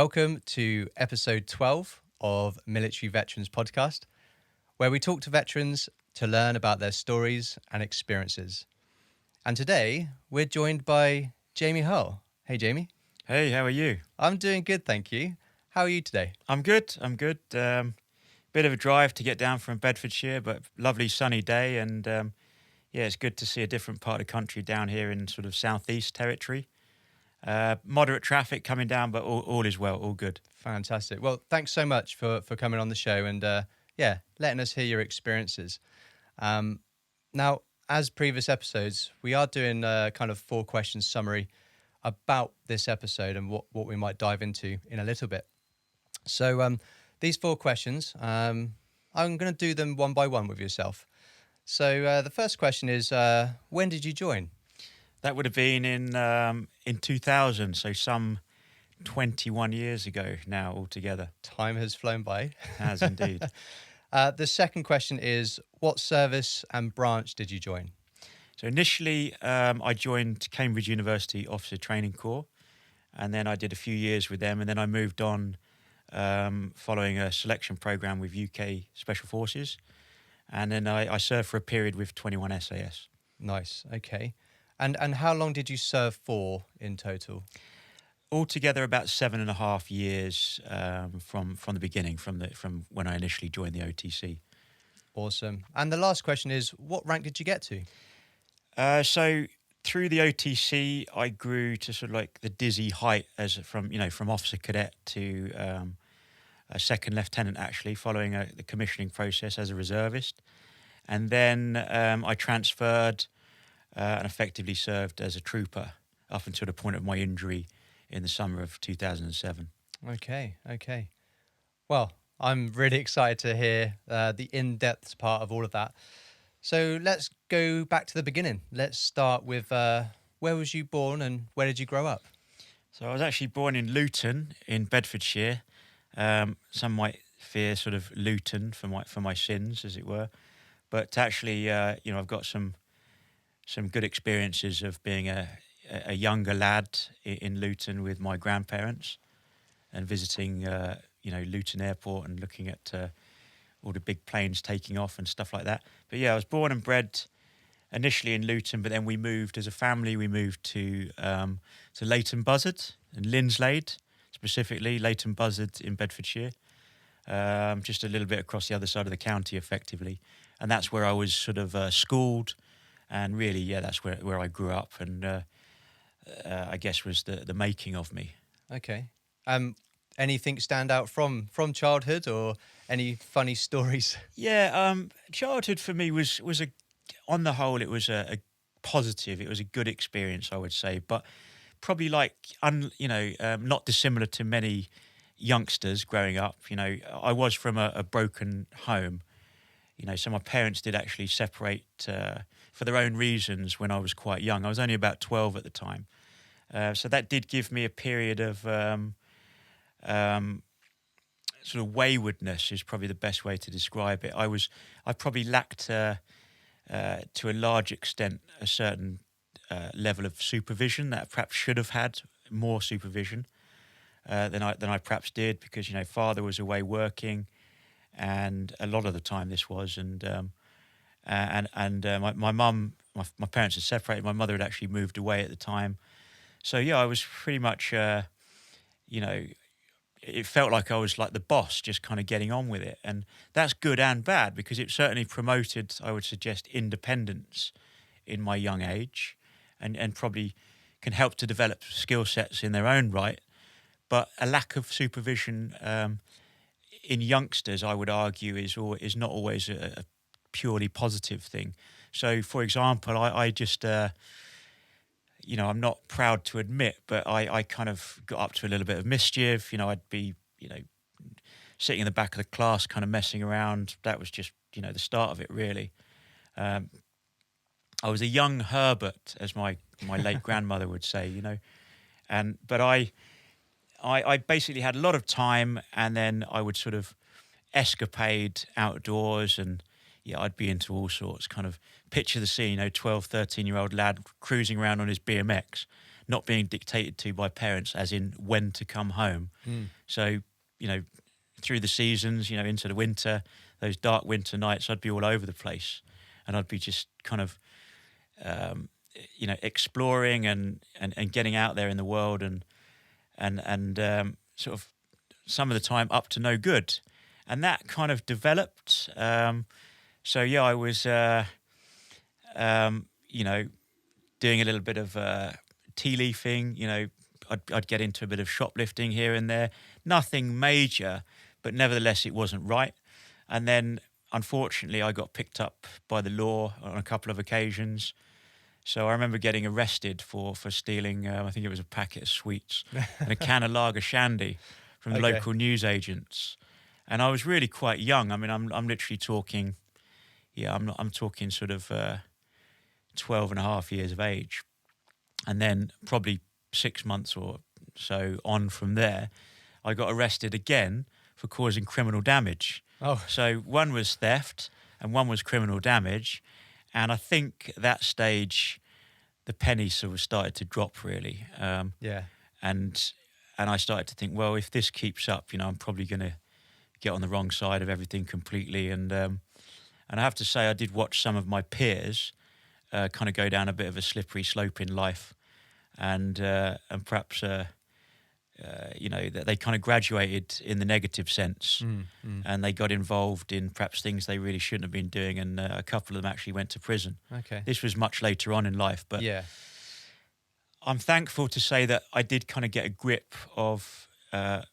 Welcome to episode 12 of Military Veterans Podcast, where we talk to veterans to learn about their stories and experiences. And today we're joined by Jamie Hull. Hey, Jamie. Hey, how are you? I'm doing good, thank you. How are you today? I'm good. Bit of a drive to get down from Bedfordshire, but lovely sunny day. And it's good to see a different part of the country down here in sort of southeast territory. Moderate traffic coming down, but all is well, all good. Fantastic. Well, thanks so much for coming on the show and letting us hear your experiences. Now, as previous episodes, we are doing a kind of 4 questions summary about this episode and what we might dive into in a little bit. So these 4 questions, I'm going to do them one by one with yourself. So the first question is, when did you join? That would have been in 2000, so some 21 years ago now altogether. Time has flown by. It has indeed. The second question is, what service and branch did you join? So initially, I joined Cambridge University Officer Training Corps, and then I did a few years with them, and then I moved on following a selection program with UK Special Forces, and then I served for a period with 21 SAS. Nice. Okay. And how long did you serve for in total? Altogether, about 7.5 years from the beginning, from when I initially joined the OTC. Awesome. And the last question is, what rank did you get to? So through the OTC, I grew to sort of like the dizzy height from officer cadet to a second lieutenant, actually, following the commissioning process as a reservist. And then I transferred and effectively served as a trooper up until the point of my injury in the summer of 2007. Okay. Well, I'm really excited to hear the in-depth part of all of that. So let's go back to the beginning. Let's start with where was you born and where did you grow up? So I was actually born in Luton in Bedfordshire. Some might fear sort of Luton for my sins, as it were. But actually, I've got some good experiences of being a younger lad in Luton with my grandparents and visiting, Luton Airport and looking at all the big planes taking off and stuff like that. But yeah, I was born and bred initially in Luton, but then we moved as a family. We moved to Leighton Buzzard and Linslade, specifically Leighton Buzzard in Bedfordshire, just a little bit across the other side of the county, effectively. And that's where I was sort of schooled. And really, that's where I grew up, and I guess was the making of me. Okay. Anything stand out from childhood, or any funny stories? Yeah, childhood for me was on the whole, it was a positive. It was a good experience, I would say, but probably not dissimilar to many youngsters growing up. I was from a broken home. So my parents did actually separate for their own reasons when I was quite young. I was only about 12 at the time. So that did give me a period of sort of waywardness is probably the best way to describe it. I probably lacked to a large extent a certain level of supervision that I perhaps should have had more supervision than I perhaps did, because father was away working, and a lot of the time this was, my mum, my parents had separated. My mother had actually moved away at the time, so I was pretty much, it felt like I was like the boss, just kind of getting on with it, and that's good and bad, because it certainly promoted, I would suggest, independence in my young age, and probably can help to develop skill sets in their own right, but a lack of supervision in youngsters, I would argue, is not always a purely positive thing. So, for example, I just, I'm not proud to admit, but I kind of got up to a little bit of mischief. I'd be, sitting in the back of the class, kind of messing around. That was just, the start of it, really. I was a young Herbert, as my late grandmother would say, but I basically had a lot of time, and then I would sort of escapade outdoors, and I'd be into all sorts. Kind of picture the scene, 12, 13-year-old lad cruising around on his BMX. not being dictated to by parents, as in when to come home. So, through the seasons, into the winter, those dark winter nights, I'd be all over the place, and I'd be just kind of, exploring and getting out there in the world and sort of some of the time up to no good. And that kind of developed. So yeah, I was, doing a little bit of tea leafing. I'd get into a bit of shoplifting here and there. Nothing major, but nevertheless, it wasn't right. And then, unfortunately, I got picked up by the law on a couple of occasions. So I remember getting arrested for stealing, I think it was a packet of sweets and a can of lager shandy from the local newsagents. And I was really quite young. I mean, I'm literally talking, I'm talking sort of 12 and a half years of age. And then probably 6 months or so on from there, I got arrested again for causing criminal damage. Oh. So one was theft and one was criminal damage. And I think at that stage, the penny sort of started to drop really. And I started to think, well, if this keeps up, I'm probably going to get on the wrong side of everything completely. And I have to say, I did watch some of my peers kind of go down a bit of a slippery slope in life, and perhaps that they kind of graduated in the negative sense, and they got involved in perhaps things they really shouldn't have been doing, and a couple of them actually went to prison. Okay, this was much later on in life, but I'm thankful to say that I did kind of get a grip of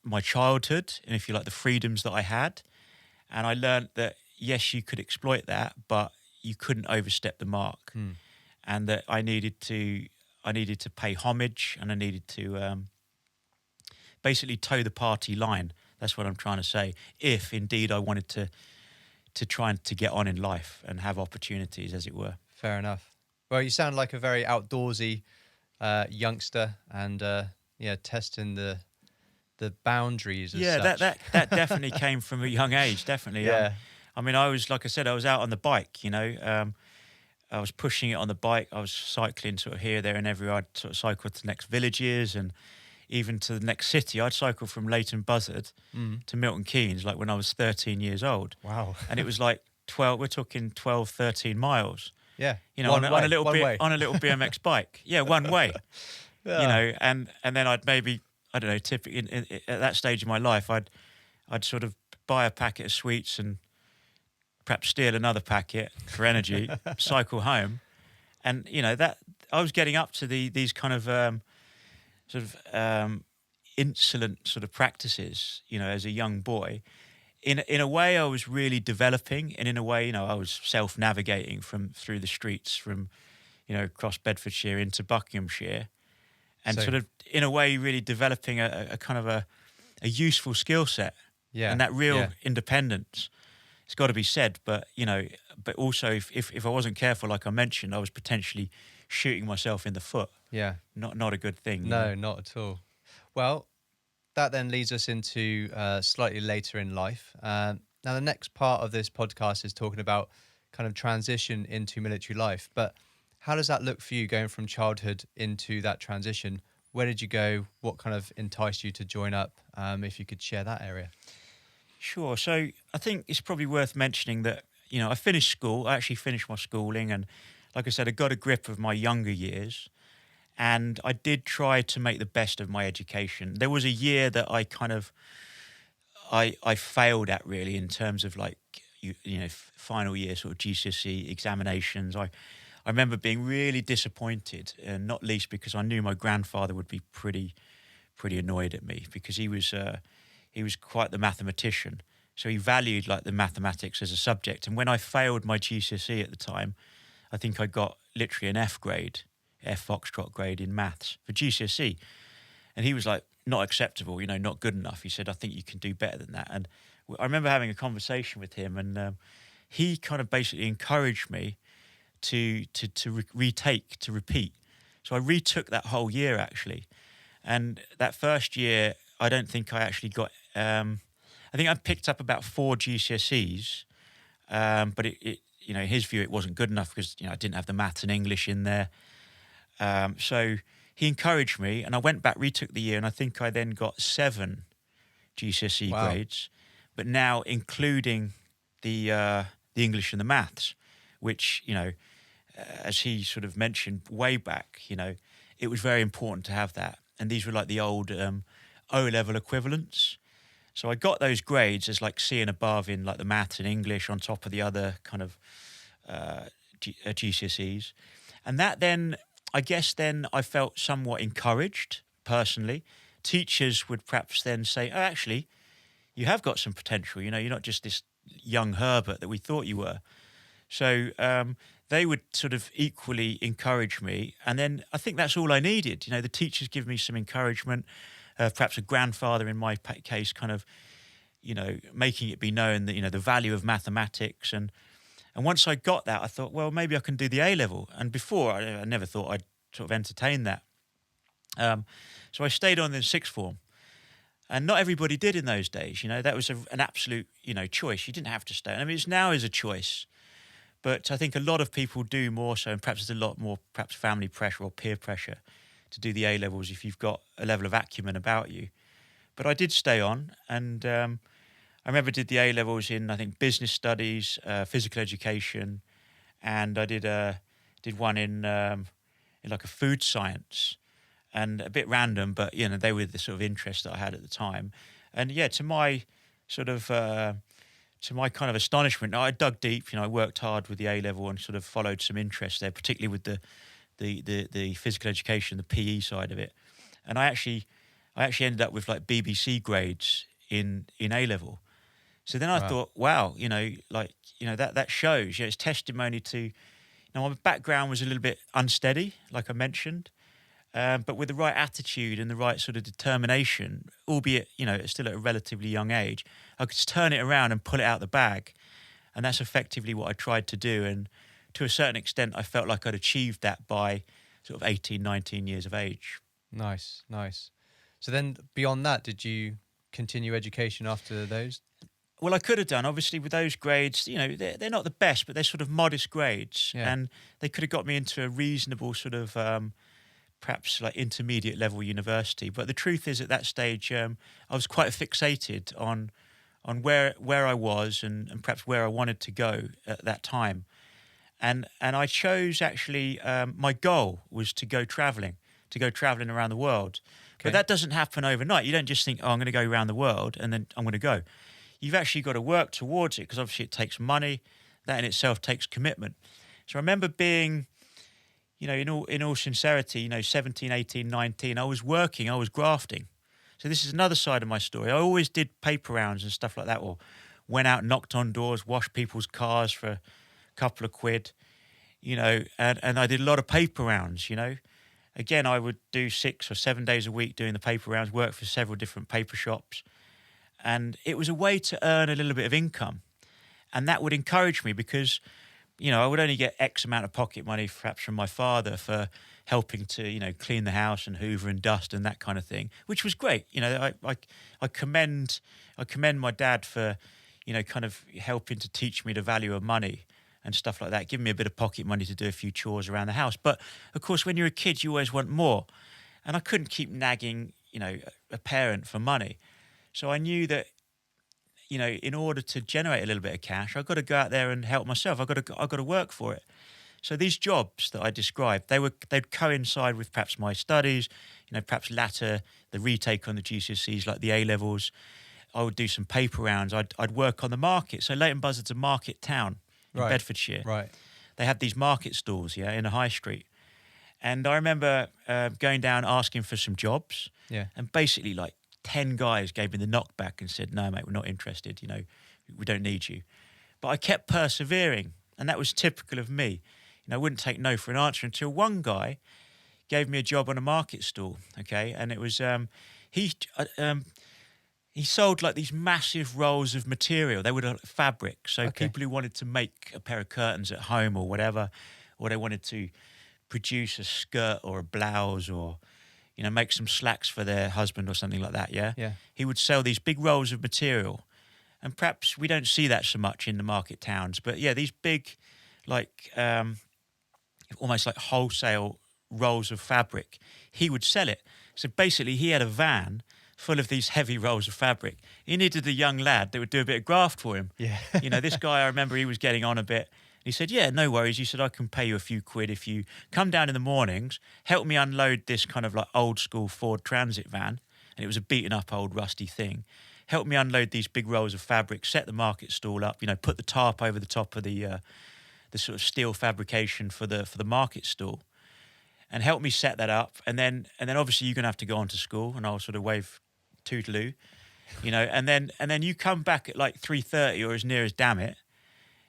my childhood, and if you like, the freedoms that I had, and I learned that yes, you could exploit that, but you couldn't overstep the mark, and that I needed to pay homage, and I needed to basically toe the party line. That's what I'm trying to say. If indeed I wanted to try and to get on in life and have opportunities, as it were. Fair enough. Well, you sound like a very outdoorsy youngster, and testing the boundaries. As such. that definitely came from a young age. Definitely. Yeah. I mean, I was, like I said, I was out on the bike. I was pushing it on the bike. I was cycling sort of here, there, and everywhere. I'd sort of cycle to the next villages and even to the next city. I'd cycle from Leighton Buzzard to Milton Keynes, like when I was 13 years old. Wow. And it was like 12. We're talking 12, 13 miles. Yeah. On a little BMX bike. Yeah, one way. Yeah. And then I'd maybe, I don't know, typically at that stage of my life, I'd sort of buy a packet of sweets and perhaps steal another packet for energy, cycle home, and that I was getting up to these kind of insolent sort of practices, as a young boy. In a way, I was really developing, and in a way, I was self-navigating through the streets from, across Bedfordshire into Buckinghamshire, and sort of in a way really developing a kind of a useful skill set, and that real independence. It's got to be said, but but also if I wasn't careful, like I mentioned, I was potentially shooting myself in the foot. Yeah, not a good thing. No, not at all. Well, that then leads us into slightly later in life. Now, the next part of this podcast is talking about kind of transition into military life. But how does that look for you, going from childhood into that transition? Where did you go? What kind of enticed you to join up? If you could share that area. Sure. So I think it's probably worth mentioning that, I finished school. I actually finished my schooling. And like I said, I got a grip of my younger years. And I did try to make the best of my education. There was a year that I kind of, I failed at really in terms of like, final year sort of GCSE examinations. I remember being really disappointed, and not least because I knew my grandfather would be pretty annoyed at me, because he was quite the mathematician. So he valued like the mathematics as a subject. And when I failed my GCSE at the time, I think I got literally an F Foxtrot grade in maths for GCSE. And he was like, not acceptable, not good enough. He said, I think you can do better than that. And I remember having a conversation with him, and he kind of basically encouraged me to repeat. So I retook that whole year actually. And that first year, I don't think I actually got, I think I picked up about 4 GCSEs, but it in his view, it wasn't good enough because, I didn't have the maths and English in there. So he encouraged me, and I went back, retook the year, and I think I then got 7 GCSE Wow. grades, but now including the English and the maths, which, as he sort of mentioned way back, it was very important to have that. And these were like the old O-level equivalents. So I got those grades as like C and above in like the maths and English on top of the other kind of GCSEs. And that then, I guess then I felt somewhat encouraged personally. Teachers would perhaps then say, oh, actually, you have got some potential. You're not just this young Herbert that we thought you were. So they would sort of equally encourage me. And then I think that's all I needed. The teachers give me some encouragement, perhaps a grandfather in my case kind of, making it be known that, the value of mathematics. And once I got that, I thought, well, maybe I can do the A-level. And before, I never thought I'd sort of entertain that. So I stayed on in sixth form. And not everybody did in those days. That was an absolute, choice. You didn't have to stay. I mean, it's now is a choice. But I think a lot of people do more so, and perhaps there's a lot more perhaps family pressure or peer pressure to do the A-levels if you've got a level of acumen about you. But I did stay on, and I remember I did the A-levels in, I think, business studies, physical education, and I did one in like a food science, and a bit random, but they were the sort of interest that I had at the time. And yeah, to my sort of to my kind of astonishment, I dug deep. I worked hard with the A-level and sort of followed some interest there, particularly with the physical education, the PE side of it. And I actually ended up with like BBC grades in A-level. So then I thought, wow, that shows. It's testimony to. Now my background was a little bit unsteady, like I mentioned. But with the right attitude and the right sort of determination, albeit, still at a relatively young age, I could turn it around and pull it out the bag. And that's effectively what I tried to do. And to a certain extent, I felt like I'd achieved that by sort of 18, 19 years of age. Nice. So then beyond that, did you continue education after those? Well, I could have done, obviously, with those grades, they're not the best, but they're sort of modest grades. Yeah. And they could have got me into a reasonable sort of perhaps like intermediate level university. But the truth is, at that stage, I was quite fixated on where I was and perhaps where I wanted to go at that time. And I chose actually, my goal was to go traveling around the world. Okay. But that doesn't happen overnight. You don't just think, oh, I'm going to go around the world and then I'm going to go. You've actually got to work towards it, because obviously it takes money. That in itself takes commitment. So I remember being, in all sincerity, 17, 18, 19, I was working, I was grafting. So this is another side of my story. I always did paper rounds and stuff like that, or went out, knocked on doors, washed people's cars for a couple of quid, and I did a lot of paper rounds, Again, I would do 6 or 7 days a week doing the paper rounds, work for several different paper shops. And it was a way to earn a little bit of income. And that would encourage me because, I would only get X amount of pocket money, perhaps from my father, for helping to, clean the house and hoover and dust and that kind of thing, which was great. I commend my dad for, kind of helping to teach me the value of money and stuff like that, giving me a bit of pocket money to do a few chores around the house. But of course, when you're a kid, you always want more. And I couldn't keep nagging, a parent for money. So I knew that, in order to generate a little bit of cash, I've got to go out there and help myself. I've got to work for it. So these jobs that I described, they'd coincide with perhaps my studies, perhaps latter the retake on the GCSEs, like the A-levels. I would do some paper rounds. I'd work on the market. So Leighton Buzzard's a market town in Bedfordshire. Right. They had these market stalls, in a high street. And I remember going down asking for some jobs. Yeah. And basically, like, 10 guys gave me the knockback and said, no, mate, we're not interested. We don't need you. But I kept persevering, and that was typical of me. I wouldn't take no for an answer until one guy gave me a job on a market stall, okay? And it was, he sold like these massive rolls of material. They were like fabric. So people who wanted to make a pair of curtains at home or whatever, or they wanted to produce a skirt or a blouse or make some slacks for their husband or something like that, yeah? He would sell these big rolls of material. And perhaps we don't see that so much in the market towns. But, yeah, these big, like, almost like wholesale rolls of fabric, he would sell it. So basically he had a van full of these heavy rolls of fabric. He needed a young lad that would do a bit of graft for him. Yeah. You know, this guy, I remember he was getting on a bit. He said, yeah, no worries. He said, I can pay you a few quid if you come down in the mornings, help me unload this kind of like old school Ford Transit van. And it was a beaten up old rusty thing. Help me unload these big rolls of fabric, set the market stall up, you know, put the tarp over the top of the sort of steel fabrication for the market stall, and help me set that up. And then obviously you're going to have to go on to school, and I'll sort of wave toodaloo, you know, and then you come back at like 3:30 or as near as damn it,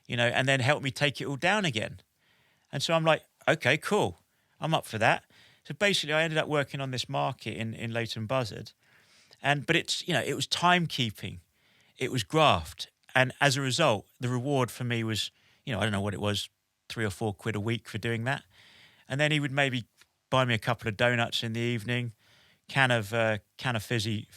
you know, and then help me take it all down again. And so I'm like, okay, cool. I'm up for that. So basically I ended up working on this market in Leighton Buzzard. But it's, you know, it was timekeeping. It was graft. And as a result, the reward for me was, you know, I don't know what it was, 3 or 4 quid a week for doing that. And then he would maybe buy me a couple of donuts in the evening, can of fizzy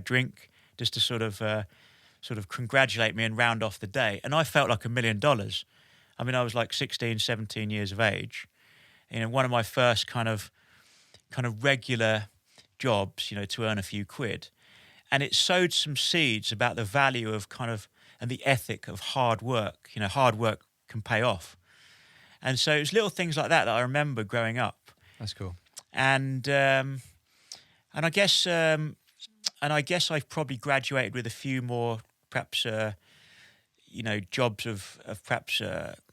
drink, just to sort of congratulate me and round off the day. And I felt like $1 million. I mean, I was like 16, 17 years of age. You know, one of my first kind of regular jobs, you know, to earn a few quid. And it sowed some seeds about the value of and the ethic of hard work. You know, hard work can pay off. And so it was little things like that I remember growing up. That's cool. And I guess I've probably graduated with a few more, perhaps, you know, jobs of perhaps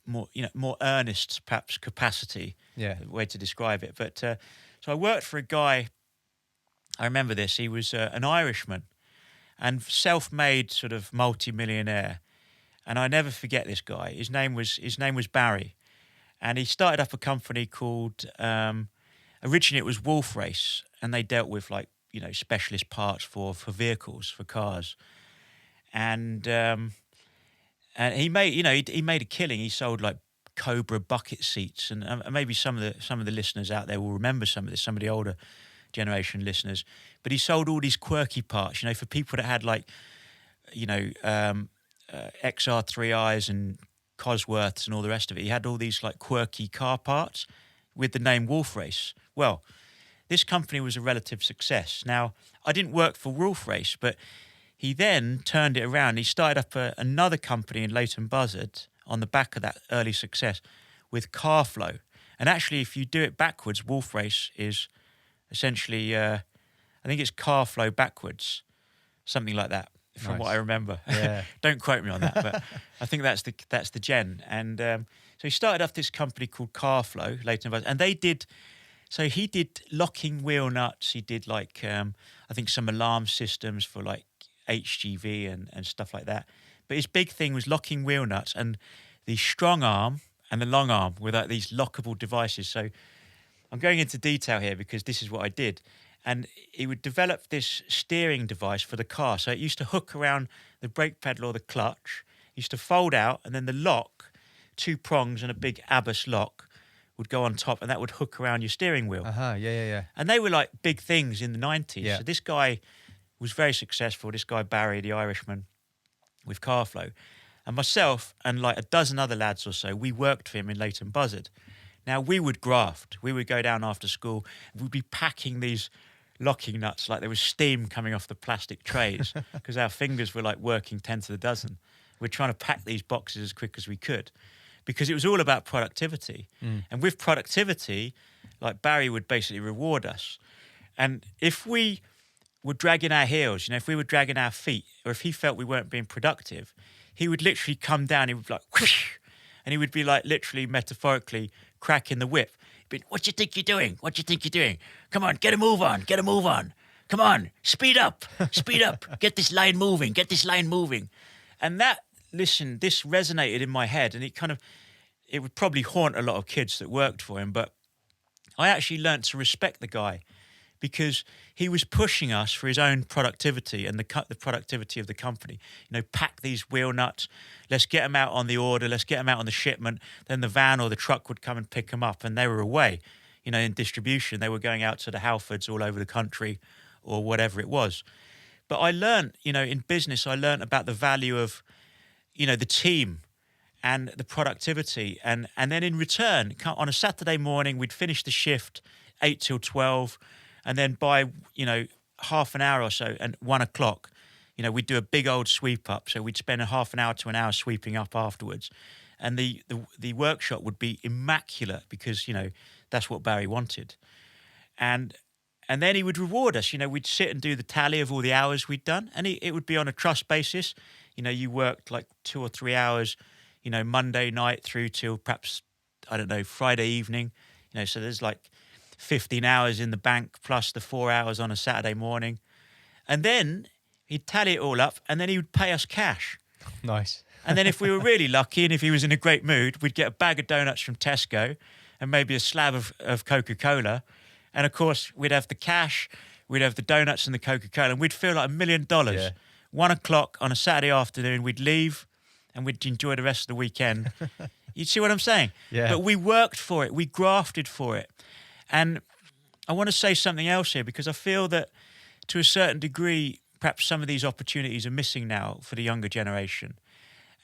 more, you know, more earnest, perhaps, capacity. Yeah. Way to describe it. But so I worked for a guy. I remember this. He was an Irishman, and self-made sort of multi-millionaire. And I never forget this guy. His name was Barry, and he started up a company called. Originally, it was Wolf Race, and they dealt with, like, you know, specialist parts for vehicles, for cars, and he made, you know, he made a killing. He sold like Cobra bucket seats, and maybe some of the listeners out there will remember some of this, some of the older generation listeners. But he sold all these quirky parts, you know, for people that had, like, you know, XR3Is and Cosworths and all the rest of it. He had all these like quirky car parts with the name Wolf Race. Well, this company was a relative success. Now, I didn't work for Wolf Race, but he then turned it around. He started up another company in Leighton Buzzard on the back of that early success with Carflow. And actually, if you do it backwards, Wolf Race is essentially, I think it's Carflow backwards, something like that, from what I remember. Yeah. Don't quote me on that, but I think that's the gen. And so he started up this company called Carflow, Leighton Buzzard, and they did. So he did locking wheel nuts. He did, like, I think some alarm systems for like HGV and stuff like that. But his big thing was locking wheel nuts and the strong arm and the long arm with, like, these lockable devices. So I'm going into detail here because this is what I did. And he would develop this steering device for the car. So it used to hook around the brake pedal or the clutch. It used to fold out, and then the lock, 2 prongs and a big ABUS lock, would go on top, and that would hook around your steering wheel. Yeah. And they were like big things in the 90s. Yeah. So this guy was very successful, this guy Barry, the Irishman, with Carflow. And myself and like a dozen other lads or so, we worked for him in Leighton Buzzard. Now, we would graft. We would go down after school. We'd be packing these locking nuts like there was steam coming off the plastic trays because our fingers were like working 10 to the dozen. We're trying to pack these boxes as quick as we could, because it was all about productivity. And with productivity, like, Barry would basically reward us. And if we were dragging our heels, you know, if we were dragging our feet, or if he felt we weren't being productive, he would literally come down, he would be like, whoosh, and he would be like literally metaphorically cracking the whip. He'd be, what do you think you're doing? What do you think you're doing? Come on, get a move on. Come on, speed up, get this line moving. And that, listen, this resonated in my head, and it would probably haunt a lot of kids that worked for him, but I actually learnt to respect the guy because he was pushing us for his own productivity and the productivity of the company. You know, pack these wheel nuts, let's get them out on the order, let's get them out on the shipment, then the van or the truck would come and pick them up, and they were away, you know, in distribution. They were going out to the Halfords all over the country or whatever it was. But I learnt, you know, in business, I learnt about the value of, you know, the team and the productivity. And then in return, on a Saturday morning, we'd finish the shift 8 till 12. And then by, half an hour or so, and 1 o'clock, we'd do a big old sweep up. So we'd spend a half an hour to an hour sweeping up afterwards. And the workshop would be immaculate because, that's what Barry wanted. And then he would reward us. We'd sit and do the tally of all the hours we'd done. And it would be on a trust basis. You worked like 2 or 3 hours, Monday night through till perhaps, I don't know, Friday evening. So there's like 15 hours in the bank plus the 4 hours on a Saturday morning. And then he'd tally it all up and then he would pay us cash. Nice. And then if we were really lucky and if he was in a great mood, we'd get a bag of donuts from Tesco and maybe a slab of Coca-Cola. And of course, we'd have the cash, we'd have the donuts and the Coca-Cola, and we'd feel like $1 million. Yeah. 1 o'clock on a Saturday afternoon, we'd leave and we'd enjoy the rest of the weekend. You see what I'm saying? Yeah. But we worked for it. We grafted for it. And I want to say something else here because I feel that to a certain degree, perhaps some of these opportunities are missing now for the younger generation.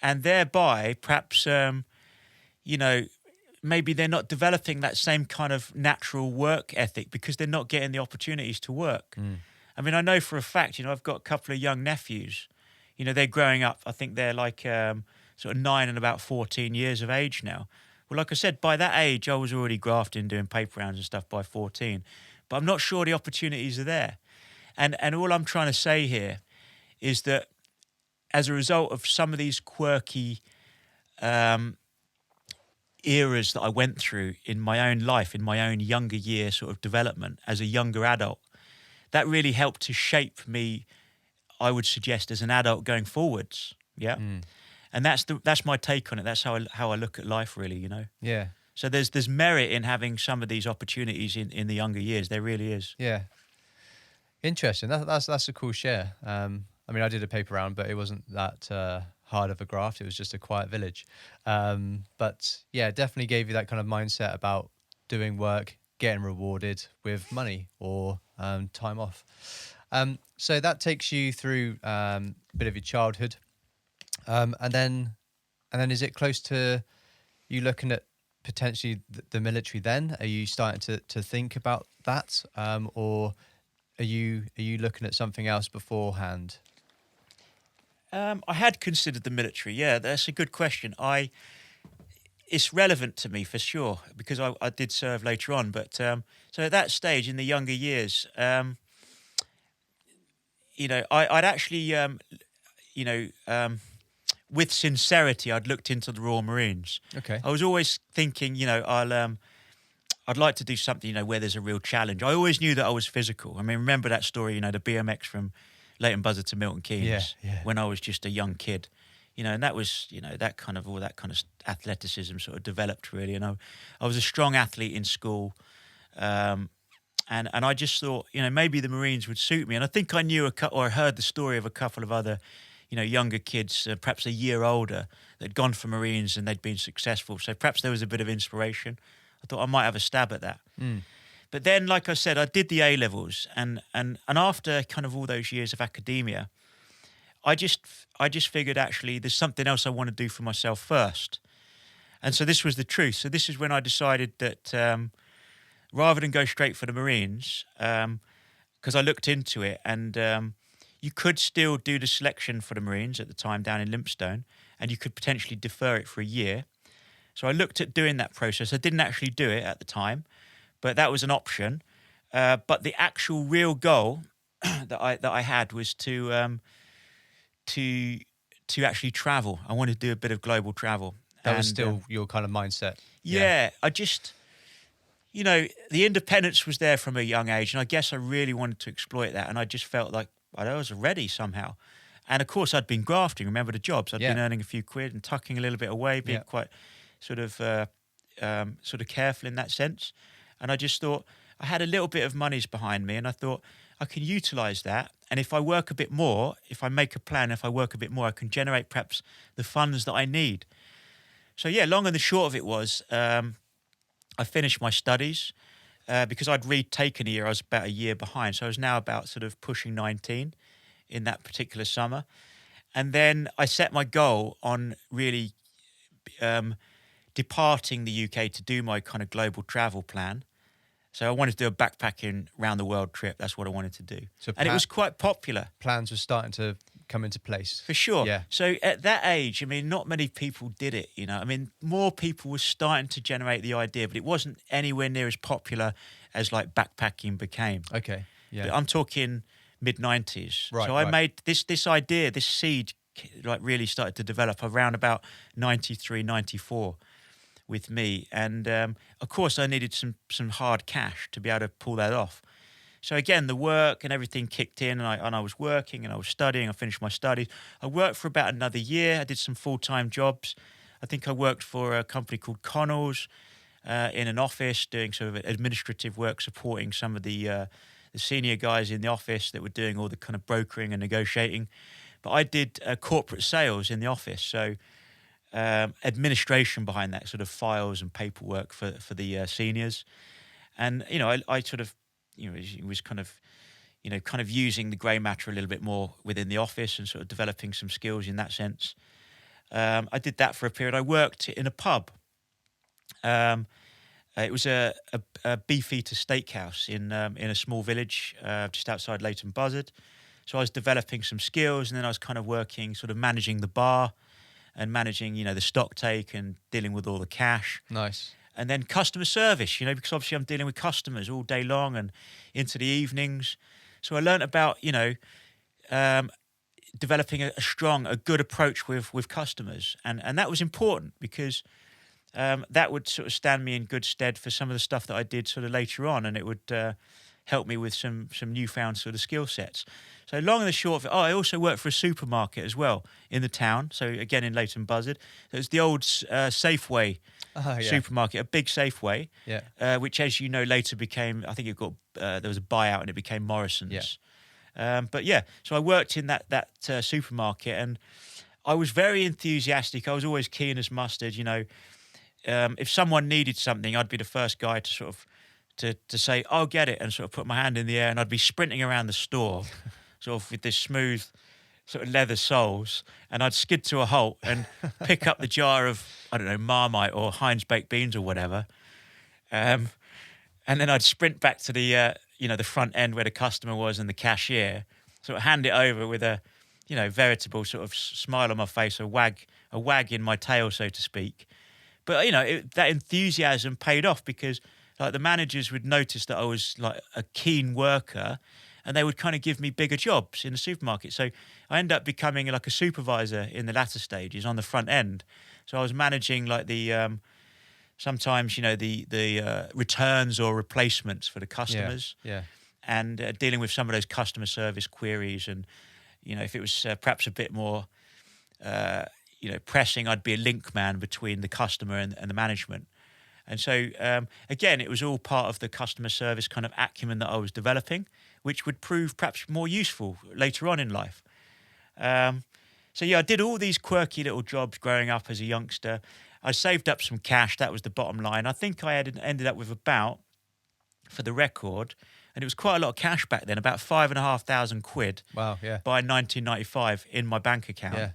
And thereby, perhaps, maybe they're not developing that same kind of natural work ethic because they're not getting the opportunities to work. I mean, I know for a fact, I've got a couple of young nephews. They're growing up. I think they're like sort of 9 and about 14 years of age now. Well, like I said, by that age, I was already grafting, doing paper rounds and stuff by 14. But I'm not sure the opportunities are there. And all I'm trying to say here is that as a result of some of these quirky eras that I went through in my own life, in my own younger year sort of development as a younger adult, that really helped to shape me, I would suggest, as an adult going forwards. Yeah. And that's my take on it. That's how I look at life, really, Yeah. So there's merit in having some of these opportunities in the younger years. There really is. Yeah. Interesting. That's a cool share. I mean, I did a paper round, but it wasn't that hard of a graft. It was just a quiet village. But yeah, it definitely gave you that kind of mindset about doing work, getting rewarded with money or time off. So that takes you through a bit of your childhood. And then is it close to you looking at potentially the military then? Are you starting to think about that? Or are you looking at something else beforehand? I had considered the military. Yeah, that's a good question. It's relevant to me for sure because I did serve later on. But so at that stage in the younger years, I'd actually, with sincerity, I'd looked into the Royal Marines. Okay. I was always thinking, I'd like to do something, where there's a real challenge. I always knew that I was physical. I mean, remember that story, the BMX from Leighton Buzzard to Milton Keynes when I was just a young kid, and that was, that kind of athleticism sort of developed really. And I was a strong athlete in school. And I just thought, maybe the Marines would suit me. And I think I knew or heard the story of a couple of other, younger kids, perhaps a year older, that'd gone for Marines and they'd been successful. So perhaps there was a bit of inspiration. I thought I might have a stab at that. But then, like I said, I did the A-levels, and after kind of all those years of academia, I just figured actually there's something else I want to do for myself first. And so this was the truth. So this is when I decided that rather than go straight for the Marines, because I looked into it, and you could still do the selection for the Marines at the time down in Lympstone, and you could potentially defer it for a year. So I looked at doing that process. I didn't actually do it at the time, but that was an option. But the actual real goal that I had was to actually travel. I wanted to do a bit of global travel. That was still your kind of mindset. Yeah, I just, the independence was there from a young age, and I guess I really wanted to exploit that. And I just felt like I was ready somehow. And of course, I'd been grafting. Remember the jobs? I'd been earning a few quid and tucking a little bit away, being quite sort of careful in that sense. And I just thought I had a little bit of monies behind me, and I thought I can utilise that. And if I work a bit more, if I make a plan, if I work a bit more, I can generate perhaps the funds that I need. So yeah, long and the short of it was I finished my studies because I'd retaken a year. I was about a year behind. So I was now about sort of pushing 19 in that particular summer. And then I set my goal on really departing the UK to do my kind of global travel plan. So I wanted to do a backpacking round the world trip. That's what I wanted to do. So and it was quite popular. Plans were starting to come into place. For sure. Yeah. So at that age, I mean, not many people did it, you know. I mean, more people were starting to generate the idea, but it wasn't anywhere near as popular as like backpacking became. Okay. Yeah. But I'm talking mid-90s. Right, so I right. made this idea, this seed, like really started to develop around about 93, 94 with me. And of course, I needed some hard cash to be able to pull that off. So again, the work and everything kicked in, and I was working and I was studying. I finished my studies. I worked for about another year. I did some full-time jobs. I think I worked for a company called Connells in an office doing sort of administrative work, supporting some of the senior guys in the office that were doing all the kind of brokering and negotiating. But I did corporate sales in the office, so administration behind that, sort of files and paperwork for the seniors. And, you know, I sort of, you know, it was kind of using the grey matter a little bit more within the office and sort of developing some skills in that sense. I did that for a period. I worked in a pub. It was a beefeater steakhouse in a small village just outside Leighton Buzzard. So I was developing some skills, and then I was kind of working, sort of managing the bar and managing, you know, the stock take and dealing with all the cash. Nice. And then customer service, you know, because obviously I'm dealing with customers all day long and into the evenings. So I learned about, you know, developing a good approach with customers. And that was important because that would sort of stand me in good stead for some of the stuff that I did sort of later on, and it would help me with some newfound sort of skill sets. So long and the short of it, I also worked for a supermarket as well in the town. So again, in Leighton Buzzard. It was the old Safeway supermarket, a big Safeway, which, as you know, later became, I think it got, there was a buyout and it became Morrison's. Yeah. But yeah, so I worked in that supermarket, and I was very enthusiastic. I was always keen as mustard, you know. If someone needed something, I'd be the first guy to sort of to say, I'll get it, and sort of put my hand in the air, and I'd be sprinting around the store sort of with this smooth sort of leather soles, and I'd skid to a halt and pick up the jar of, I don't know, Marmite or Heinz baked beans or whatever. And then I'd sprint back to the, you know, the front end where the customer was and the cashier, sort of hand it over with a, you know, veritable sort of smile on my face, a wag in my tail, so to speak. But, you know, that enthusiasm paid off because, like, the managers would notice that I was, like, a keen worker, and they would kind of give me bigger jobs in the supermarket. So I ended up becoming, like, a supervisor in the latter stages on the front end. So I was managing, like, the sometimes, you know, the returns or replacements for the customers. Yeah. And dealing with some of those customer service queries. And, you know, if it was perhaps a bit more you know, pressing, I'd be a link man between the customer and the management. And so, again, it was all part of the customer service kind of acumen that I was developing, which would prove perhaps more useful later on in life. So, yeah, I did all these quirky little jobs growing up as a youngster. I saved up some cash. That was the bottom line. I think I had ended up with about, for the record, and it was quite a lot of cash back then, about £5,500 Wow, yeah. by 1995 in my bank account. Yeah.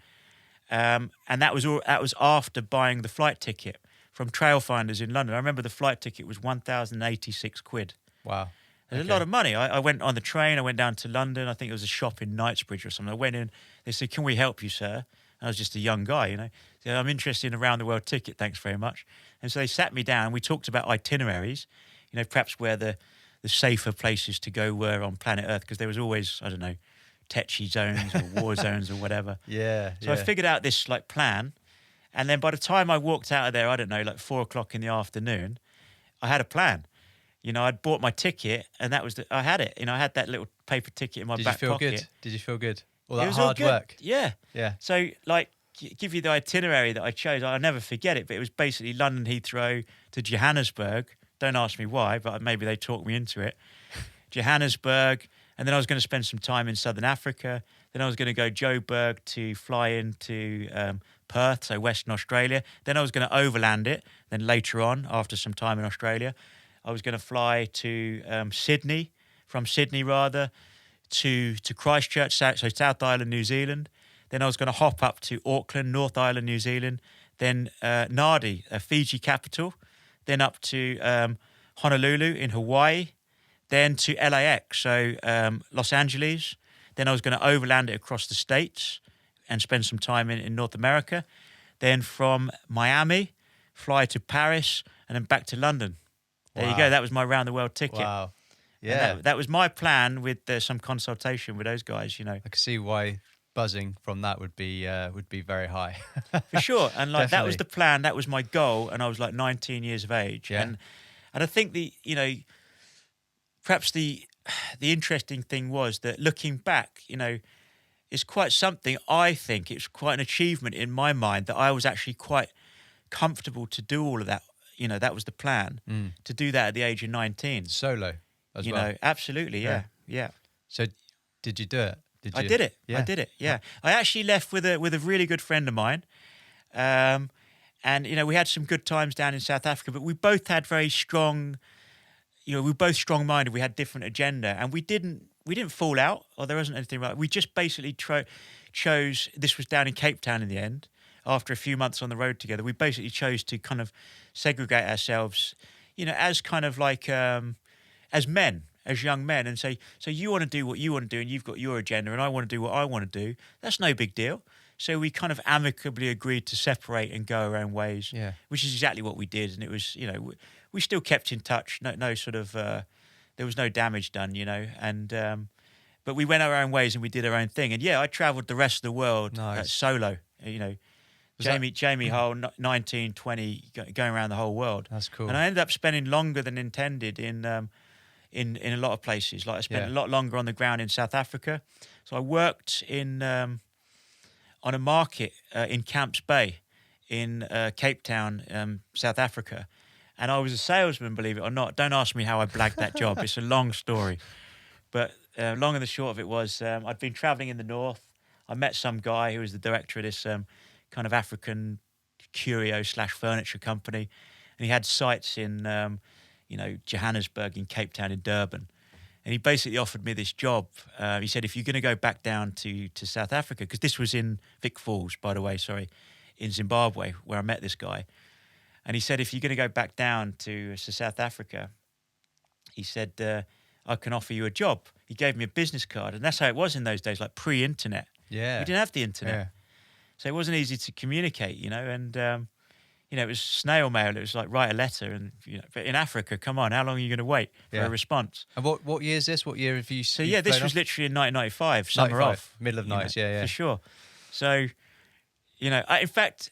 And that was after buying the flight ticket from Trailfinders in London. I remember the flight ticket was £1,086. Wow. There's a lot of money. I went on the train. I went down to London. I think it was a shop in Knightsbridge or something. I went in. They said, "Can we help you, sir?" And I was just a young guy, you know. Said, "I'm interested in a round-the-world ticket, thanks very much." And so they sat me down. We talked about itineraries, you know, perhaps where the safer places to go were on planet Earth, because there was always, I don't know, tetchy zones or war zones or whatever. Yeah. So I figured out this, like, plan. And then by the time I walked out of there, I don't know, like 4 o'clock in the afternoon, I had a plan. You know, I'd bought my ticket, and that was I had it. You know, I had that little paper ticket in my back pocket. Good? Did you feel good? All that It was all hard good. work? Yeah. Yeah. So, like, give you the itinerary that I chose. I'll never forget it, but it was basically London Heathrow to Johannesburg. Don't ask me why, but maybe they talked me into it. Johannesburg, and then I was going to spend some time in Southern Africa. Then I was going to go Joburg to fly into Perth, so Western Australia. Then I was going to overland it. Then later on, after some time in Australia, I was going to fly to Sydney, from Sydney rather, to Christchurch, so South Island, New Zealand. Then I was going to hop up to Auckland, North Island, New Zealand. then Nadi, Fiji capital, then up to Honolulu in Hawaii, then to LAX, so Los Angeles. Then I was going to overland it across the States and spend some time in North America. Then from Miami, fly to Paris, and then back to London. There you go. That was my round-the-world ticket. Wow. Yeah. And that was my plan with some consultation with those guys, you know. I can see why buzzing from that would be very high. For sure. And like that was Definitely. the plan. That was my goal. And I was like 19 years of age. Yeah. And I think perhaps the interesting thing was that looking back, it's quite something. I think it's quite an achievement in my mind that I was actually quite comfortable to do all of that. That was the plan, to do that at the age of 19. Solo as well. Absolutely. Yeah. So did you do it? I did it. Yeah. I did it. Yeah. I actually left with a really good friend of mine. And we had some good times down in South Africa, but we both had very strong, we were both strong-minded. We had different agenda, and we didn't fall out, or there wasn't anything like. We just basically chose. This was down in Cape Town in the end. After a few months on the road together, we basically chose to kind of segregate ourselves, as kind of like as men, as young men, and say, so you want to do what you want to do, and you've got your agenda, and I want to do what I want to do. That's no big deal. So we kind of amicably agreed to separate and go our own ways, which is exactly what we did. And it was, we still kept in touch. No sort of, there was no damage done, and but we went our own ways and we did our own thing. And I travelled the rest of the world solo, Jamie Hull, 19, 20, going around the whole world. That's cool. And I ended up spending longer than intended in a lot of places. Like I spent a lot longer on the ground in South Africa. So I worked on a market in Camps Bay in Cape Town, South Africa. And I was a salesman, believe it or not. Don't ask me how I blagged that job. It's a long story. But long and the short of it was I'd been travelling in the north. I met some guy who was the director of this kind of African curio/furniture company. And he had sites in, Johannesburg, in Cape Town, in Durban. And he basically offered me this job. He said, if you're going to go back down to South Africa, because this was in Vic Falls, by the way, in Zimbabwe, where I met this guy. And he said, if you're going to go back down to South Africa, he said, I can offer you a job. He gave me a business card. And that's how it was in those days, like pre-internet. Yeah. We didn't have the internet. Yeah. So it wasn't easy to communicate, and, it was snail mail. It was like write a letter. And, but in Africa, come on, how long are you going to wait for a response? And what year is this? What year have you So, this was literally in 1995, summer 95, off. middle of nights, yeah. For sure. So, in fact,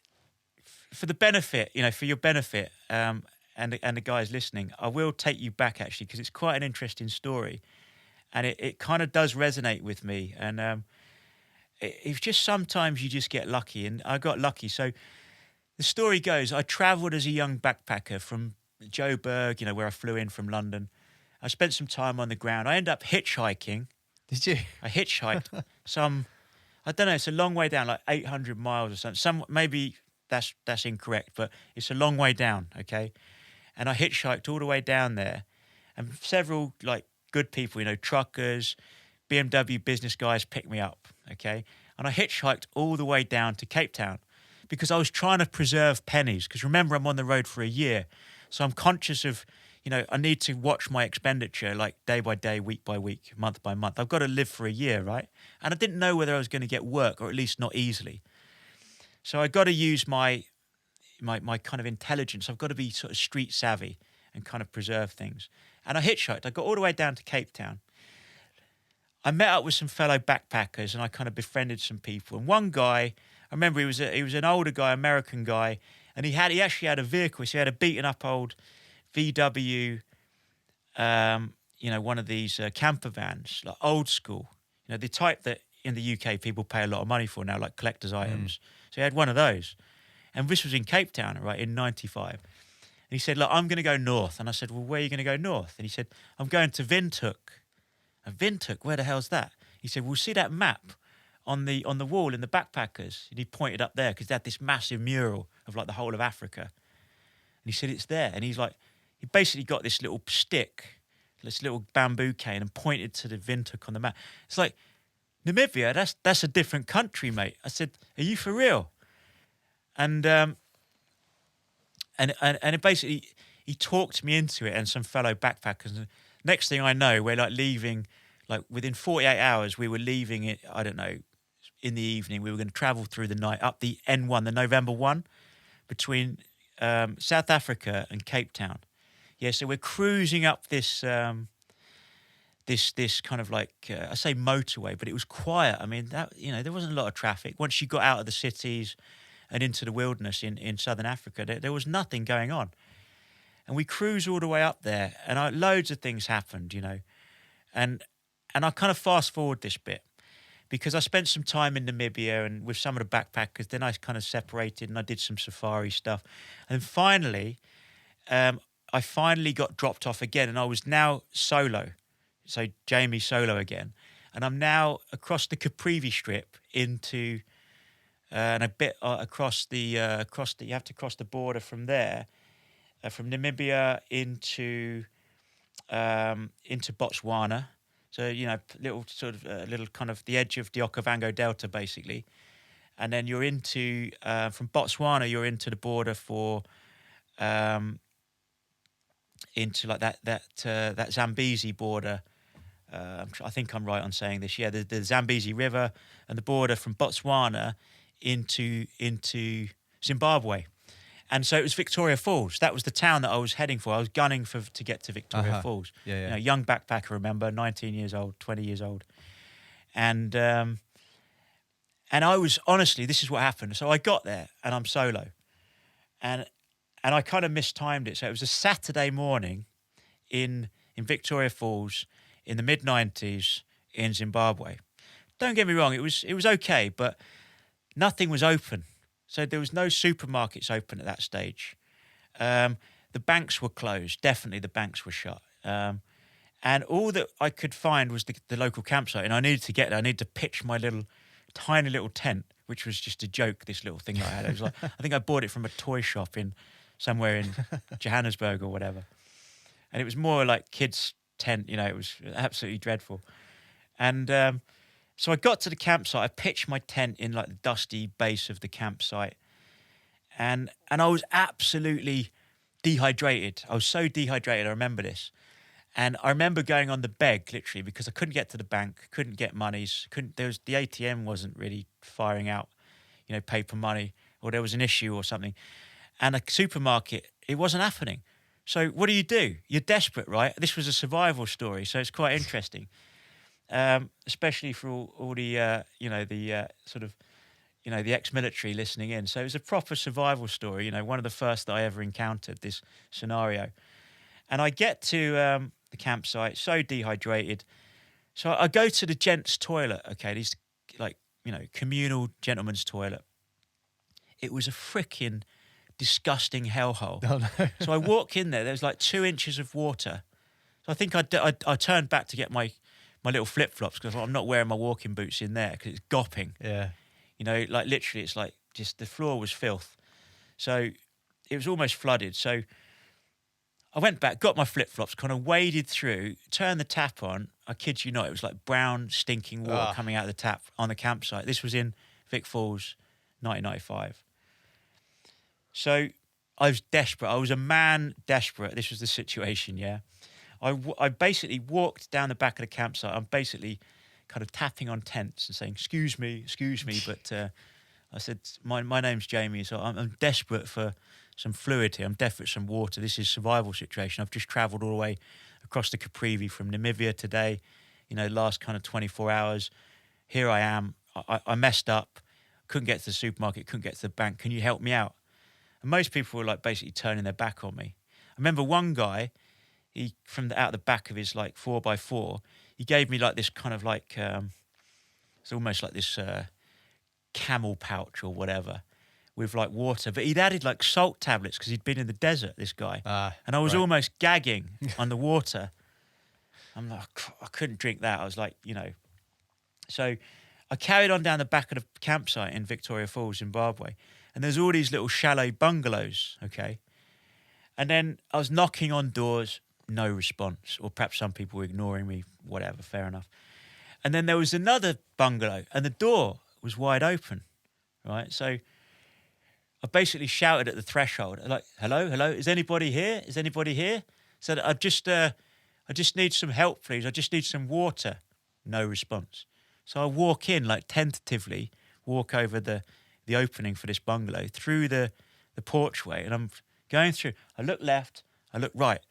for the benefit, for your benefit, and the guys listening, I will take you back, actually, because it's quite an interesting story. And it kind of does resonate with me. And it's just sometimes you just get lucky. And I got lucky. So the story goes, I travelled as a young backpacker from Joburg, where I flew in from London. I spent some time on the ground. I ended up hitchhiking. Did you? I hitchhiked I don't know, it's a long way down, like 800 miles or something. Maybe that's incorrect, but it's a long way down, okay? And I hitchhiked all the way down there. And several, like, good people, truckers, BMW business guys picked me up, okay? And I hitchhiked all the way down to Cape Town because I was trying to preserve pennies. Because remember, I'm on the road for a year. So I'm conscious of, I need to watch my expenditure, like day by day, week by week, month by month. I've got to live for a year, right? And I didn't know whether I was going to get work, or at least not easily. So I got to use my kind of intelligence. I've got to be sort of street savvy and kind of preserve things. And I hitchhiked. I got all the way down to Cape Town. I met up with some fellow backpackers and I kind of befriended some people. And one guy, I remember he was an older guy, American guy, and he actually had a vehicle. So he had a beaten up old VW, one of these camper vans, like old school, the type that in the UK people pay a lot of money for now, like collector's items. So he had one of those. And this was in Cape Town, right, in 95. And he said, look, I'm going to go north. And I said, well, where are you going to go north? And he said, I'm going to Windhoek. And Windhoek, where the hell's that? He said, well, see that map on the wall in the backpackers? And he pointed up there because they had this massive mural of like the whole of Africa. And he said, it's there. And he's like, he basically got this little stick, this little bamboo cane, and pointed to the Windhoek on the map. It's like, Namibia, that's a different country, mate. I said, are you for real? And and it basically, he talked me into it and some fellow backpackers. And next thing I know, we're like leaving, like within 48 hours, we were leaving it, I don't know, in the evening. We were going to travel through the night up the N1, the November 1, between South Africa and Cape Town. Yeah, so we're cruising up this this kind of like, I say motorway, but it was quiet. I mean, that, you know, there wasn't a lot of traffic. Once you got out of the cities and into the wilderness in southern Africa, there was nothing going on. And we cruised all the way up there, and loads of things happened, you know. And I kind of fast forward this bit because I spent some time in Namibia and with some of the backpackers. Then I kind of separated and I did some safari stuff. And finally, I finally got dropped off again, and I was now solo. So Jamie solo again. And I'm now across the Caprivi Strip into and a bit across the you have to cross the border from there, from Namibia into Botswana. So, you know, little sort of little kind of the edge of the Okavango Delta basically. And then you're into from Botswana you're into the border for into like that Zambezi border. I think I'm right on saying this. Yeah, the Zambezi River and the border from Botswana into Zimbabwe. And so it was Victoria Falls. That was the town that I was heading for. I was gunning to get to Victoria Falls. Yeah, yeah. You know, young backpacker, remember, 19 years old, 20 years old. And I was, honestly, this is what happened. So I got there and I'm solo. And I kind of mistimed it. So it was a Saturday morning in Victoria Falls in the mid-90s in Zimbabwe. Don't get me wrong, it was okay, but nothing was open. So there was no supermarkets open at that stage. The banks were closed. Definitely the banks were shut. And all that I could find was the local campsite. And I needed to get there. I needed to pitch my tiny little tent, which was just a joke, this little thing that I had. It was like, I think I bought it from a toy shop somewhere in Johannesburg or whatever. And it was more like kids' tent, you know, it was absolutely dreadful. And so I got to the campsite, I pitched my tent in like the dusty base of the campsite, and I was absolutely dehydrated. I was so dehydrated, I remember this. And I remember going on the beg, literally, because I couldn't get to the bank, couldn't get monies, the ATM wasn't really firing out, you know, paper money, or there was an issue or something. And a supermarket, it wasn't happening. So what do? You're desperate, right? This was a survival story, so it's quite interesting, especially for all the, you know, the sort of, you know, the ex-military listening in. So it was a proper survival story, you know, one of the first that I ever encountered, this scenario. And I get to the campsite, so dehydrated. So I go to the gents' toilet, okay, these, like, you know, communal gentleman's toilet. It was a freaking disgusting hellhole. Oh, no. So I walk in there, there's like 2 inches of water. So I think I turned back to get my little flip-flops because I'm not wearing my walking boots in there because it's gopping. Yeah. You know, like literally it's like just the floor was filth. So it was almost flooded. So I went back, got my flip-flops, kind of waded through, turned the tap on. I kid you not, it was like brown, stinking water coming out of the tap on the campsite. This was in Vic Falls, 1995. So I was desperate. I was a man desperate. This was the situation, yeah. I basically walked down the back of the campsite. I'm basically kind of tapping on tents and saying, excuse me. But I said, my name's Jamie, so I'm desperate for some fluid here. I'm desperate for some water. This is a survival situation. I've just travelled all the way across the Caprivi from Namibia today, you know, last kind of 24 hours. Here I am. I messed up. Couldn't get to the supermarket. Couldn't get to the bank. Can you help me out? And most people were like basically turning their back on me. I remember one guy, he out the back of his like 4x4, he gave me like this kind of like, it's almost like this camel pouch or whatever with like water. But he'd added like salt tablets because he'd been in the desert, this guy. And I was almost gagging on the water. I'm like, I couldn't drink that. I was like, you know. So I carried on down the back of the campsite in Victoria Falls, Zimbabwe. And there's all these little shallow bungalows, okay? And then I was knocking on doors, no response. Or perhaps some people were ignoring me, whatever, fair enough. And then there was another bungalow, and the door was wide open, right? So I basically shouted at the threshold, like, "Hello, hello, is anybody here? Is anybody here?" Said, I just need some help, please. I just need some water." No response. So I walk in, like tentatively, walk over the opening for this bungalow through the porchway, and I'm going through. I look left, I look right,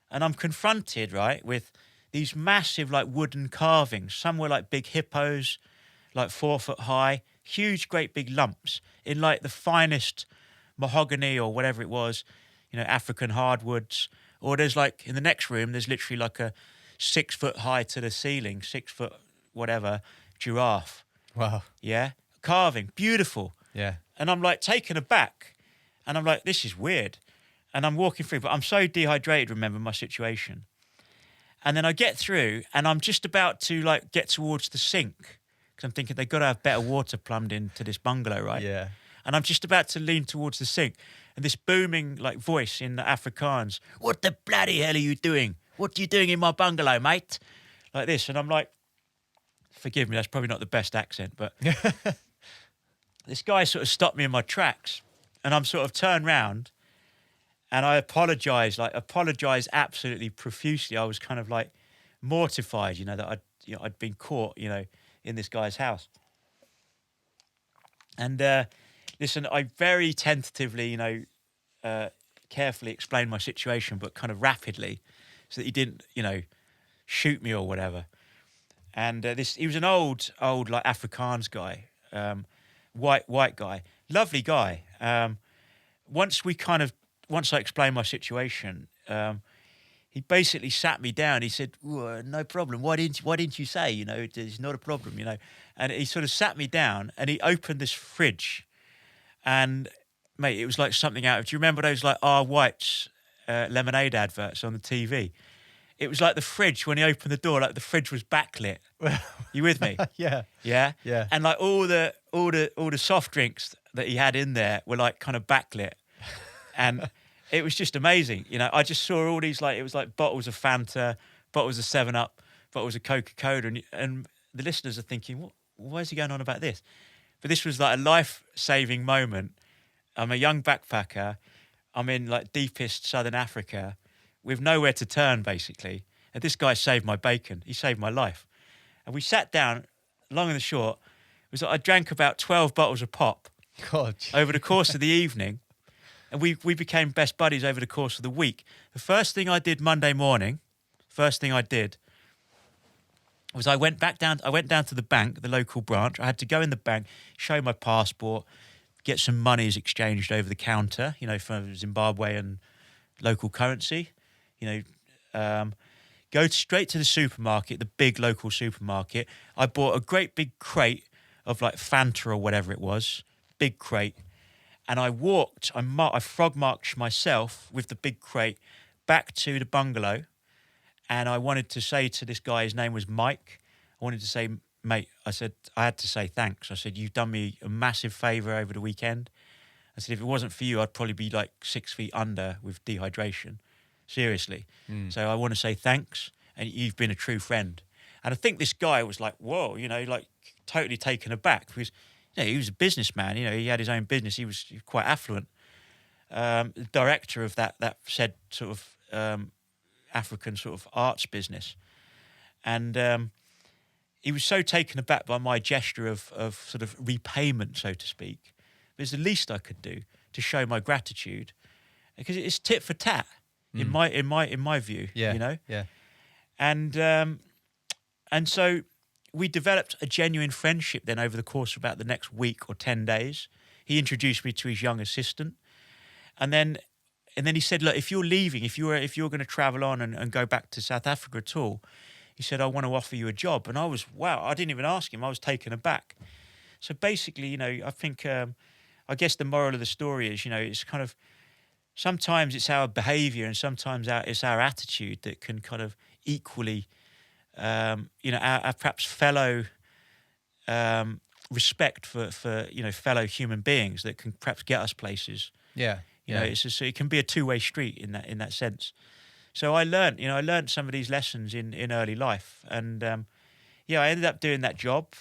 and I'm confronted, right, with these massive, like, wooden carvings. Some were like big hippos, like 4 foot high, huge, great big lumps in like the finest mahogany or whatever it was, African hardwoods. Or there's like in the next room, there's literally like a 6 foot high to the ceiling, 6 foot whatever giraffe. Wow. Yeah, carving, beautiful. Yeah. And I'm like taken aback, and I'm like, this is weird. And I'm walking through, but I'm so dehydrated. Remember my situation. And then I get through, and I'm just about to like get towards the sink because I'm thinking they've got to have better water plumbed into this bungalow, right? Yeah. And I'm just about to lean towards the sink, and this booming like voice in the Afrikaans, "What the bloody hell are you doing? What are you doing in my bungalow, mate?" Like this. And I'm like, forgive me, that's probably not the best accent, but this guy sort of stopped me in my tracks, and I'm sort of turned round, and I apologise absolutely profusely. I was kind of like mortified, that I'd been caught, in this guy's house. And listen, I very tentatively, carefully explained my situation, but kind of rapidly, so that he didn't, shoot me or whatever. And he was an old like Afrikaans guy, white guy, lovely guy. Once I explained my situation, he basically sat me down. He said, "No problem. Why didn't you say? It's not a problem. And he sort of sat me down, and he opened this fridge, and mate, it was like something out of. Do you remember those like R. White's lemonade adverts on the TV? It was like the fridge when he opened the door, like the fridge was backlit. You with me? Yeah. Yeah. Yeah. And like all the soft drinks that he had in there were like kind of backlit, and it was just amazing. I just saw all these it was like bottles of Fanta, bottles of 7-Up, bottles of Coca-Cola, and the listeners are thinking, why is he going on about this? But this was like a life-saving moment. I'm a young backpacker. I'm in like deepest southern Africa with nowhere to turn, basically. And this guy saved my bacon. He saved my life. And we sat down, long and the short, it was like I drank about 12 bottles of pop God. over the course of the evening. And we became best buddies over the course of the week. The first thing I did Monday morning, was I went down to the bank, the local branch. I had to go in the bank, show my passport, get some monies exchanged over the counter, for Zimbabwean local currency, go straight to the supermarket, the big local supermarket. I bought a great big crate of like Fanta or whatever it was, big crate. And I frog marched myself with the big crate back to the bungalow. And I wanted to say to this guy, his name was Mike. I wanted to say, mate, I had to say thanks. I said, you've done me a massive favour over the weekend. I said, if it wasn't for you, I'd probably be like 6 feet under with dehydration. Seriously. So I want to say thanks, and you've been a true friend. And I think this guy was like, whoa, like totally taken aback because he was a businessman. He had his own business. He was quite affluent. The director of that said sort of African sort of arts business. And he was so taken aback by my gesture of sort of repayment, so to speak. It was the least I could do to show my gratitude, because it's tit for tat in my view. Yeah. Yeah. And so we developed a genuine friendship then over the course of about the next week or 10 days. He introduced me to his young assistant, and then he said, look, if you're leaving, if you're going to travel on and go back to South Africa at all, he said, I want to offer you a job. And I was, wow, I didn't even ask him. I was taken aback. So basically, I think, I guess the moral of the story is, it's kind of, sometimes it's our behaviour and sometimes it's our attitude that can kind of equally, our perhaps fellow respect for fellow human beings that can perhaps get us places. Yeah. It can be a two-way street in that sense. So I learned some of these lessons in early life, and I ended up doing that job.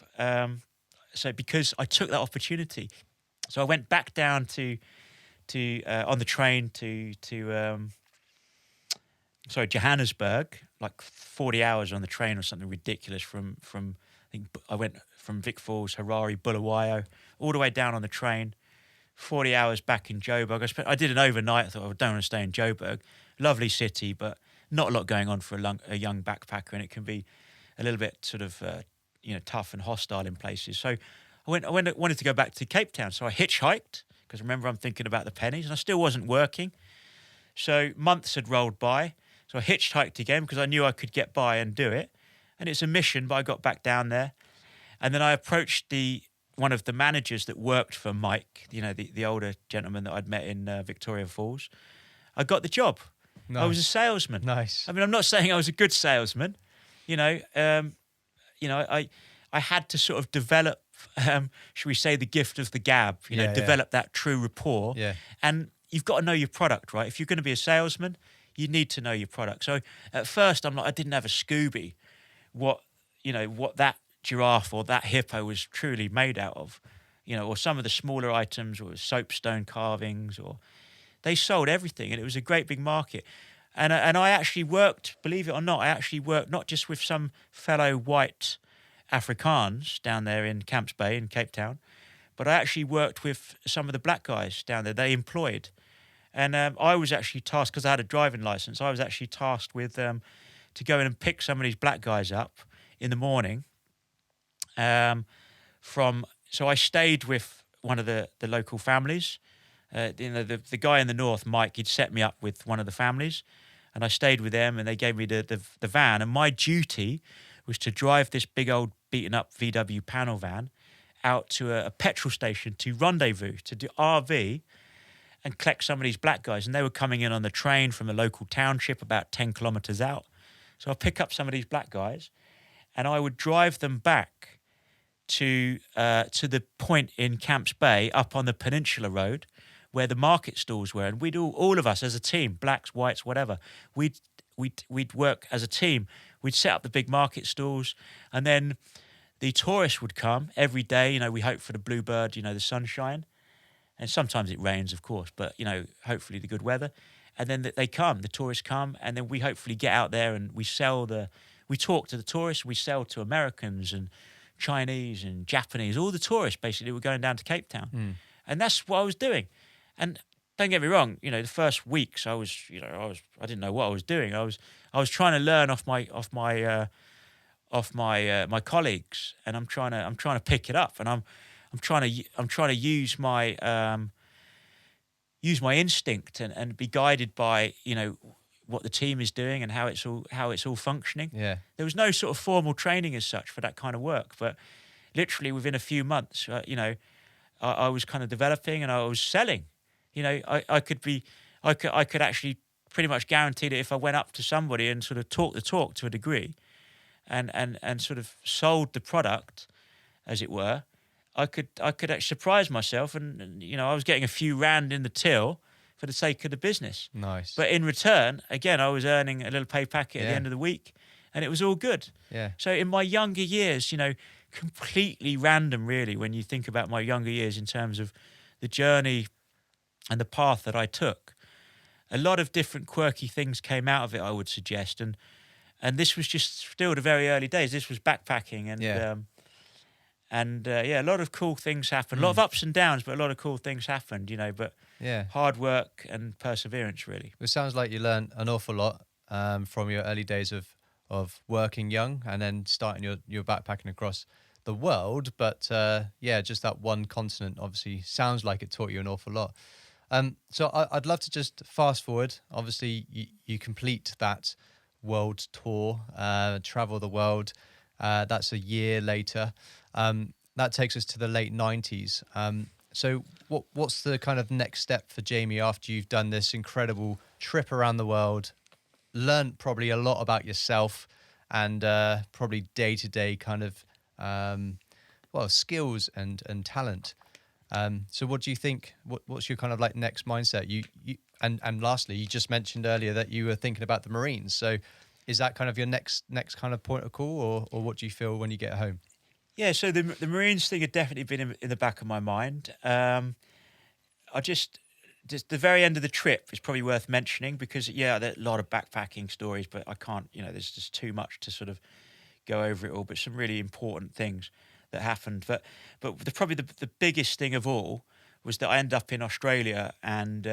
So because I took that opportunity, So I went back down to on the train to Johannesburg, like 40 hours on the train or something ridiculous from I think I went from Vic Falls, Harare, Bulawayo, all the way down on the train, 40 hours back in Joburg. I did an overnight. I thought, I don't want to stay in Joburg. Lovely city, but not a lot going on for a young backpacker, and it can be a little bit sort of tough and hostile in places. So I wanted to go back to Cape Town, so I hitchhiked, because remember, I'm thinking about the pennies, and I still wasn't working. So months had rolled by, so I hitchhiked again because I knew I could get by and do it. And it's a mission, but I got back down there. And then I approached one of the managers that worked for Mike, the older gentleman that I'd met in Victoria Falls. I got the job. Nice. I was a salesman. Nice. I mean, I'm not saying I was a good salesman. I had to sort of develop, should we say, the gift of the gab, develop that true rapport. Yeah. And you've got to know your product, right? If you're going to be a salesman, you need to know your product. So at first, I didn't have a Scooby, what that giraffe or that hippo was truly made out of, or some of the smaller items, or soapstone carvings, or they sold everything, and it was a great big market. And I actually worked, believe it or not, not just with some fellow white Afrikaans down there in Camps Bay in Cape Town, but I actually worked with some of the black guys down there they employed. And I was actually tasked, because I had a driving license, I was actually tasked with to go in and pick some of these black guys up in the morning. So I stayed with one of the local families. The guy in the north, Mike, he'd set me up with one of the families, and I stayed with them, and they gave me the van. And my duty was to drive this big old beaten up VW panel van out to a petrol station to rendezvous, to do RV, and collect some of these black guys. And they were coming in on the train from the local township about 10 kilometres out. So I'd pick up some of these black guys, and I would drive them back to the point in Camps Bay up on the Peninsula Road where the market stalls were. And we'd all of us as a team, blacks, whites, whatever, we'd work as a team. We'd set up the big market stalls, and then the tourists would come every day. We hope for the bluebird, the sunshine. And sometimes it rains, of course, but, hopefully the good weather. And then the tourists come, and then we hopefully get out there and we talk to the tourists, we sell to Americans and Chinese and Japanese, all the tourists basically were going down to Cape Town. Mm. And that's what I was doing. And don't get me wrong, the first weeks I didn't know what I was doing. I was trying to learn off my colleagues, and I'm trying to pick it up, and I'm trying to use my instinct and be guided by what the team is doing and how it's all functioning. Yeah. There was no sort of formal training as such for that kind of work, but literally within a few months, I was kind of developing, and I was selling. I could actually pretty much guarantee that if I went up to somebody and sort of talked the talk to a degree, and sort of sold the product, as it were, I could actually surprise myself, and I was getting a few rand in the till for the sake of the business. Nice. But in return, again, I was earning a little pay packet at the end of the week, and it was all good. Yeah. So in my younger years, completely random, really, when you think about my younger years in terms of the journey and the path that I took. A lot of different quirky things came out of it, I would suggest, and this was just still the very early days. This was backpacking, and a lot of cool things happened. A lot of ups and downs, but a lot of cool things happened, but hard work and perseverance, really. It sounds like you learned an awful lot from your early days of working young, and then starting your backpacking across the world. But just that one continent obviously sounds like it taught you an awful lot. So I'd love to just fast forward. Obviously, you complete that world tour, travel the world. That's a year later. That takes us to the late 90s. So what's the kind of next step for Jamie after you've done this incredible trip around the world, learned probably a lot about yourself, and probably day-to-day kind of skills and talent? So what do you think? What's your kind of like next mindset? And lastly, you just mentioned earlier that you were thinking about the Marines. So is that kind of your next kind of point of call, or what do you feel when you get home? Yeah, so the Marines thing had definitely been in the back of my mind. I just the very end of the trip is probably worth mentioning because, yeah, there's a lot of backpacking stories, but I can't, there's just too much to sort of go over it all. But some really important things that happened. But probably the biggest thing of all was that I ended up in Australia and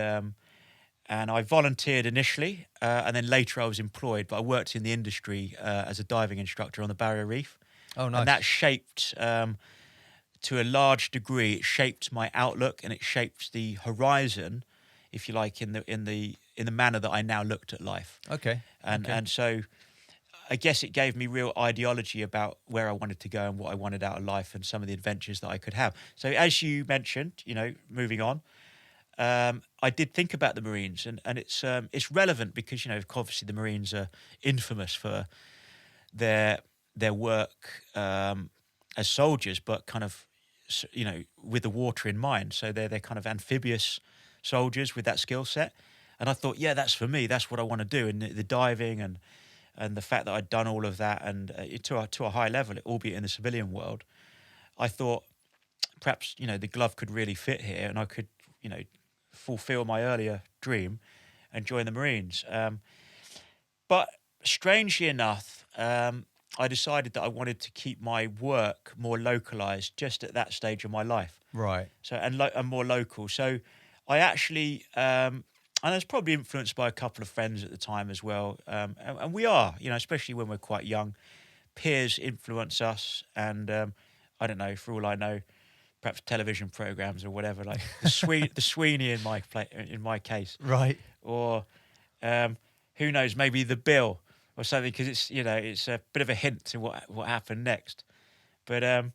I volunteered initially, and then later I was employed. But I worked in the industry as a diving instructor on the Barrier Reef. Oh, And that nice. shaped, to a large degree, it shaped my outlook and it shaped the horizon, if you like, in the manner that I now looked at life. Okay. And Okay. and so I guess it gave me real ideology about where I wanted to go and what I wanted out of life and some of the adventures that I could have. So as you mentioned, moving on, I did think about the Marines, and it's relevant because obviously the Marines are infamous for their work as soldiers, but kind of with the water in mind. So they're kind of amphibious soldiers with that skill set. And I thought, yeah, that's for me. That's what I want to do. And the diving and the fact that I'd done all of that and to a high level, albeit in the civilian world, I thought perhaps the glove could really fit here, and I could fulfill my earlier dream and join the Marines. But strangely enough, I decided that I wanted to keep my work more localized just at that stage of my life. Right. So and more local. So I actually, and I was probably influenced by a couple of friends at the time as well. And we are, especially when we're quite young, peers influence us. And I don't know, for all I know, perhaps television programs or whatever, like the Sweeney in my case, Right. or who knows, maybe the Bill or something, because it's a bit of a hint to what happened next. But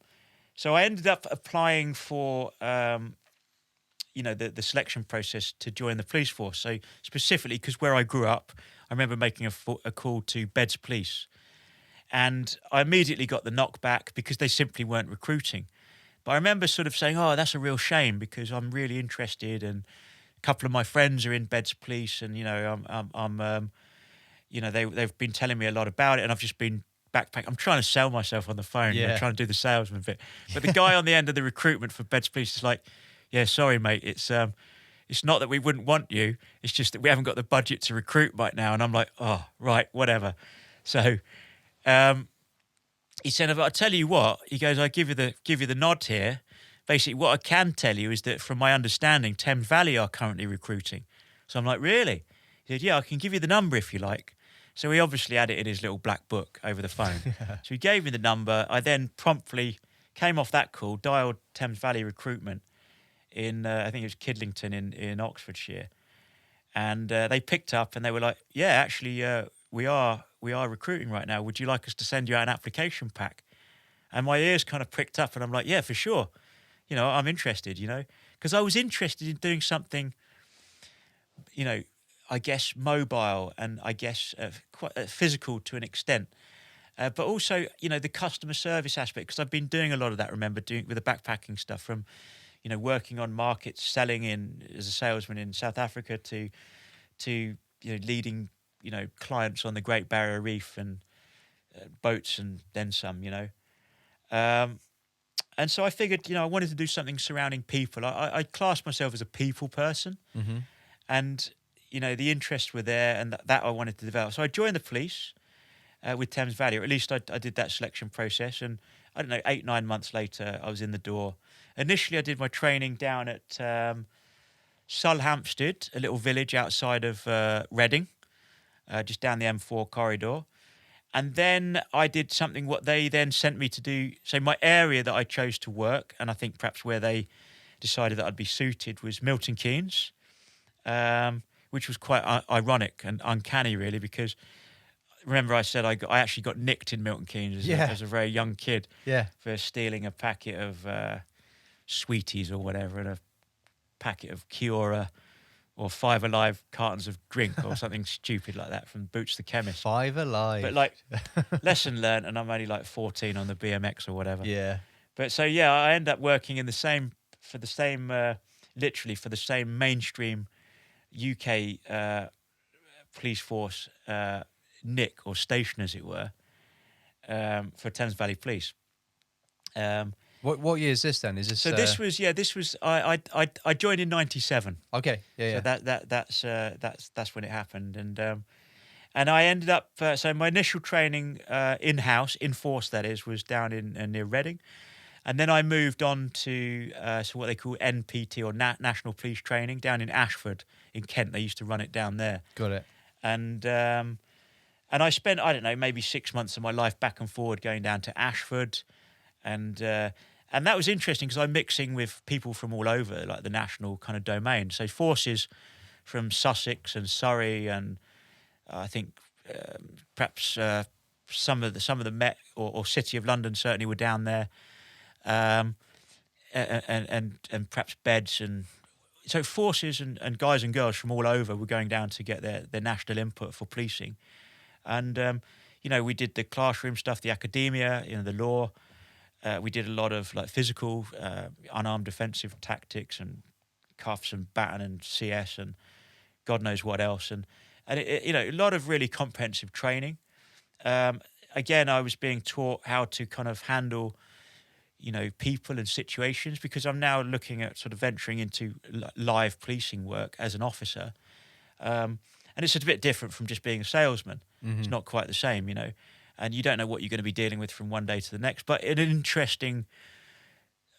so I ended up applying for the selection process to join the police force. So specifically, because where I grew up, I remember making a call to Beds Police, and I immediately got the knockback because they simply weren't recruiting. But I remember sort of saying, "Oh, that's a real shame because I'm really interested, and a couple of my friends are in Beds Police, and they've been telling me a lot about it, and I've just been backpack. I'm trying to sell myself on the phone, Yeah. trying to do the salesman bit. But the guy on the end of the recruitment for Beds Police is like, "Yeah, sorry, mate. It's not that we wouldn't want you. It's just that we haven't got the budget to recruit right now." And I'm like, "Oh, right, whatever." So he said, "I'll tell you what." He goes, "I give you the nod here. Basically, what I can tell you is that from my understanding, Thames Valley are currently recruiting." So I'm like, "Really?" He said, "Yeah, I can give you the number if you like." So he obviously had it in his little black book over the phone. So he gave me the number. I then promptly came off that call, dialed Thames Valley Recruitment in, I think it was Kidlington in Oxfordshire. And they picked up and they were like, "Yeah, actually, we are recruiting right now. Would you like us to send you out an application pack?" And my ears kind of pricked up and I'm like, "Yeah, for sure. I'm interested, because I was interested in doing something, I guess mobile and I guess quite physical to an extent. But also, the customer service aspect, because I've been doing a lot of that, remember, doing with the backpacking stuff from, working on markets, selling in as a salesman in South Africa to leading, clients on the Great Barrier Reef and boats and then some, And so I figured, I wanted to do something surrounding people. I class myself as a people person. Mm-hmm. And, the interests were there and that I wanted to develop. So I joined the police with Thames Valley, or at least I did that selection process. And I don't know, 8-9 months later, I was in the door. Initially, I did my training down at Sulhampstead, a little village outside of Reading, just down the M4 corridor. And then I did something what they then sent me to do. So my area that I chose to work, and I think perhaps where they decided that I'd be suited, was Milton Keynes, which was quite ironic and uncanny, really, because remember I said I actually got nicked in Milton Keynes as a very young kid for stealing a packet of sweeties or whatever and a packet of Kiora or 5 Alive cartons of drink or something stupid like that from Boots the Chemist. 5 Alive. But like, lesson learned, and I'm only like 14 on the BMX or whatever. Yeah. But so, yeah, I end up working in literally for the same mainstream UK police force nick or station, as it were, for Thames Valley Police. Um, What year is this then? Is this so this was I joined in '97. okay? Yeah, So yeah. that's when it happened, and I ended up. So my initial training in house, in force, that is, was down in near Reading, and then I moved on to so what they call NPT, or National Police Training, down in Ashford in Kent. They used to run it down there, Got it. and I spent, I don't know, maybe 6 months of my life back and forward going down to Ashford, and that was interesting because I'm mixing with people from all over, like the national kind of domain. So forces from Sussex and Surrey, and I think perhaps some of the Met or City of London certainly were down there, um, and perhaps Beds, and so forces and guys and girls from all over were going down to get their national input for policing, and we did the classroom stuff, the academia, the law. We did a lot of like physical, unarmed defensive tactics and cuffs and baton and CS and God knows what else, and a lot of really comprehensive training. Again, I was being taught how to kind of handle, people and situations, because I'm now looking at sort of venturing into live policing work as an officer, and it's a bit different from just being a salesman. It's not quite the same, and you don't know what you're going to be dealing with from one day to the next. But an interesting,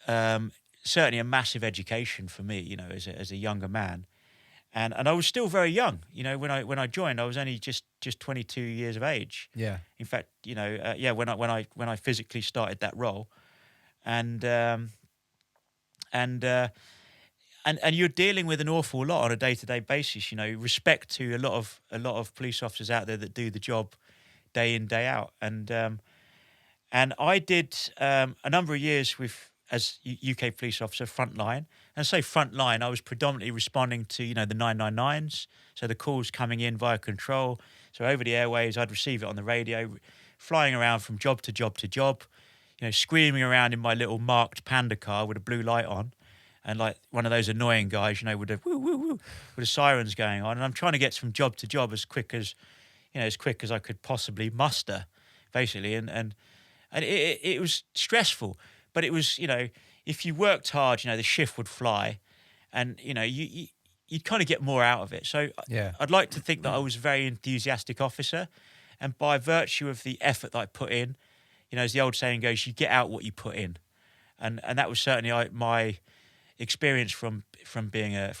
certainly a massive education for me, as a younger man. And I was still very young, when I joined. I was only just 22 years of age. Yeah. In fact, when I physically started that role, and you're dealing with an awful lot on a day-to-day basis. Respect to a lot of police officers out there that do the job day in, day out, and I did a number of years as UK police officer, frontline. And I say frontline, I was predominantly responding to, the 999s, so the calls coming in via control. So over the airwaves, I'd receive it on the radio, flying around from job to job to job, screaming around in my little marked Panda car with a blue light on, and like one of those annoying guys, with a woo woo woo, with the sirens going on. And I'm trying to get from job to job as quick as I could possibly muster, basically. And it was stressful. But it was, if you worked hard, the shift would fly, and you'd kind of get more out of it. So Yeah. I'd like to think that I was a very enthusiastic officer, and by virtue of the effort that I put in, as the old saying goes, you get out what you put in, and that was certainly my experience from being a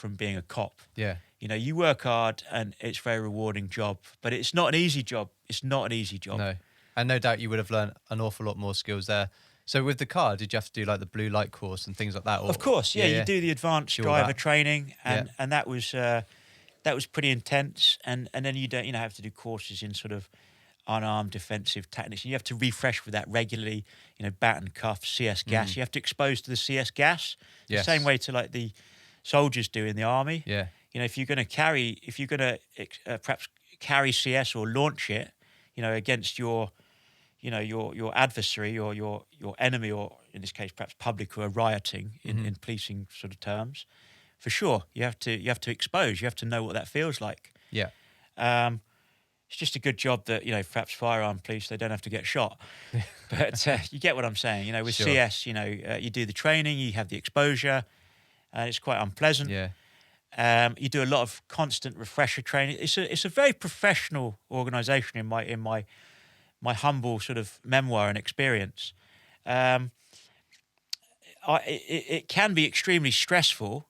cop. Yeah. You work hard, and it's a very rewarding job, but it's not an easy job. It's not an easy job. No. And no doubt you would have learned an awful lot more skills there. So with the car, did you have to do like the blue light course and things like that? Or, of course, yeah. You do the advanced driver training, and that was pretty intense. And then you don't have to do courses in sort of unarmed defensive tactics. You have to refresh with that regularly. Baton, cuff, CS gas. You have to expose to the CS gas the same way to like the soldiers do in the army. Yeah. If you're going to perhaps carry CS or launch it, against your adversary or your enemy, or in this case perhaps public who are rioting in policing sort of terms, for sure you have to expose. You have to know what that feels like. Yeah. It's just a good job that perhaps firearm police, they don't have to get shot, but you get what I'm saying. With Sure. CS, you do the training, you have the exposure, and it's quite unpleasant. Yeah. You do a lot of constant refresher training. It's a very professional organisation in my humble sort of memoir and experience. It can be extremely stressful,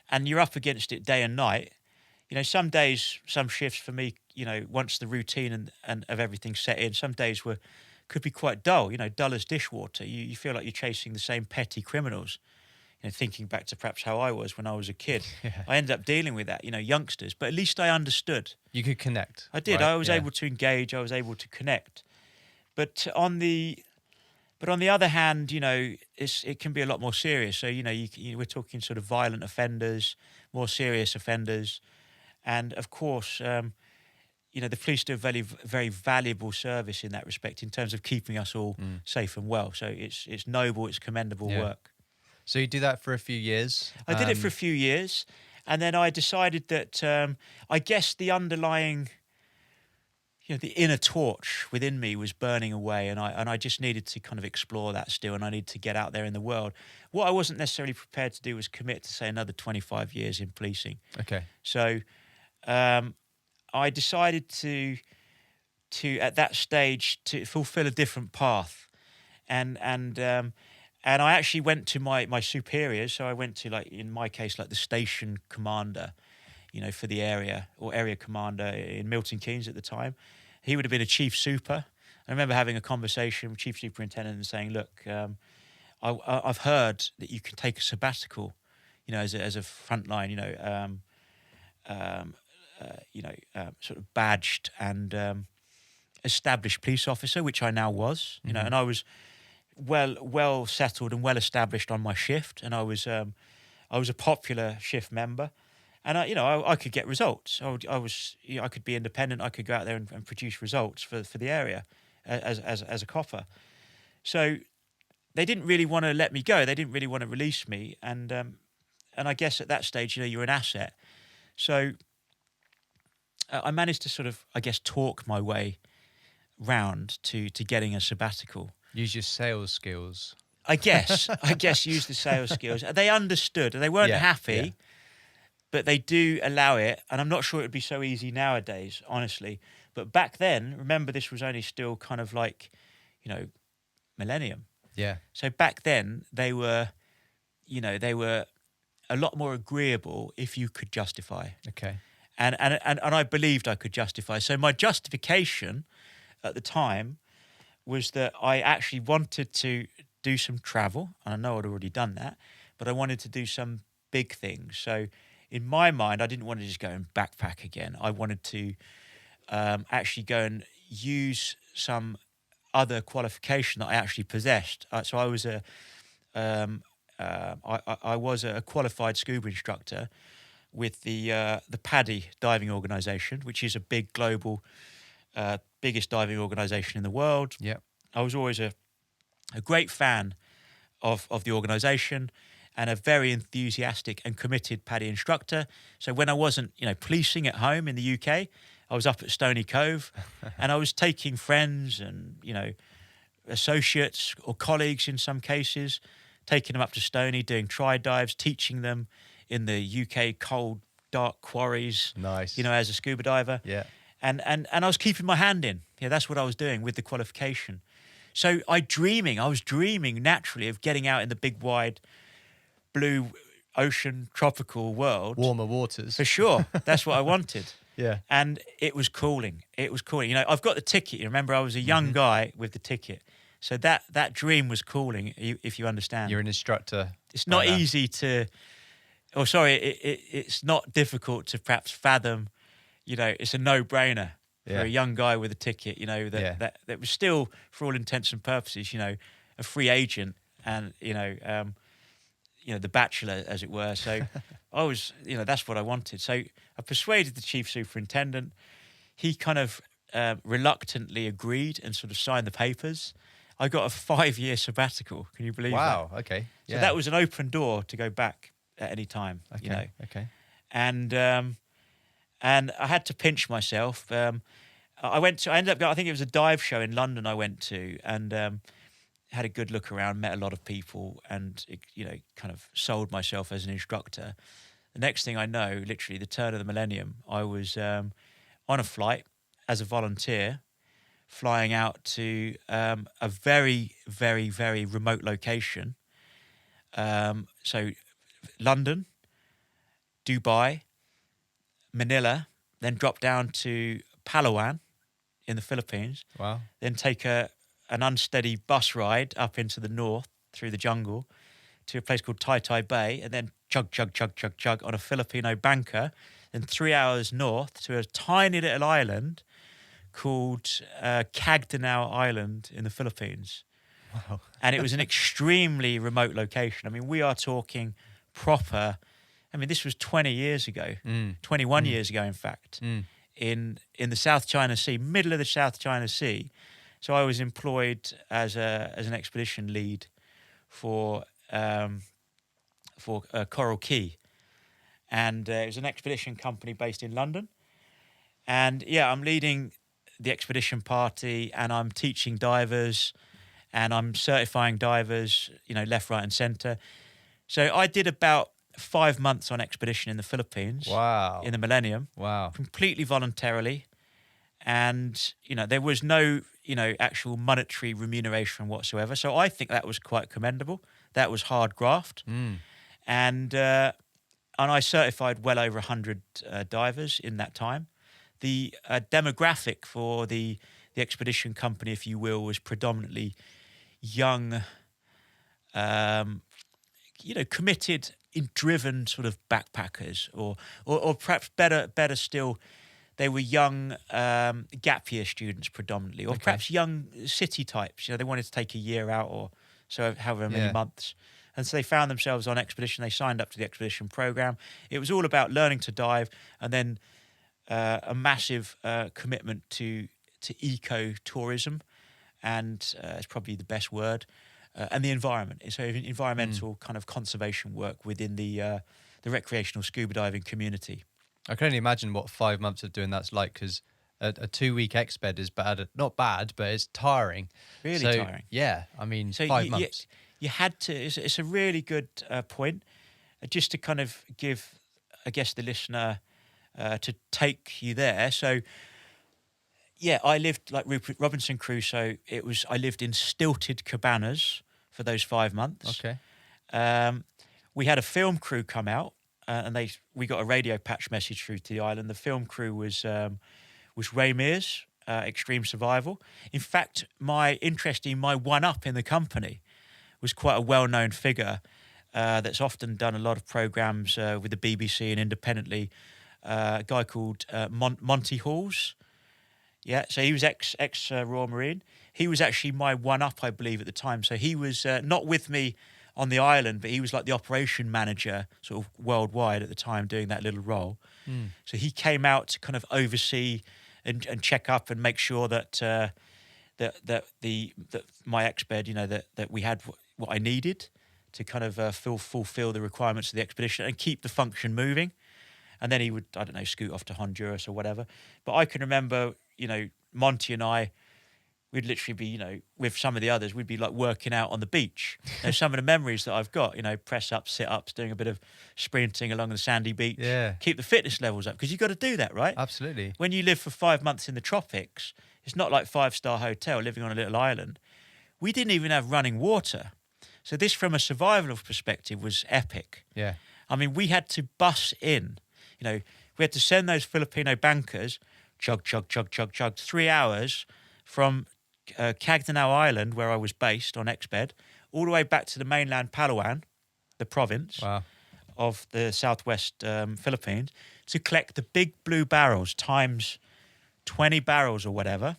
and you're up against it day and night. Some days, some shifts for me, once the routine and of everything set in, some days could be quite dull, dull as dishwater. You feel like you're chasing the same petty criminals. Thinking back to perhaps how I was when I was a kid. Yeah. I ended up dealing with that, youngsters, but at least I understood. You could connect. I did. Right? I was able to engage. I was able to connect. But on the other hand, it can be a lot more serious. So we're talking sort of violent offenders, more serious offenders, and of course, the police do a very, very valuable service in that respect in terms of keeping us all safe and well. So it's noble, it's commendable work. So you do that for a few years? I did it for a few years, and then I decided that I guess the underlying the inner torch within me was burning away, and I just needed to kind of explore that still, and I needed to get out there in the world. What I wasn't necessarily prepared to do was commit to, say, another 25 years in policing. Okay. So I decided to at that stage to fulfill a different path, and I actually went to my superiors. So I went to, like, in my case, like the station commander, for the area, or area commander in Milton Keynes at the time. He would have been a chief super. I remember having a conversation with chief superintendent and saying, look, I've heard that you can take a sabbatical, as a frontline, sort of badged and established police officer, which I now was, and I was well settled and well established on my shift, and I was a popular shift member. And I could get results. I could be independent. I could go out there and produce results for the area as a copper. So they didn't really want to let me go. They didn't really want to release me. And I guess at that stage, you're an asset. So I managed to sort of, I guess, talk my way round to getting a sabbatical. Use your sales skills. I guess use the sales skills. They understood. They weren't happy. Yeah. But they do allow it, and I'm not sure it would be so easy nowadays, honestly. But back then, remember, this was only still kind of like, millennium. Yeah. So back then, they were a lot more agreeable if you could justify. Okay. And I believed I could justify. So my justification at the time was that I actually wanted to do some travel, and I know I'd already done that, but I wanted to do some big things. So in my mind, I didn't want to just go and backpack again. I wanted to actually go and use some other qualification that I actually possessed. So I was I was a qualified scuba instructor with the PADI diving organisation, which is a big global, biggest diving organisation in the world. Yeah. I was always a great fan of the organisation, and a very enthusiastic and committed PADI instructor. So when I wasn't, policing at home in the UK, I was up at Stony Cove, and I was taking friends and, associates or colleagues in some cases, taking them up to Stony, doing tri dives, teaching them in the UK cold, dark quarries. Nice. As a scuba diver. Yeah. And I was keeping my hand in. Yeah, that's what I was doing with the qualification. So I was dreaming naturally of getting out in the big, wide, blue ocean, tropical world. Warmer waters. For sure. That's what I wanted. Yeah. And it was cooling. I've got the ticket. You remember, I was a young guy with the ticket. So that dream was cooling, if you understand. You're an instructor. It's not easy to... it's not difficult to perhaps fathom. It's a no-brainer for a young guy with a ticket, that was still, for all intents and purposes, a free agent and, the bachelor, as it were. So I was, that's what I wanted. So I persuaded the chief superintendent. He kind of reluctantly agreed and sort of signed the papers. I got a 5-year sabbatical. Can you believe that? Wow. Okay. So that was an open door to go back at any time. Okay. Okay. And I had to pinch myself. I ended up going, I think it was a dive show in London I went to, and had a good look around, met a lot of people, and kind of sold myself as an instructor. The next thing I know, literally the turn of the millennium, I was on a flight as a volunteer, flying out to a very, very, very remote location. So London, Dubai, Manila, then drop down to Palawan in the Philippines. Wow. Then take an unsteady bus ride up into the north through the jungle to a place called Tai Tai Bay, and then chug on a Filipino banker, then 3 hours north to a tiny little island called Cagdanao Island in the Philippines. Wow. And it was an extremely remote location. I mean, we are talking proper... I mean, this was 20 years ago, 21 years ago, in fact, in the South China Sea, middle of the South China Sea. So I was employed as an expedition lead for Coral Key, and it was an expedition company based in London. And yeah, I'm leading the expedition party, and I'm teaching divers, and I'm certifying divers, left, right, and centre. So I did about 5 months on expedition in the Philippines. Wow. In the Millennium. Wow. Completely voluntarily. And, there was no, actual monetary remuneration whatsoever. So I think that was quite commendable. That was hard graft. And I certified well over 100 divers in that time. The demographic for the expedition company, if you will, was predominantly young, committed, driven sort of backpackers, or perhaps better still, they were young gap year students predominantly, or perhaps young city types. They wanted to take a year out or so, however many months. And so they found themselves on expedition. They signed up to the expedition program. It was all about learning to dive, and then a massive commitment to eco-tourism, and it's probably the best word, and the environment. So environmental kind of conservation work within the recreational scuba diving community. I can only imagine what 5 months of doing that's like, because a 2-week exped is not bad, but it's tiring. Really tiring. Yeah, I mean, so 5 months. You had to. It's a really good point, just to kind of give, I guess, the listener to take you there. So, yeah, I lived like Robinson Crusoe. I lived in stilted cabanas for those 5 months. Okay. We had a film crew come out, and we got a radio patch message through to the island. The film crew was RMAS, Extreme Survival. In fact, my one-up in the company was quite a well-known figure that's often done a lot of programmes with the BBC and independently. A guy called Monty Halls. Yeah, so he was ex Royal Marine. He was actually my one-up, I believe, at the time. So he was not with me on the island, but he was like the operation manager sort of worldwide at the time, doing that little role. So he came out to kind of oversee and check up and make sure that my exped, that we had what I needed to kind of fulfill the requirements of the expedition and keep the function moving. And then he would, I don't know, scoot off to Honduras or whatever. But I can remember, Monty and I, we'd literally be, with some of the others, we'd be like working out on the beach. Some of the memories that I've got, press ups, sit ups, doing a bit of sprinting along the sandy beach. Yeah. Keep the fitness levels up, because you've got to do that, right? Absolutely. When you live for 5 months in the tropics, it's not like 5-star hotel living on a little island. We didn't even have running water. So this, from a survival perspective, was epic. Yeah. I mean, we had to bus in. We had to send those Filipino bankers, chug, 3 hours from Cagdanao Island, where I was based on exped, all the way back to the mainland Palawan, the province of the southwest Philippines, to collect the big blue barrels times 20 barrels or whatever.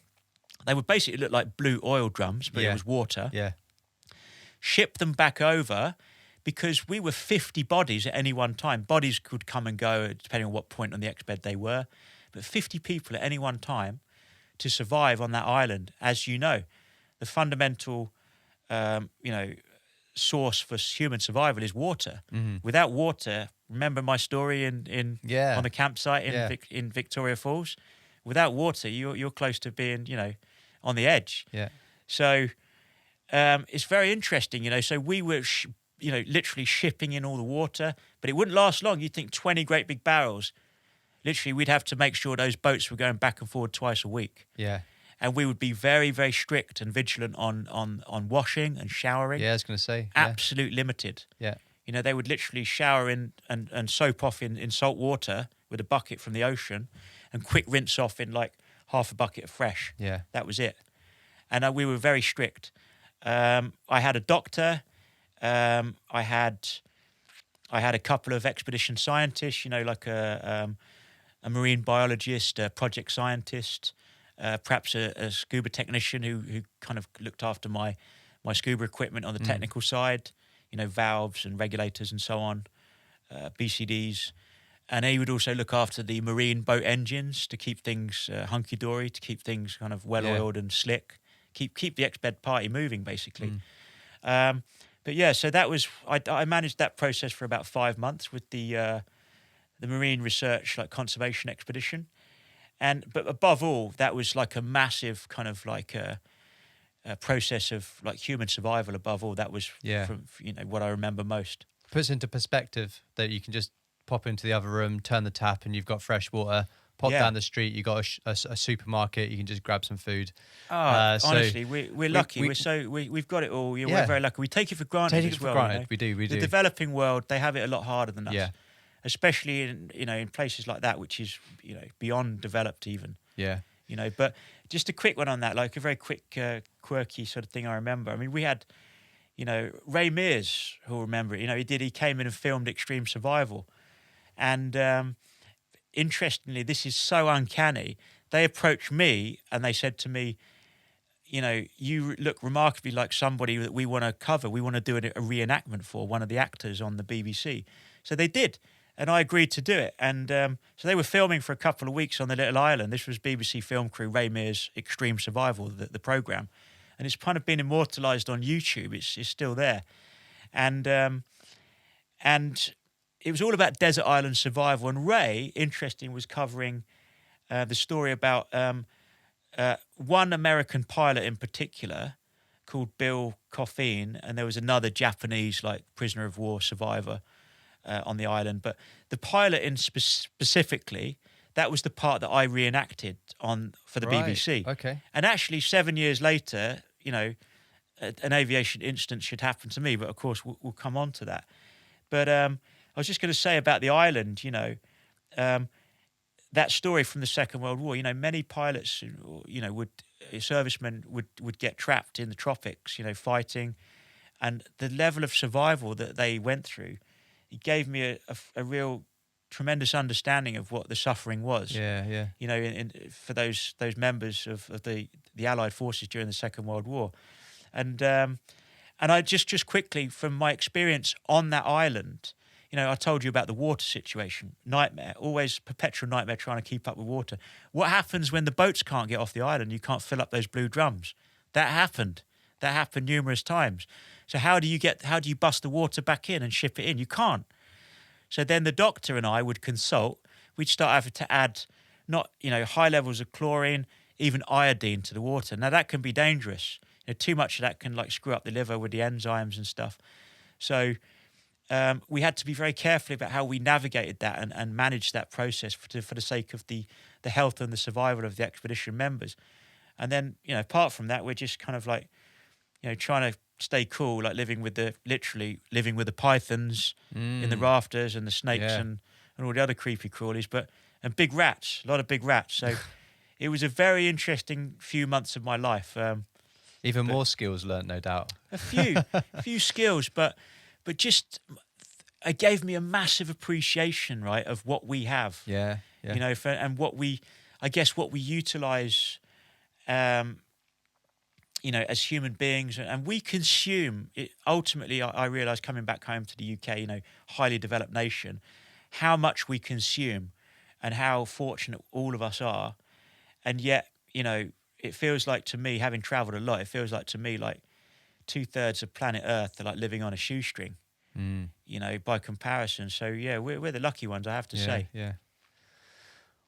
They would basically look like blue oil drums, but it was water. Yeah. Ship them back over, because we were 50 bodies at any one time. Bodies could come and go depending on what point on the exped they were, but 50 people at any one time to survive on that island. As you know, the fundamental, source for human survival is water. Without water, remember my story on the campsite in Victoria Falls? Without water, you're close to being, on the edge. Yeah. So it's very interesting, So we were, literally shipping in all the water, but it wouldn't last long. You'd think 20 great big barrels. Literally, we'd have to make sure those boats were going back and forward twice a week. Yeah. And we would be very, very strict and vigilant on washing and showering. Yeah, I was going to say. Absolute limited. Yeah. They would literally shower in and soap off in salt water with a bucket from the ocean, and quick rinse off in like half a bucket of fresh. Yeah. That was it. And we were very strict. I had a doctor. I had a couple of expedition scientists, like a marine biologist, a project scientist, perhaps a scuba technician who kind of looked after my scuba equipment on the technical side, valves and regulators and so on, BCDs. And he would also look after the marine boat engines to keep things hunky-dory, to keep things kind of well-oiled and slick, keep the exped party moving, basically. But yeah, so that was, I managed that process for about 5 months with the marine research, like conservation expedition. But above all, that was like a massive kind of like a process of like human survival. Above all, that was Yeah. from what I remember most. Puts into perspective that you can just pop into the other room, turn the tap, and you've got fresh water. Pop Yeah. down the street, you got a supermarket. You can just grab some food. So Honestly, we're lucky. We've got it all. We're Yeah. very lucky. We take it for granted Take it as for well. granted. We do. The developing world, they have it a lot harder than us. Yeah. Especially in places like that, which is beyond developed even. Yeah. But just a quick one on that, like a very quick quirky sort of thing I remember. I mean, we had Ray Mears, who'll remember it. He came in and filmed Extreme Survival, and interestingly, this is so uncanny. They approached me and they said to me, you look remarkably like somebody that we want to cover. We want to do a reenactment for one of the actors on the BBC. So they did. And I agreed to do it. And so they were filming for a couple of weeks on the little island. This was BBC film crew, Ray Mears' Extreme Survival, the programme. And it's kind of been immortalised on YouTube. It's still there. And it was all about desert island survival. And Ray, interesting, was covering the story about one American pilot in particular called Bill Coffeen. And there was another Japanese, like, prisoner of war survivor on the island. But the pilot specifically, that was the part that I reenacted for the BBC. Okay. And actually 7 years later, an aviation incident should happen to me, but of course we'll come on to that. But I was just going to say about the island, that story from the Second World War, many pilots, servicemen would get trapped in the tropics, fighting, and the level of survival that they went through, it gave me a real tremendous understanding of what the suffering was. Yeah. For those members of the Allied forces during the Second World War, and I just quickly from my experience on that island, I told you about the water situation, nightmare, always perpetual nightmare trying to keep up with water. What happens when the boats can't get off the island? You can't fill up those blue drums. That happened numerous times. So how do you bust the water back in and ship it in? You can't. So then the doctor and I would consult. We'd start having to add not, high levels of chlorine, even iodine to the water. Now that can be dangerous. Too much of that can like screw up the liver with the enzymes and stuff. So we had to be very careful about how we navigated that and managed that process for the sake of the health and the survival of the expedition members. And then, apart from that, we're just kind of like, trying to stay cool, like literally living with the pythons in the rafters and the snakes and all the other creepy crawlies, and big rats, a lot of big rats. So it was a very interesting few months of my life. Even more skills learnt, no doubt. A few skills, but just it gave me a massive appreciation, right, of what we have. Yeah. And what we utilize. As human beings, and we consume it. Ultimately, I realised coming back home to the UK, highly developed nation, how much we consume and how fortunate all of us are. And yet, it feels like to me, having travelled a lot, it feels like to me like 2/3 of planet Earth are like living on a shoestring, by comparison. So, yeah, we're the lucky ones, I have to say. Yeah.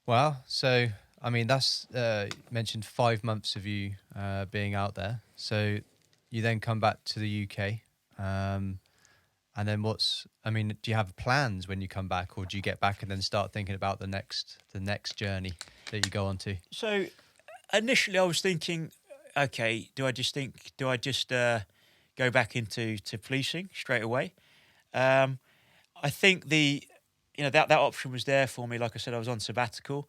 Well, so... I mean, that's mentioned 5 months of you being out there. So you then come back to the UK. And then do you have plans when you come back, or do you get back and then start thinking about the next journey that you go on to? So initially I was thinking, okay, do I just go back into policing straight away? I think that option was there for me. Like I said, I was on sabbatical.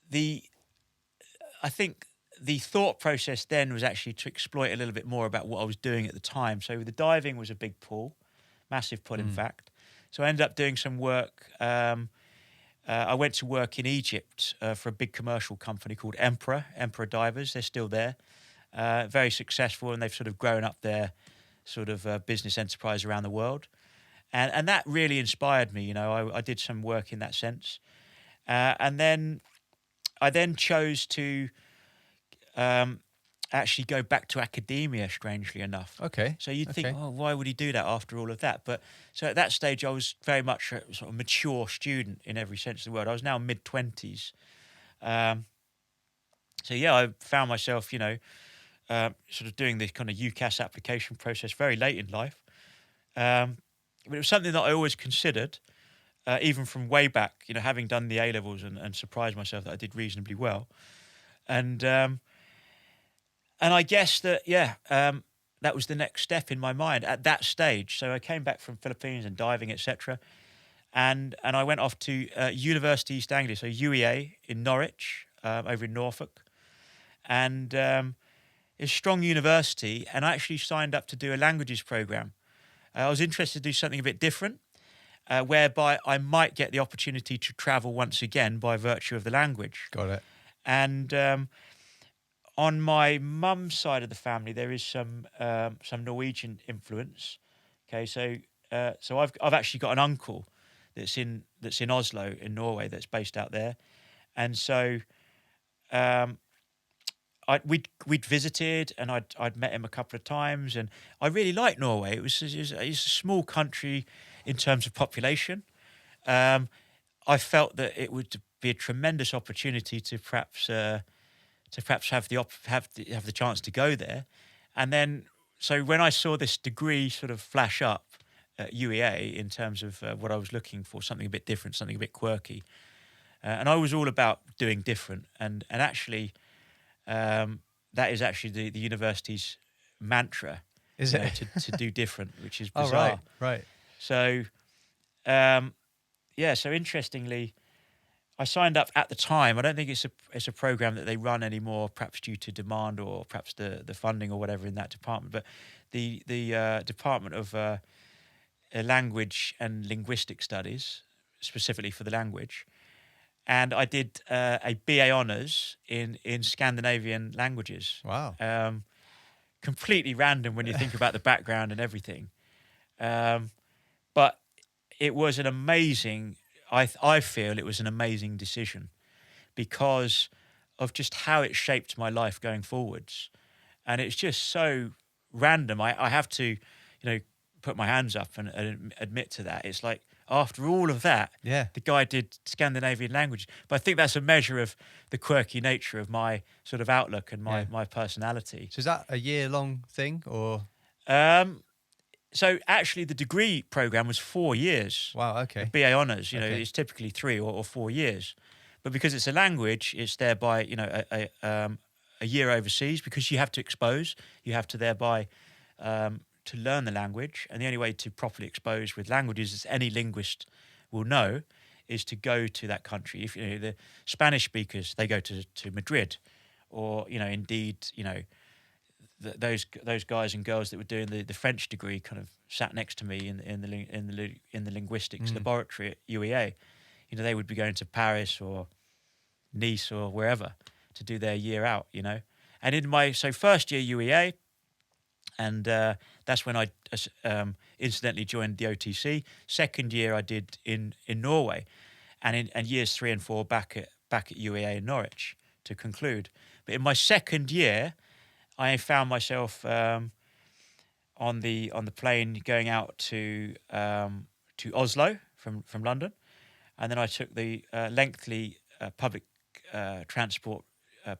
I think the thought process then was actually to exploit a little bit more about what I was doing at the time. So the diving was a big pull, massive pull, in fact. So I ended up doing some work. I went to work in Egypt for a big commercial company called Emperor Divers. They're still there, very successful, and they've sort of grown up their sort of business enterprise around the world. And that really inspired me. I did some work in that sense. And then I chose to actually go back to academia, strangely enough. Okay. So you'd think, why would he do that after all of that? But so at that stage, I was very much a sort of mature student in every sense of the word. I was now mid-20s. So yeah, I found myself, sort of doing this kind of UCAS application process very late in life. But it was something that I always considered, even from way back, having done the A-levels and surprised myself that I did reasonably well. And I guess that, that was the next step in my mind at that stage. So I came back from Philippines and diving, etc. And I went off to University East Anglia, so UEA in Norwich, over in Norfolk. And it's a strong university, and I actually signed up to do a languages program. I was interested to do something a bit different, whereby I might get the opportunity to travel once again by virtue of the language. Got it. And on my mum's side of the family, there is some Norwegian influence. Okay, so I've actually got an uncle that's in Oslo in Norway, that's based out there, and so we'd visited, and I'd met him a couple of times, and I really liked Norway. It's a small country in terms of population. I felt that it would be a tremendous opportunity to perhaps have the chance to go there. And then, so when I saw this degree sort of flash up at UEA in terms of what I was looking for, something a bit different, something a bit quirky, and I was all about doing different, and actually that is actually the university's mantra. Is it to do different, which is Oh, bizarre. right. So so interestingly, I signed up at the time. I don't think it's a program that they run anymore, perhaps due to demand or perhaps the funding or whatever in that department. But the Department of Language and Linguistic Studies, specifically for the language, and I did a BA honours in Scandinavian languages. Wow. Completely random when you think about the background and everything, but it was an amazing. I feel it was an amazing decision because of just how it shaped my life going forwards. And it's just so random. I have to, put my hands up and admit to that. It's like, after all of that, the guy did Scandinavian language. But I think that's a measure of the quirky nature of my sort of outlook and my personality. So is that a year-long thing, or? So actually, the degree program was 4 years. Wow, okay. BA honours, it's typically 3 or 4 years, but because it's a language, it's thereby a year overseas, because you have to expose, you have to thereby to learn the language, and the only way to properly expose with languages, as any linguist will know, is to go to that country. If the Spanish speakers, they go to Madrid, or indeed those guys and girls that were doing the French degree kind of sat next to me in the linguistics laboratory at UEA. They would be going to Paris or Nice or wherever to do their year out. And in my first year UEA, and that's when I incidentally joined the OTC. Second year I did in Norway, and in years 3 and 4 back at UEA in Norwich to conclude. But in my second year, I found myself on the plane going out to Oslo from London, and then I took the lengthy public transport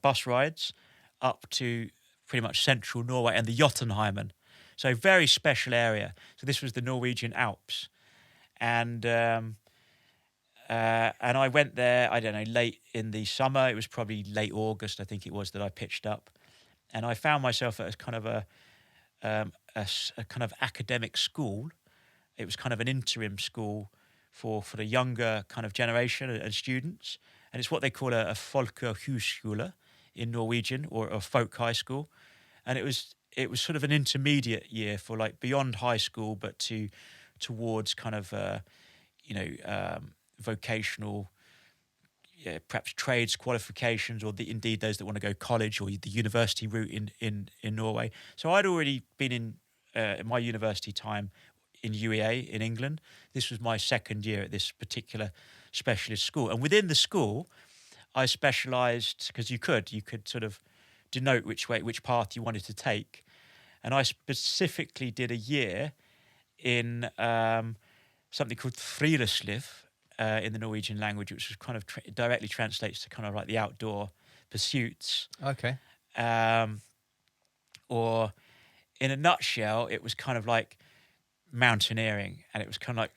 bus rides up to pretty much central Norway and the Jotunheimen, so very special area. So this was the Norwegian Alps, and I went there. I don't know, late in the summer. It was probably late August, I think it was, that I pitched up. And I found myself at a kind of a kind of academic school. It was kind of an interim school for the younger kind of generation and students. And it's what they call a folkehøyskole in Norwegian, or a folk high school. And it was sort of an intermediate year for like beyond high school, but towards kind of vocational, perhaps trades qualifications, or indeed those that want to go college or the university route in Norway. So I'd already been in my university time in UEA in England. This was my second year at this particular specialist school, and within the school, I specialised, because you could sort of denote which path you wanted to take, and I specifically did a year in something called friluftsliv, in the Norwegian language, which was kind of directly translates to kind of like the outdoor pursuits. Okay. Or in a nutshell, it was kind of like mountaineering, and it was kind of like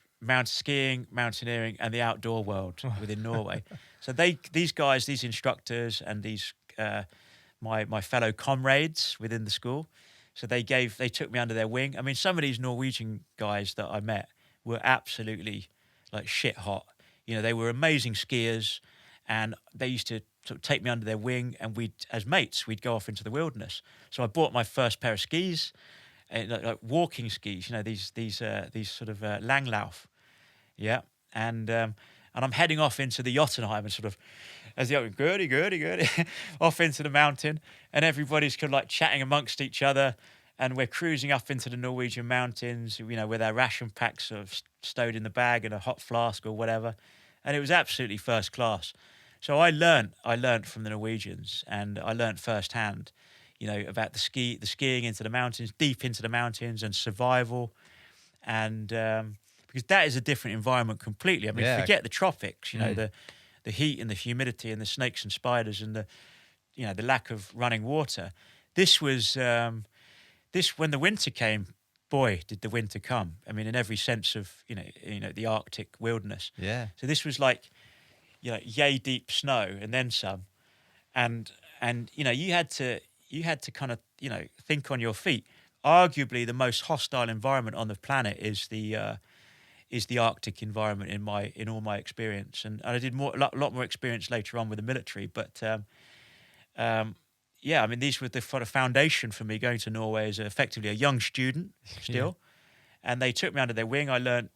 skiing, mountaineering, and the outdoor world within Norway. So these guys, these instructors, and these my fellow comrades within the school, so they took me under their wing. I mean, some of these Norwegian guys that I met were absolutely like shit hot. You know, they were amazing skiers, and they used to sort of take me under their wing, and as mates, we'd go off into the wilderness. So I bought my first pair of skis, like walking skis. You know, these sort of Langlauf, yeah. And I'm heading off into the Jotunheim, and sort of as the goody off into the mountain, and everybody's kind of like chatting amongst each other, and we're cruising up into the Norwegian mountains, you know, with our ration packs sort of stowed in the bag and a hot flask or whatever, and it was absolutely first class. So I learnt from the Norwegians, and I learnt firsthand, you know, about the skiing into the mountains, deep into the mountains, and survival, and because that is a different environment completely. I mean, forget the tropics, you know, the heat and the humidity and the snakes and spiders and the lack of running water. This was when the winter came. Boy, did the winter come! I mean, in every sense of you know the Arctic wilderness. Yeah. So this was like, you know, yay deep snow and then some, and you know you had to kind of, you know, think on your feet. Arguably, the most hostile environment on the planet is the Arctic environment in all my experience, and I did a lot more experience later on with the military. But yeah, I mean, these were the sort of foundation for me going to Norway as effectively a young student still, and they took me under their wing. I learned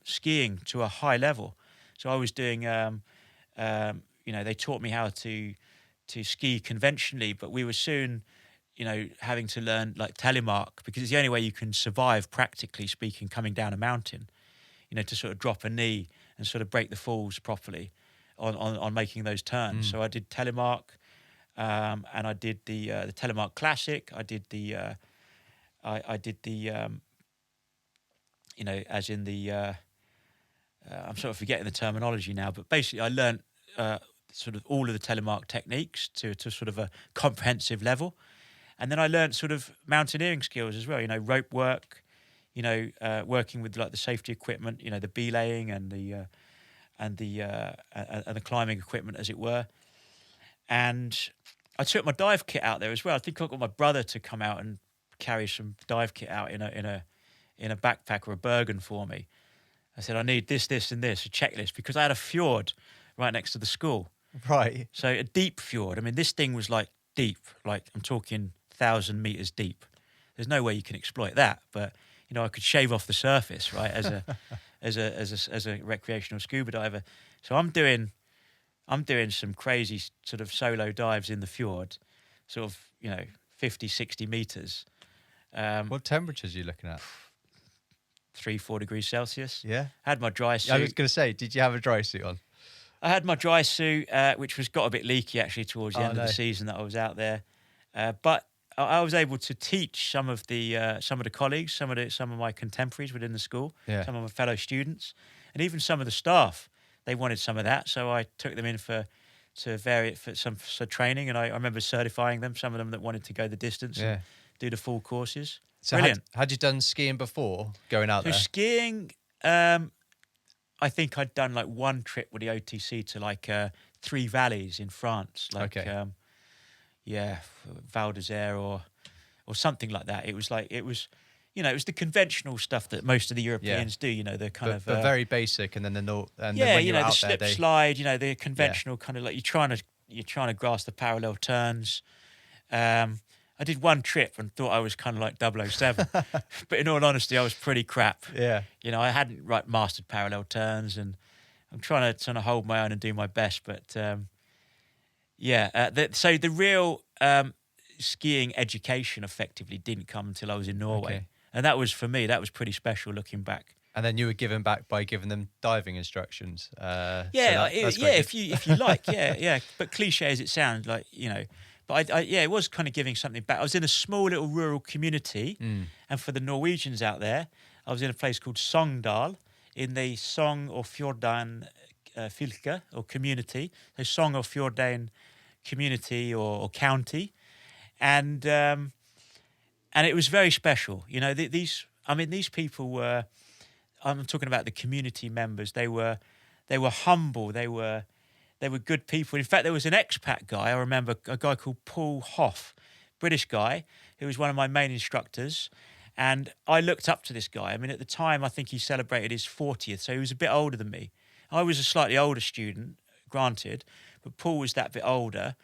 skiing to a high level, so I was doing. You know, they taught me how to ski conventionally, but we were soon, you know, having to learn like telemark, because it's the only way you can survive, practically speaking, coming down a mountain. You know, to sort of drop a knee and sort of break the falls properly on making those turns. So I did telemark, and I did the telemark classic. I did the you know, as in the I'm sort of forgetting the terminology now, but basically I learned sort of all of the telemark techniques to sort of a comprehensive level, and then I learned sort of mountaineering skills as well. You know, rope work. You know, working with like the safety equipment, you know, the belaying and the climbing equipment, as it were. And I took my dive kit out there as well. I think I got my brother to come out and carry some dive kit out in a backpack or a Bergen for me. I said, I need this, and this, a checklist, because I had a fjord right next to the school. Right. So a deep fjord. I mean, this thing was like deep, like I'm talking 1,000 meters deep. There's no way you can exploit that, but you know, I could shave off the surface, right, as a recreational scuba diver. So I'm doing some crazy sort of solo dives in the fjord, sort of, you know, 50, 60 meters. What temperatures are you looking at? 3-4 degrees Celsius. Yeah. I had my dry suit. I was going to say, did you have a dry suit on? I had my dry suit, which got a bit leaky actually towards the end of the season that I was out there, but I was able to teach some of the colleagues, some of my contemporaries within the school, some of my fellow students, and even some of the staff. They wanted some of that, so I took them in for some training, and I remember certifying them. Some of them that wanted to go the distance and do the full courses. So brilliant. Had you done skiing before going out there? So skiing, I think I'd done like one trip with the OTC to like 3 valleys in France, like. Val d'Isère or something like that. It was you know, it was the conventional stuff that most of the Europeans do. You know, the kind of very basic, and then then when you know, out the slip there, slide. You know, the conventional kind of like you're trying to grasp the parallel turns. I did one trip and thought I was kind of like 007, but in all honesty, I was pretty crap. Yeah, you know, I hadn't mastered parallel turns, and I'm trying to hold my own and do my best, but. So the real skiing education effectively didn't come until I was in Norway, and that was, for me, that was pretty special looking back. And then you were given back by giving them diving instructions. If you like, But cliche as it sounds, like, you know, but it was kind of giving something back. I was in a small little rural community, and for the Norwegians out there, I was in a place called Sogndal in the Sogn og Fjordane fylke or community, the Sogn og Fjordane community or county, and it was very special. You know, these people were. I'm talking about the community members. They were humble. They were good people. In fact, there was an expat guy. I remember a guy called Paul Hoff, British guy, who was one of my main instructors. And I looked up to this guy. I mean, at the time, I think he celebrated his 40th, so he was a bit older than me. I was a slightly older student, granted, but Paul was that bit older.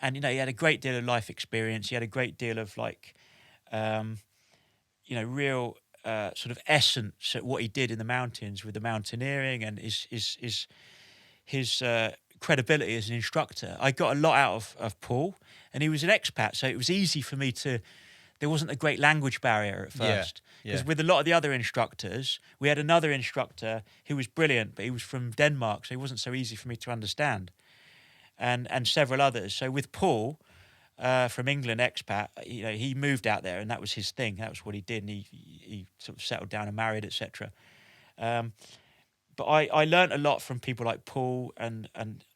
And, you know, he had a great deal of life experience. He had a great deal of, like, real sort of essence at what he did in the mountains with the mountaineering and his credibility as an instructor. I got a lot out of Paul, and he was an expat, so it was easy for me to. There wasn't a great language barrier at first. Because with a lot of the other instructors, we had another instructor who was brilliant, but he was from Denmark, so he wasn't so easy for me to understand. And several others. So with Paul, from England, expat, you know, he moved out there, and that was his thing. That was what he did, and he sort of settled down and married, etc. But I learned a lot from people like Paul and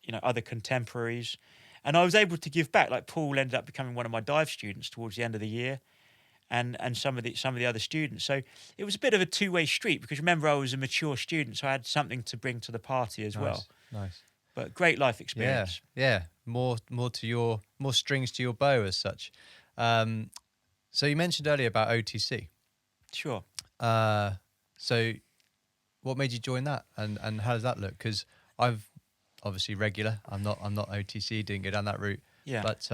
you know, other contemporaries, and I was able to give back. Like Paul ended up becoming one of my dive students towards the end of the year, and some of the other students. So it was a bit of a two-way street, because remember, I was a mature student, so I had something to bring to the party as well. Nice. But great life experience. Yeah. More strings to your bow as such. So you mentioned earlier about OTC. Sure. So what made you join that, and how does that look? Because I've obviously regular. I'm not OTC. Didn't go down that route. Yeah. But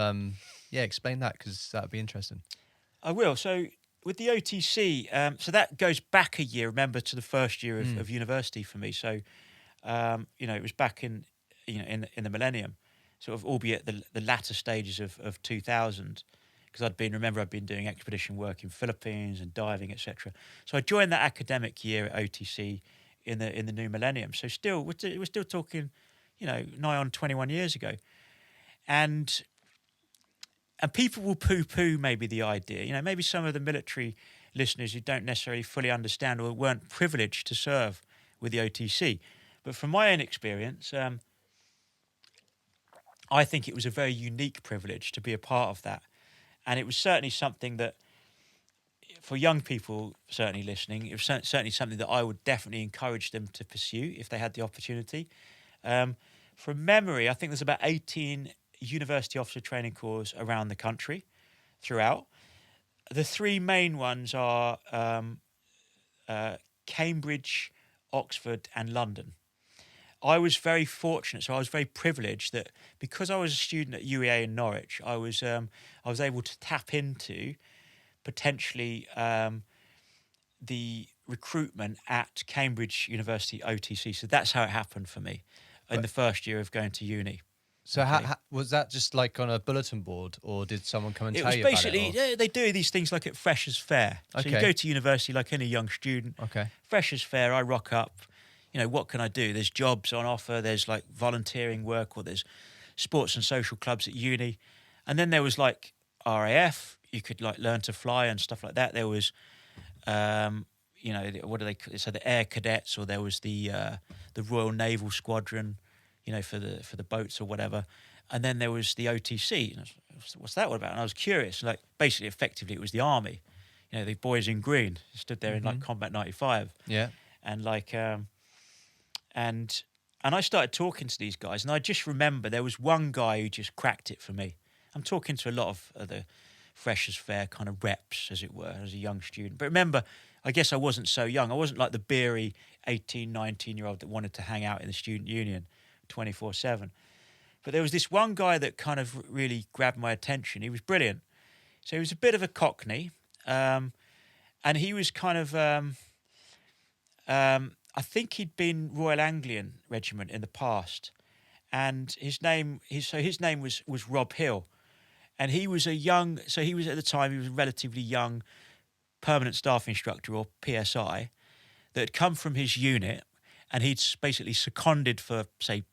explain that, because that'd be interesting. I will. So with the OTC, so that goes back a year. Remember, to the first year of university for me. So it was back in the millennium, sort of, albeit the latter stages of 2000. Because I'd been doing expedition work in Philippines and diving, etc. So I joined that academic year at OTC in the new millennium. So we're still talking, you know, nigh on 21 years ago, and people will poo-poo maybe the idea. You know, maybe some of the military listeners who don't necessarily fully understand or weren't privileged to serve with the OTC, but from my own experience, I think it was a very unique privilege to be a part of that. And it was certainly something that, for young people certainly listening, it was certainly something that I would definitely encourage them to pursue if they had the opportunity. From memory, I think there's about 18 university officer training corps around the country throughout. The three main ones are Cambridge, Oxford and London. I was very fortunate, so I was very privileged that because I was a student at UEA in Norwich, I was able to tap into potentially the recruitment at Cambridge University OTC. So that's how it happened for me in the first year of going to uni. So how was that, just like on a bulletin board, or did someone come and tell you about it? It was basically, they do these things like at Freshers' Fair. So you go to university like any young student. Okay. Freshers' Fair, I rock up. You know, what can I do? There's jobs on offer. There's like volunteering work, or there's sports and social clubs at uni. And then there was like RAF. You could like learn to fly and stuff like that. There was, what do they? So the Air Cadets, or there was the Royal Naval Squadron, you know, for the boats or whatever. And then there was the OTC. And I was, what's that all about? And I was curious. Like, basically, effectively, it was the army. You know, the boys in green stood there in like Combat 95. Yeah. And like, and I started talking to these guys, and I just remember there was one guy who just cracked it for me. I'm talking to a lot of the Freshers' Fair kind of reps, as it were, as a young student. But remember, I guess I wasn't so young. I wasn't like the beery 18, 19-year-old that wanted to hang out in the student union 24/7. But there was this one guy that kind of really grabbed my attention. He was brilliant. So he was a bit of a cockney, and he was kind of, I think he'd been Royal Anglian Regiment in the past, and his name was Rob Hill, and he was at the time he was a relatively young permanent staff instructor, or PSI, that had come from his unit, and he'd basically seconded for say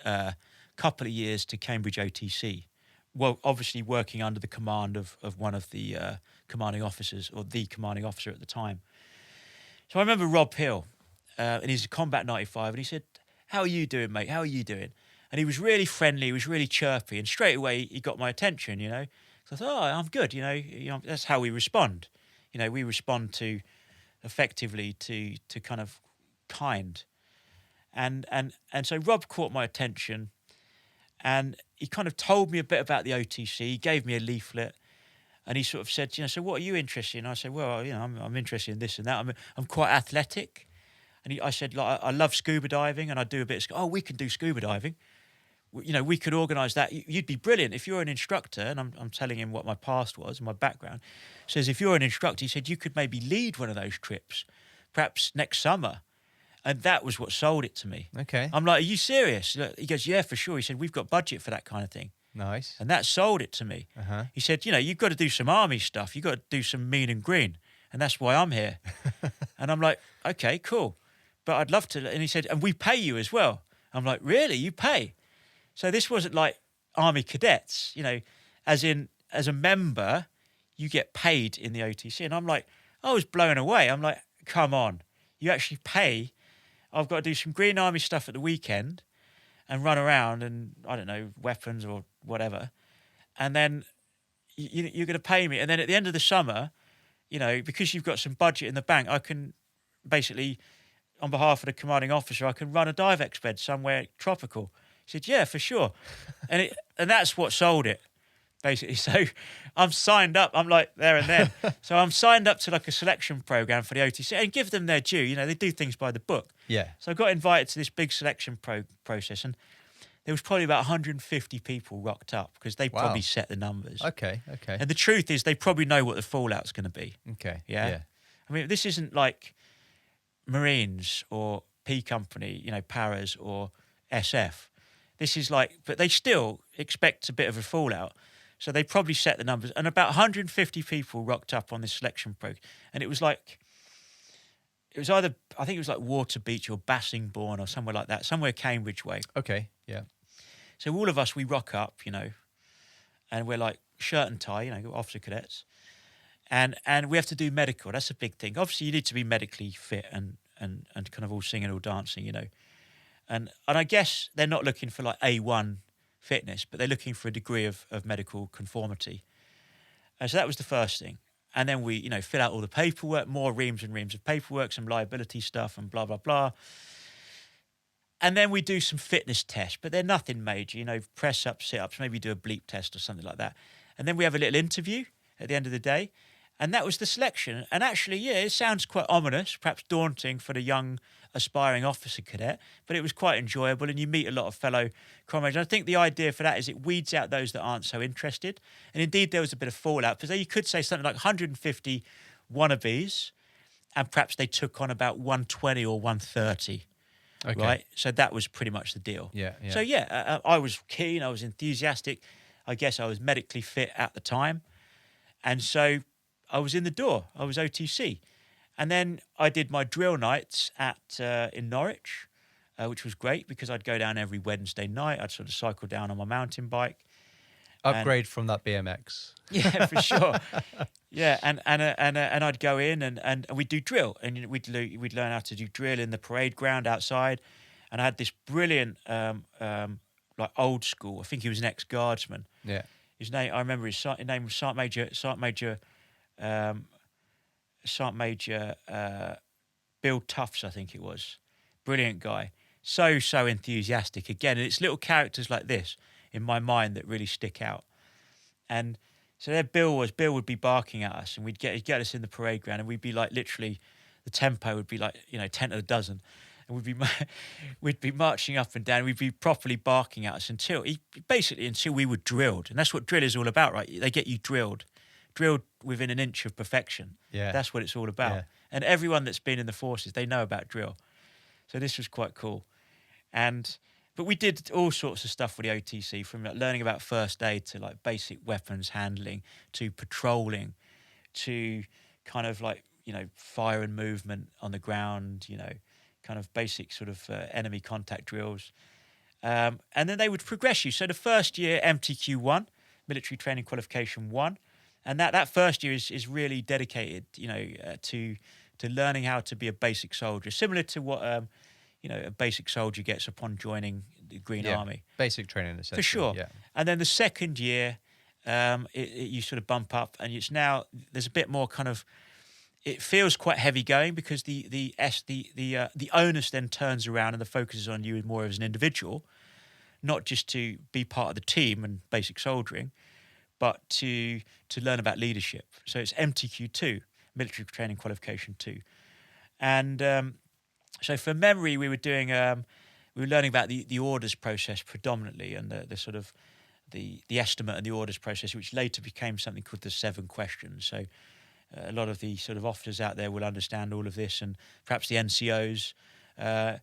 a couple of years to Cambridge OTC. Well, obviously working under the command of one of the commanding officers, or the commanding officer at the time. So I remember Rob Hill, and he's a Combat 95, and he said, "How are you doing, mate? How are you doing?" And he was really friendly, he was really chirpy, and straight away he got my attention, you know. So I thought, "Oh, I'm good," you know, that's how we respond. You know, we respond to effectively to kind of kind. And so Rob caught my attention, and he kind of told me a bit about the OTC. He gave me a leaflet, and he sort of said, you know, "So what are you interested in?" I said, "Well, you know, I'm interested in this and that. I'm quite athletic." And I said, like, I love scuba diving, and I do a bit of, "Oh, we can do scuba diving. You know, we could organise that. You'd be brilliant if you're an instructor." And I'm telling him what my past was and my background. He says, "If you're an instructor," he said, "you could maybe lead one of those trips, perhaps next summer." And that was what sold it to me. Okay. I'm like, "Are you serious?" He goes, "Yeah, for sure." He said, "We've got budget for that kind of thing." Nice. And that sold it to me. Uh-huh. He said, "You know, you've got to do some army stuff. You've got to do some mean and green. And that's why I'm here." And I'm like, "Okay, cool. But I'd love to." And he said, "And we pay you as well." I'm like, "Really? You pay?" So this wasn't like army cadets, you know, as in, as a member, you get paid in the OTC. And I'm like, I was blown away. I'm like, "Come on, you actually pay. I've got to do some Green Army stuff at the weekend and run around and, I don't know, weapons or whatever. And then you're going to pay me. And then at the end of the summer, you know, because you've got some budget in the bank, I can basically, on behalf of the commanding officer, I can run a dive exped somewhere tropical." He said, "Yeah, for sure." And that's what sold it, basically. So I'm signed up. I'm like there and then. So I'm signed up to like a selection program for the OTC, and give them their due. You know, they do things by the book. Yeah. So I got invited to this big selection process, and there was probably about 150 people rocked up because they probably set the numbers. Okay. And the truth is, they probably know what the fallout's going to be. Okay. Yeah. I mean, this isn't like Marines or P Company, you know, Paras or SF. This is like, but they still expect a bit of a fallout. So they probably set the numbers. And about 150 people rocked up on this selection program. And it was like, it was either, I think it was like Waterbeach or Bassingbourne or somewhere like that, somewhere Cambridge way. Okay. Yeah. So all of us, we rock up, you know, and we're like shirt and tie, you know, officer cadets. And we have to do medical. That's a big thing. Obviously, you need to be medically fit and kind of all singing, all dancing, you know. And I guess they're not looking for like A1 fitness, but they're looking for a degree of medical conformity. And so that was the first thing. And then we, you know, fill out all the paperwork, more reams and reams of paperwork, some liability stuff and blah, blah, blah. And then we do some fitness tests, but they're nothing major, you know, press ups, sit ups, maybe do a bleep test or something like that. And then we have a little interview at the end of the day. And that was the selection. And actually, yeah, it sounds quite ominous, perhaps daunting for the young aspiring officer cadet, but it was quite enjoyable, and you meet a lot of fellow comrades. And I think the idea for that is it weeds out those that aren't so interested. And indeed, there was a bit of fallout, because you could say something like 150 wannabes, and perhaps they took on about 120 or 130. Okay. Right? So that was pretty much the deal. Yeah. So yeah, I was keen, I was enthusiastic. I guess I was medically fit at the time. And so I was in the door. I was OTC. And then I did my drill nights in Norwich, which was great because I'd go down every Wednesday night. I'd sort of cycle down on my mountain bike. Upgrade from that BMX. Yeah, for sure. Yeah, and I'd go in and we'd do drill, and we'd learn how to do drill in the parade ground outside. And I had this brilliant, like old school. I think he was an ex-guardsman. Yeah. His name, I remember his name was Sergeant Major Bill Tufts, I think it was. Brilliant guy. So enthusiastic again. And it's little characters like this in my mind that really stick out. And so there Bill would be barking at us, and he'd get us in the parade ground, and we'd be like, literally, the tempo would be like, you know, 10 to the dozen. And we'd be marching up and down. We'd be properly barking at us until we were drilled. And that's what drill is all about, right? They get you drilled within an inch of perfection. Yeah. That's what it's all about. Yeah. And everyone that's been in the forces, they know about drill. So this was quite cool. But we did all sorts of stuff with the OTC, from like learning about first aid to like basic weapons handling to patrolling to kind of like, you know, fire and movement on the ground, you know, kind of basic sort of enemy contact drills. And then they would progress you. So the first year, MTQ1, Military Training Qualification 1. And that first year is really dedicated, you know, to to learning how to be a basic soldier, similar to what a basic soldier gets upon joining the Green Army. Basic training, essentially. For sure. Yeah. And then the second year, you sort of bump up, and there's a bit more kind of. It feels quite heavy going because the onus then turns around and the focus is on you more as an individual, not just to be part of the team and basic soldiering, but to learn about leadership. So it's MTQ2, Military Training Qualification 2, and so from memory we were learning about the orders process predominantly, and the sort of the estimate and the orders process, which later became something called the 7 questions. So a lot of the sort of officers out there will understand all of this, and perhaps the NCOs. The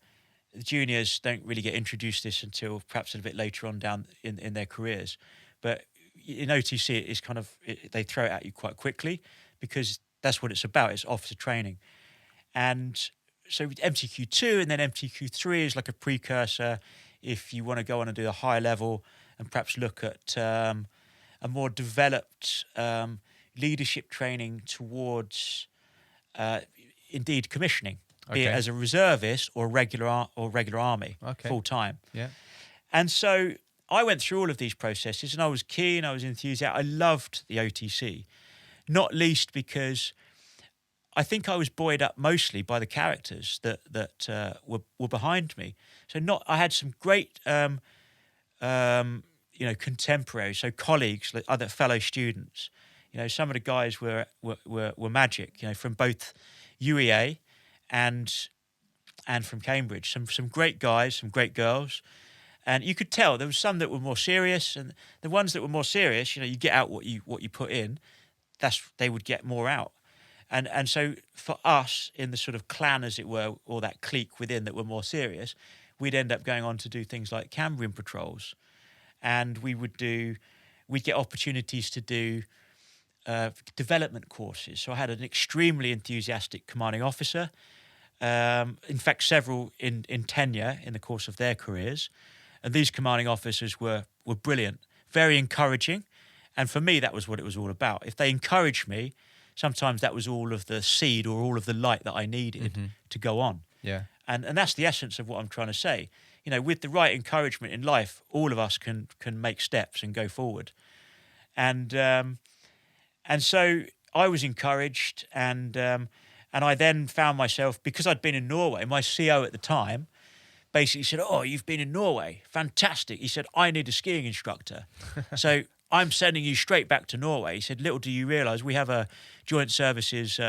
juniors don't really get introduced to this until perhaps a bit later on down in their careers. But in OTC, it's kind of, they throw it at you quite quickly because that's what it's about. It's officer training. And so MTQ2 and then MTQ3 is like a precursor if you want to go on and do a higher level and perhaps look at a more developed leadership training towards indeed commissioning, be it as a reservist or regular army, full time. Yeah. And so I went through all of these processes, and I was keen, I was enthusiastic. I loved the OTC, not least because I think I was buoyed up mostly by the characters that were behind me. So I had some great contemporaries, so colleagues, like other fellow students. Some of the guys were magic, from both UEA and from Cambridge. Some great guys, some great girls. And you could tell there was some that were more serious, and the ones that were more serious, you get out what you put in, they would get more out. And so for us in the sort of clan, as it were, or that clique within that were more serious, we'd end up going on to do things like Cambrian Patrols, and we'd get opportunities to do development courses. So I had an extremely enthusiastic commanding officer, in fact several in tenure in the course of their careers, and these commanding officers were brilliant, very encouraging, and for me that was what it was all about. If they encouraged me, sometimes that was all of the seed or all of the light that I needed to go on. Yeah. And that's the essence of what I'm trying to say. With the right encouragement in life, all of us can make steps and go forward. And so I was encouraged, and I then found myself, because I'd been in Norway, my CO at the time basically said, "Oh, you've been in Norway, fantastic." He said, "I need a skiing instructor." So I'm sending you straight back to Norway. He said, "Little do you realise, we have a joint services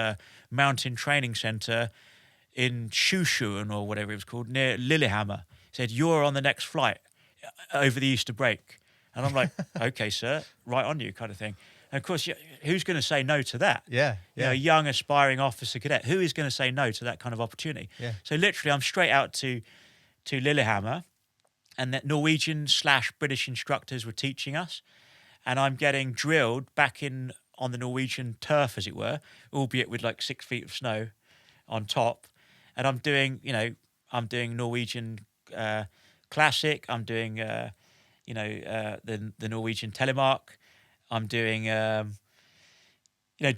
mountain training centre in Sjusjøen," or whatever it was called, near Lillehammer. He said, "You're on the next flight over the Easter break." And I'm like, "Okay, sir, right on you," kind of thing. And of course, who's going to say no to that? Yeah. A young aspiring officer cadet, who is going to say no to that kind of opportunity? Yeah. So literally, I'm straight out to Lillehammer, and that Norwegian/British instructors were teaching us, and I'm getting drilled back in on the Norwegian turf, as it were, albeit with like 6 feet of snow on top. And I'm doing Norwegian classic. I'm doing the Norwegian telemark. I'm doing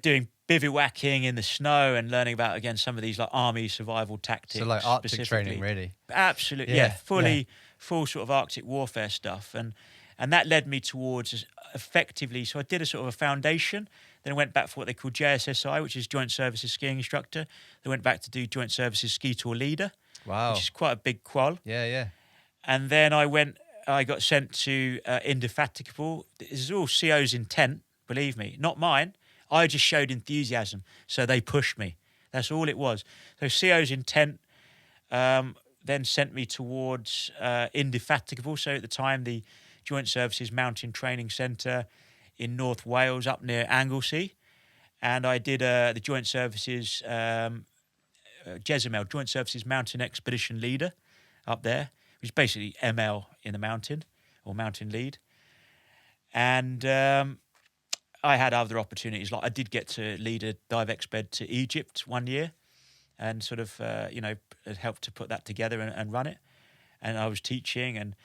doing bivouacking in the snow and learning about, again, some of these like army survival tactics. So like Arctic training, really. Absolutely, full sort of Arctic warfare stuff, and that led me towards effectively. So I did a sort of a foundation. Then I went back for what they call JSSI, which is Joint Services Skiing Instructor. Then went back to do Joint Services Ski Tour Leader. Wow, which is quite a big qual. Yeah. And then I got sent to Indefatigable. This is all CO's intent, believe me, not mine. I just showed enthusiasm, so they pushed me. That's all it was. So CO's intent then sent me towards Indefatigable. So at the time, the Joint Services Mountain Training Centre in North Wales, up near Anglesey. And I did the Joint Services, Jezemel, Joint Services Mountain Expedition Leader up there, which is basically ML in the mountain, or mountain lead. And I had other opportunities. Like I did get to lead a dive exped to Egypt one year, and sort of it helped to put that together and run it. And I was teaching, and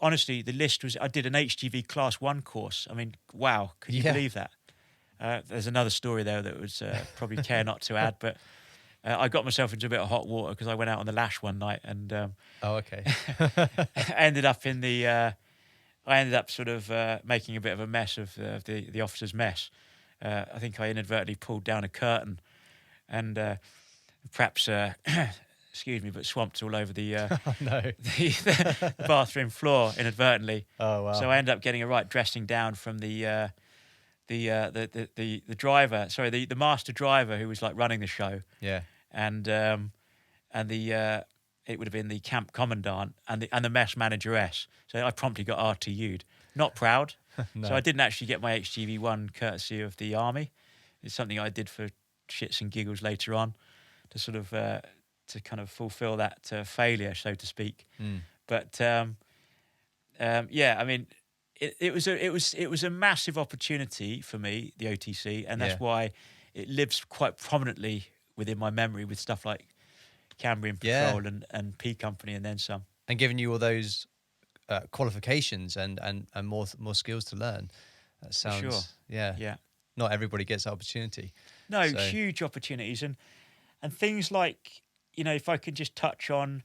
honestly, the list was, I did an HGV Class 1 course. I mean, wow, can you believe that? There's another story there that was probably care not to add, but I got myself into a bit of hot water because I went out on the lash one night and Oh, okay. I ended up in the. I ended up sort of making a bit of a mess of the officer's mess. I think I inadvertently pulled down a curtain and perhaps, excuse me, but swamped all over the, Oh, no. the bathroom floor inadvertently. Oh, wow. So I ended up getting a right dressing down from the driver, sorry, the master driver who was like running the show, Yeah. and the it would have been the camp commandant and the mess manageress. So I promptly got RTU'd. Not proud. No. So I didn't actually get my HGV1 courtesy of the army. It's something I did for shits and giggles later on to sort of to kind of fulfill that failure, so to speak. Mm. But yeah, I mean, it was a massive opportunity for me, the OTC, and that's Yeah. why it lives quite prominently within my memory with stuff like Cambrian Yeah. Patrol and P Company and then some. And giving you all those qualifications and more skills to learn. That sounds, sure. yeah. Yeah. Not everybody gets that opportunity. No, So- huge opportunities and things like, if I could just touch on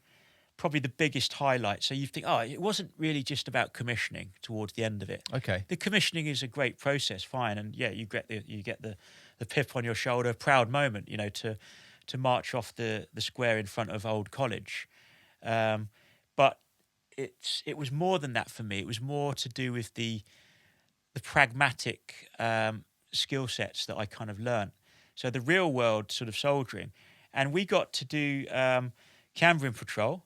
probably the biggest highlight. So you think, it wasn't really just about commissioning towards the end of it. Okay. The commissioning is a great process, fine, and yeah, you get the pip on your shoulder, proud moment, to march off the square in front of Old College. But it was more than that for me. It was more to do with the pragmatic skill sets that I kind of learnt. So the real world sort of soldiering, and we got to do Cambrian Patrol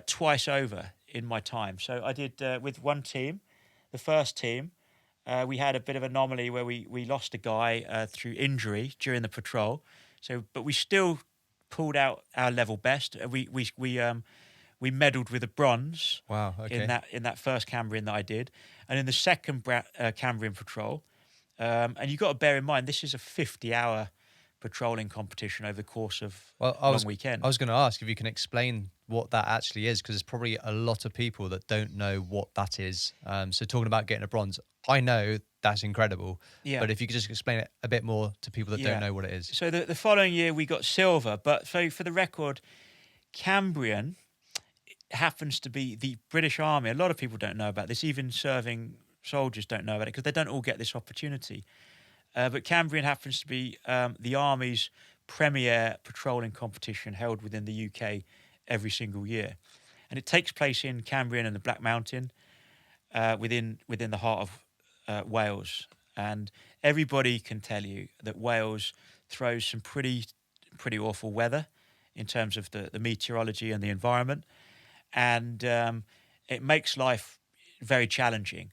twice over in my time. So I did with one team, the first team. We had a bit of an anomaly where we lost a guy through injury during the patrol. So, but we still pulled out our level best. We medalled with a bronze. Wow. Okay. In that first Cambrian that I did, and in the second Cambrian patrol. And you've got to bear in mind this is a 50-hour patrolling competition over the course of long weekend. I was going to ask if you can explain what that actually is, because there's probably a lot of people that don't know what that is. So talking about getting a bronze, I know that's incredible. Yeah. But if you could just explain it a bit more to people that don't know what it is. So the following year we got silver. But so for the record, Cambrian happens to be the British Army. A lot of people don't know about this. Even serving soldiers don't know about it because they don't all get this opportunity. But Cambrian happens to be the Army's premier patrolling competition held within the UK every single year. And it takes place in Cambrian and the Black Mountain within the heart of Wales. And everybody can tell you that Wales throws some pretty awful weather in terms of the meteorology and the environment. And it makes life very challenging.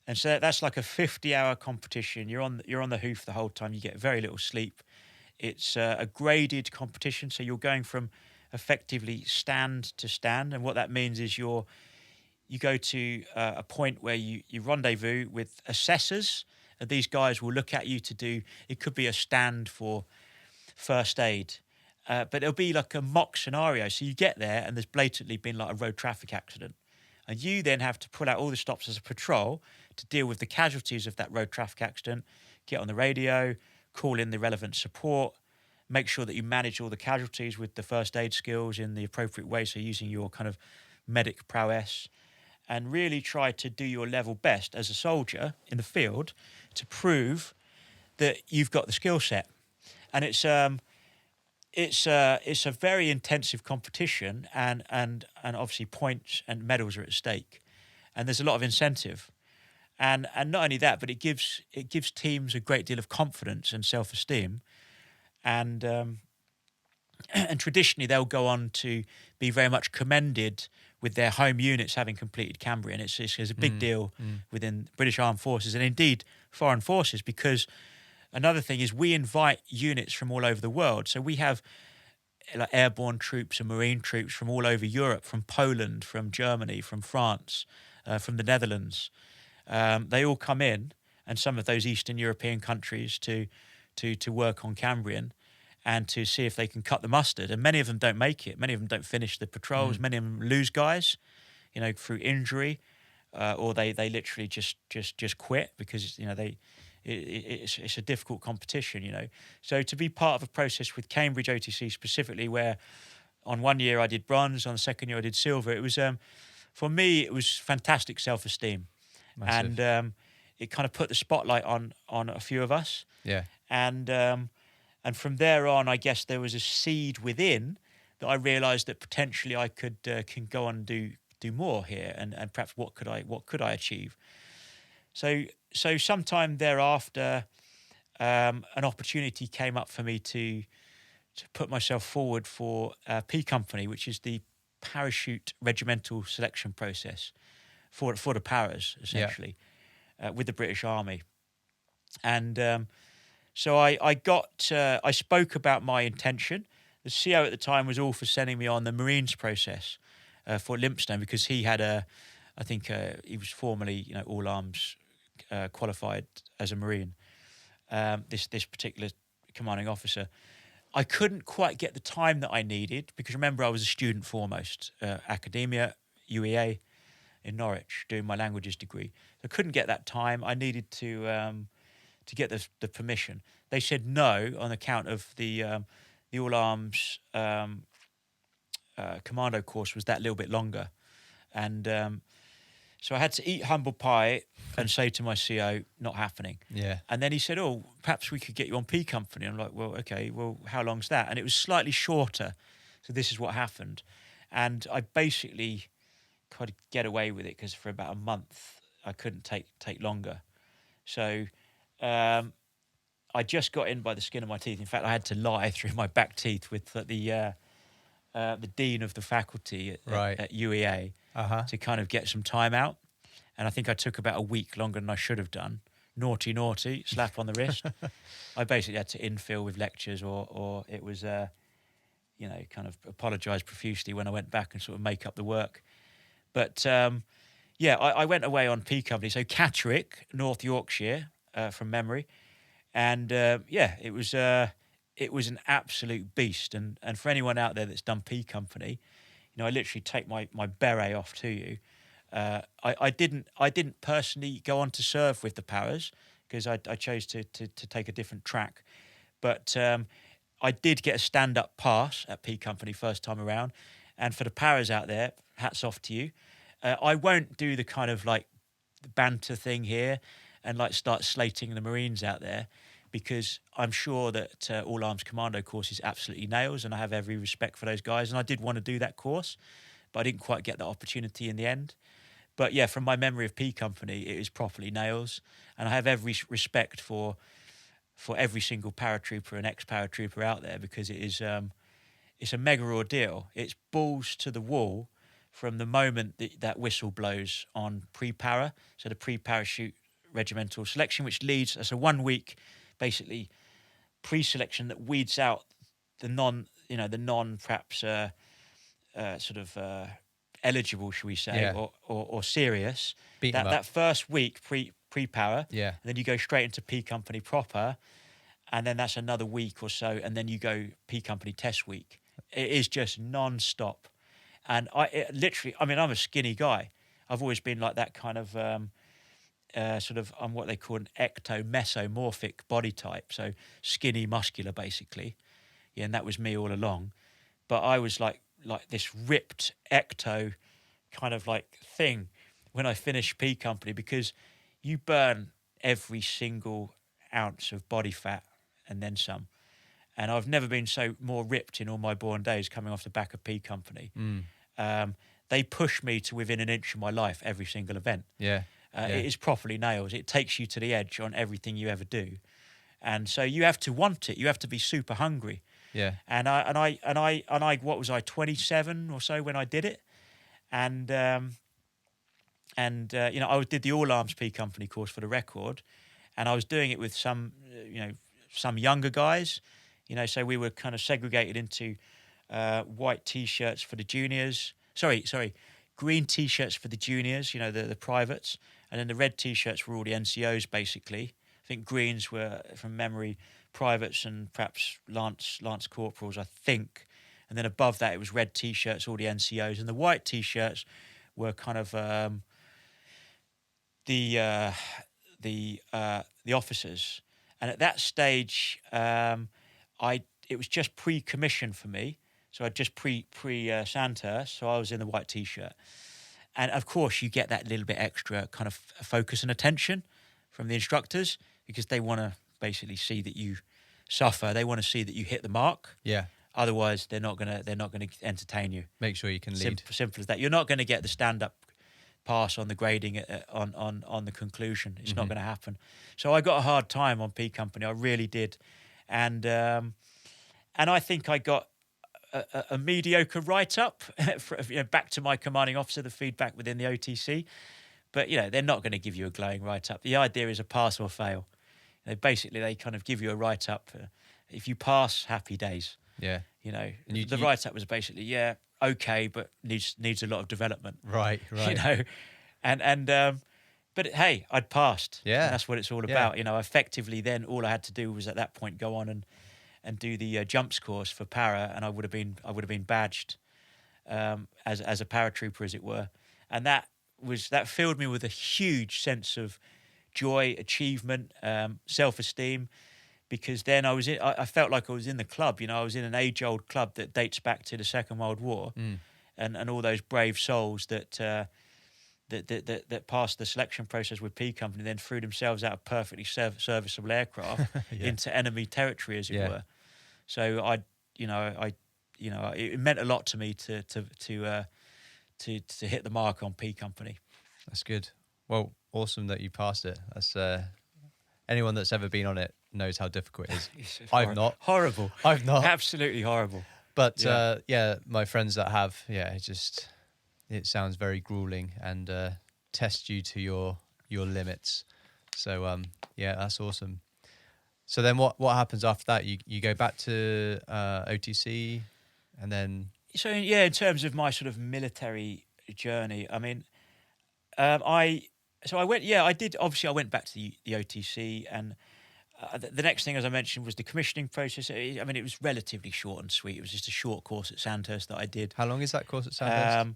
And so that's like a 50-hour competition. You're on the hoof the whole time. You get very little sleep. It's a graded competition, so you're going from effectively stand to stand. And what that means is you go to a point where you rendezvous with assessors. And these guys will look at you to do. It could be a stand for first aid, but it'll be like a mock scenario. So you get there, and there's blatantly been like a road traffic accident. And you then have to pull out all the stops as a patrol to deal with the casualties of that road traffic accident, get on the radio, call in the relevant support, make sure that you manage all the casualties with the first aid skills in the appropriate way, so using your kind of medic prowess, and really try to do your level best as a soldier in the field to prove that you've got the skill set. And it's a very intensive competition, and obviously points and medals are at stake, and there's a lot of incentive, and not only that, but it gives teams a great deal of confidence and self-esteem, and traditionally they'll go on to be very much commended with their home units having completed Cambrian. It's a big deal within British Armed Forces and indeed foreign forces, because another thing is we invite units from all over the world. So we have like airborne troops and marine troops from all over Europe, from Poland, from Germany, from France, from the Netherlands. They all come in, and some of those Eastern European countries to work on Cambrian and to see if they can cut the mustard. And many of them don't make it. Many of them don't finish the patrols. Many of them lose guys, through injury, or they literally just quit because it's a difficult competition, you know. So to be part of a process with Cambridge OTC specifically, where on one year I did bronze, on the second year I did silver, it was for me it was fantastic self-esteem, Massive. and it kind of put the spotlight on a few of us, Yeah. and from there on, I guess there was a seed within that I realised that potentially I can go on and do more here, and perhaps what could I achieve. So sometime thereafter, an opportunity came up for me to put myself forward for P Company, which is the parachute regimental selection process for the paras, essentially, with the British Army. And so I spoke about my intention. The CO at the time was all for sending me on the Marines process for Lympstone, because he had he was formerly, you know, all arms qualified as a Marine. This particular commanding officer, I couldn't quite get the time that I needed, because remember I was a student foremost, academia, UEA in Norwich, doing my languages degree. I couldn't get that time. I needed to get the permission. They said no on account of the all arms commando course was that little bit longer, and so I had to eat humble pie and say to my CO, not happening. Yeah. And then he said, oh, perhaps we could get you on P Company. I'm like, well, okay, well, how long's that? And it was slightly shorter. So this is what happened. And I basically kind of get away with it, because for about a month, I couldn't take longer. So I just got in by the skin of my teeth. In fact, I had to lie through my back teeth with the dean of the faculty at UEA to kind of get some time out. And I think I took about a week longer than I should have done. Naughty, slap on the wrist. I basically had to infill with lectures, or it was, kind of apologise profusely when I went back and sort of make up the work. But I went away on P Company. So Catterick, North Yorkshire, from memory. And it was an absolute beast. And for anyone out there that's done P Company, you know, I literally take my beret off to you. I didn't personally go on to serve with the paras, because I chose to take a different track. But I did get a stand-up pass at P Company first time around. And for the paras out there, hats off to you. I won't do the kind of like banter thing here and like start slating the Marines out there, because I'm sure that All Arms Commando course is absolutely nails, and I have every respect for those guys. And I did want to do that course, but I didn't quite get that opportunity in the end. But yeah, from my memory of P Company, it is properly nails, and I have every respect for every single paratrooper and ex-paratrooper out there, because it is it's a mega ordeal. It's balls to the wall from the moment that whistle blows on pre-para, so the pre-parachute regimental selection, which leads as a 1 week, basically pre-selection that weeds out the non perhaps eligible, shall we say, or serious. That first week pre-para, and then you go straight into P Company proper, and then that's another week or so, and then you go P Company test week. It is just non-stop. And I'm a skinny guy. I've always been like that kind of I'm what they call an ecto-mesomorphic body type, so skinny, muscular, basically. Yeah, and that was me all along. But I was like this ripped ecto kind of like thing when I finished P Company, because you burn every single ounce of body fat and then some. And I've never been so more ripped in all my born days coming off the back of P Company. They push me to within an inch of my life every single event. It is properly nails. It takes you to the edge on everything you ever do, and so you have to want it. You have to be super hungry. And I what was I, 27 or so when I did it, and I did the All Arms P Company course for the record, and I was doing it with some younger guys, so we were kind of segregated into white T-shirts for the juniors. Green T-shirts for the juniors, the privates, and then the red T-shirts were all the NCOs, basically. I think greens were, from memory, privates and perhaps lance corporals, I think. And then above that, it was red T-shirts, all the NCOs, and the white T-shirts were kind of the the officers, and at that stage, it was just pre-commission for me, so I just pre Sandhurst, so I was in the white t-shirt, and of course you get that little bit extra kind of focus and attention from the instructors because they want to basically see that you suffer. They want to see that you hit the mark. Yeah. Otherwise, they're not gonna entertain you. Make sure you can lead. Simple as that. You're not going to get the stand-up pass on the grading on the conclusion. It's not going to happen. So I got a hard time on P Company. I really did, and I think I got a mediocre write-up back to my commanding officer. The feedback within the OTC, but they're not going to give you a glowing write-up. The idea is a pass or fail. They kind of give you a write-up. If you pass, happy days. Yeah. The write-up was basically, okay, but needs a lot of development. Right. But hey, I'd passed. Yeah. And that's what it's all about. Effectively then all I had to do was at that point go on and do the jumps course for para, and I would have been badged as a paratrooper, as it were. And that filled me with a huge sense of joy, achievement, self-esteem, because then I felt like I was in the club. I was in an age-old club that dates back to the Second World War, and all those brave souls that passed the selection process with P Company then threw themselves out of perfectly serviceable aircraft into enemy territory, as it were. So it meant a lot to me to hit the mark on P Company. That's good. Well, awesome that you passed it. That's anyone that's ever been on it knows how difficult it is. It's I've not. Horrible. I've not. Absolutely horrible. But my friends that have, it sounds very grueling and test you to your limits. So that's awesome. So then what happens after that? You go back to OTC, and then in terms of my sort of military journey, I mean, I went back to the OTC, and the next thing, as I mentioned, was the commissioning process. I mean, it was relatively short and sweet. It was just a short course at Sandhurst that I did. How long is that course at Sandhurst?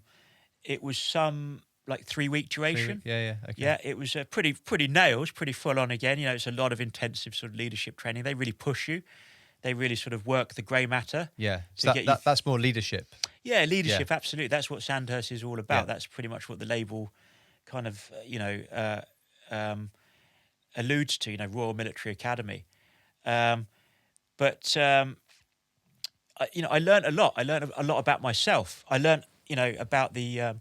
It was some 3-week duration. Okay. Yeah, it was pretty nails, pretty full on again. It's a lot of intensive sort of leadership training. They really push you. They really sort of work the grey matter. Yeah, so that's more leadership. Yeah, leadership, absolutely. That's what Sandhurst is all about. Yeah. That's pretty much what the label kind of, alludes to, Royal Military Academy. I learned a lot. I learned a lot about myself. I learned, about the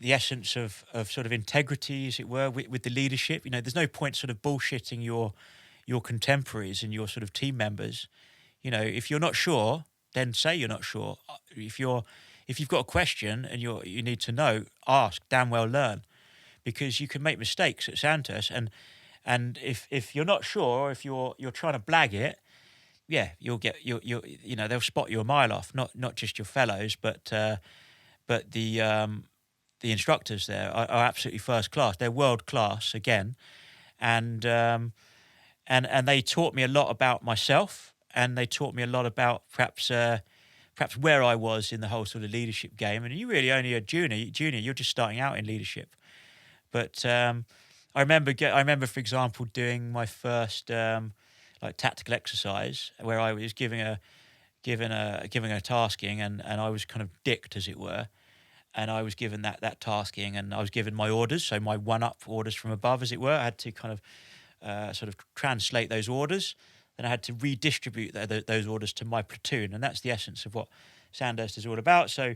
essence of sort of integrity, as it were, with the leadership. There's no point sort of bullshitting your contemporaries and your sort of team members. If you're not sure, then say you're not sure. If you've got a question and you need to know, ask, damn well learn, because you can make mistakes at Sandhurst, and if you're not sure, or if you're trying to blag it, they'll spot you a mile off. Not just your fellows, but the instructors there are absolutely first class. They're world class again, and they taught me a lot about myself, and they taught me a lot about perhaps where I was in the whole sort of leadership game. And you really only a junior. You're just starting out in leadership. But I remember, for example, doing my first tactical exercise where I was given a tasking, and I was kind of dicked, as it were. And I was given that tasking, and I was given my orders, so my one-up orders from above, as it were. I had to kind of sort of translate those orders. Then I had to redistribute those orders to my platoon, and that's the essence of what Sandhurst is all about. So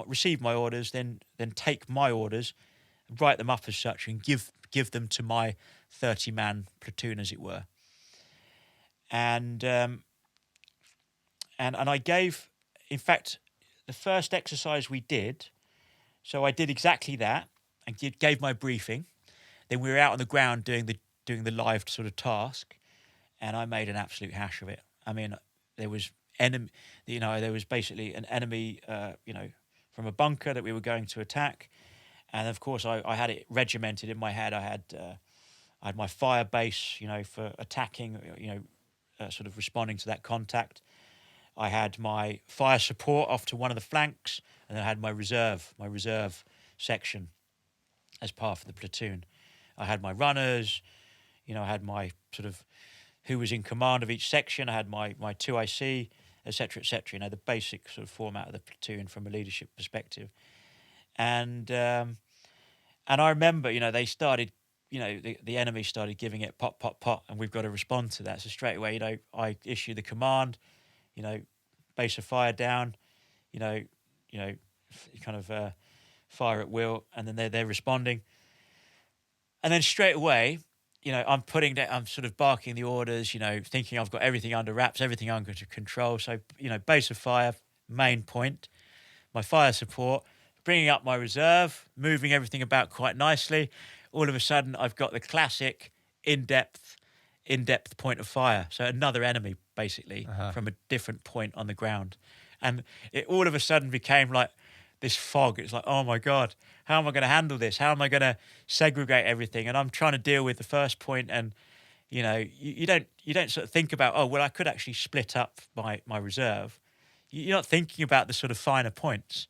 receive my orders, then take my orders, write them up as such, and give them to my 30-man platoon, as it were. And I gave, in fact, the first exercise we did. So I did exactly that and gave my briefing. Then we were out on the ground doing the live sort of task, and I made an absolute hash of it. I mean, there was basically an enemy, from a bunker that we were going to attack, and of course I had it regimented in my head. I had my fire base, for attacking, sort of responding to that contact. I had my fire support off to one of the flanks, and then I had my reserve section as part of the platoon. I had my runners, I had my sort of who was in command of each section. I had my 2IC, etc., etc. The basic sort of format of the platoon from a leadership perspective. And I remember, they started, the enemy started giving it pot, pot, pot, and we've got to respond to that. So straight away, I issue the command, base of fire down, kind of fire at will, and then they're responding. And then straight away, I'm sort of barking the orders, thinking I've got everything under wraps, everything under control. So, base of fire, main point, my fire support, bringing up my reserve, moving everything about quite nicely. All of a sudden, I've got the classic in-depth point of fire. So another enemy, basically, from a different point on the ground. And it all of a sudden became like this fog. It's like, oh my God, how am I going to handle this? How am I going to segregate everything? And I'm trying to deal with the first point, and you don't sort of think about, oh well, I could actually split up my reserve. You're not thinking about the sort of finer points.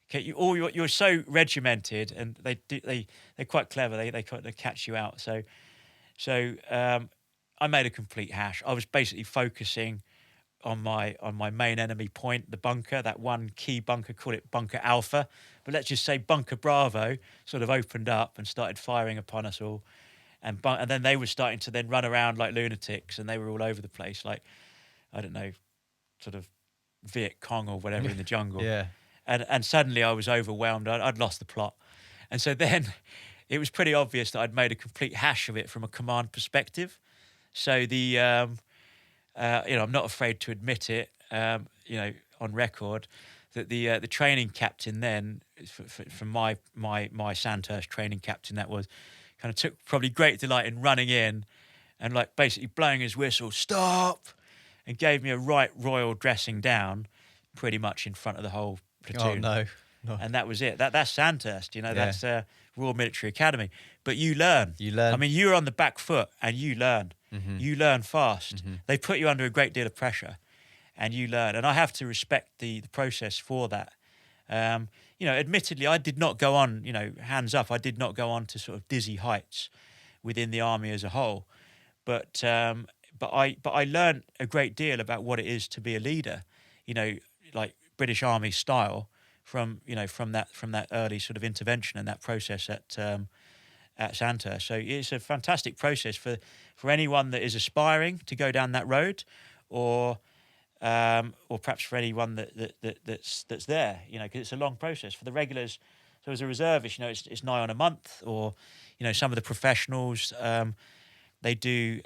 Okay, you're so regimented, and they're quite clever. They catch you out. So I made a complete hash. I was basically focusing on my main enemy point, the bunker, that one key bunker, call it Bunker Alpha, but let's just say Bunker Bravo sort of opened up and started firing upon us all, and then they were starting to then run around like lunatics, and they were all over the place, like, I don't know, sort of Viet Cong or whatever in the jungle. Yeah. And suddenly I was overwhelmed. I'd lost the plot, and so then it was pretty obvious that I'd made a complete hash of it from a command perspective. So I'm not afraid to admit it, on record, that the training captain then, from my Sandhurst training captain, that was, kind of took probably great delight in running in and like basically blowing his whistle, stop, and gave me a right royal dressing down pretty much in front of the whole platoon. Oh, no. And that was it. That's Sandhurst, that's Royal Military Academy. But you learn. I mean, you're on the back foot and you learn. Mm-hmm. You learn fast. Mm-hmm. They put you under a great deal of pressure and you learn. And I have to respect the process for that. Admittedly, I did not go on, hands up, I did not go on to sort of dizzy heights within the army as a whole. But I learned a great deal about what it is to be a leader, like British Army style, from that early sort of intervention and that process at Sandhurst. So it's a fantastic process for anyone that is aspiring to go down that road, or perhaps for anyone that's there, because it's a long process for the regulars. So as a reservist, it's nigh on a month, or some of the professionals, they do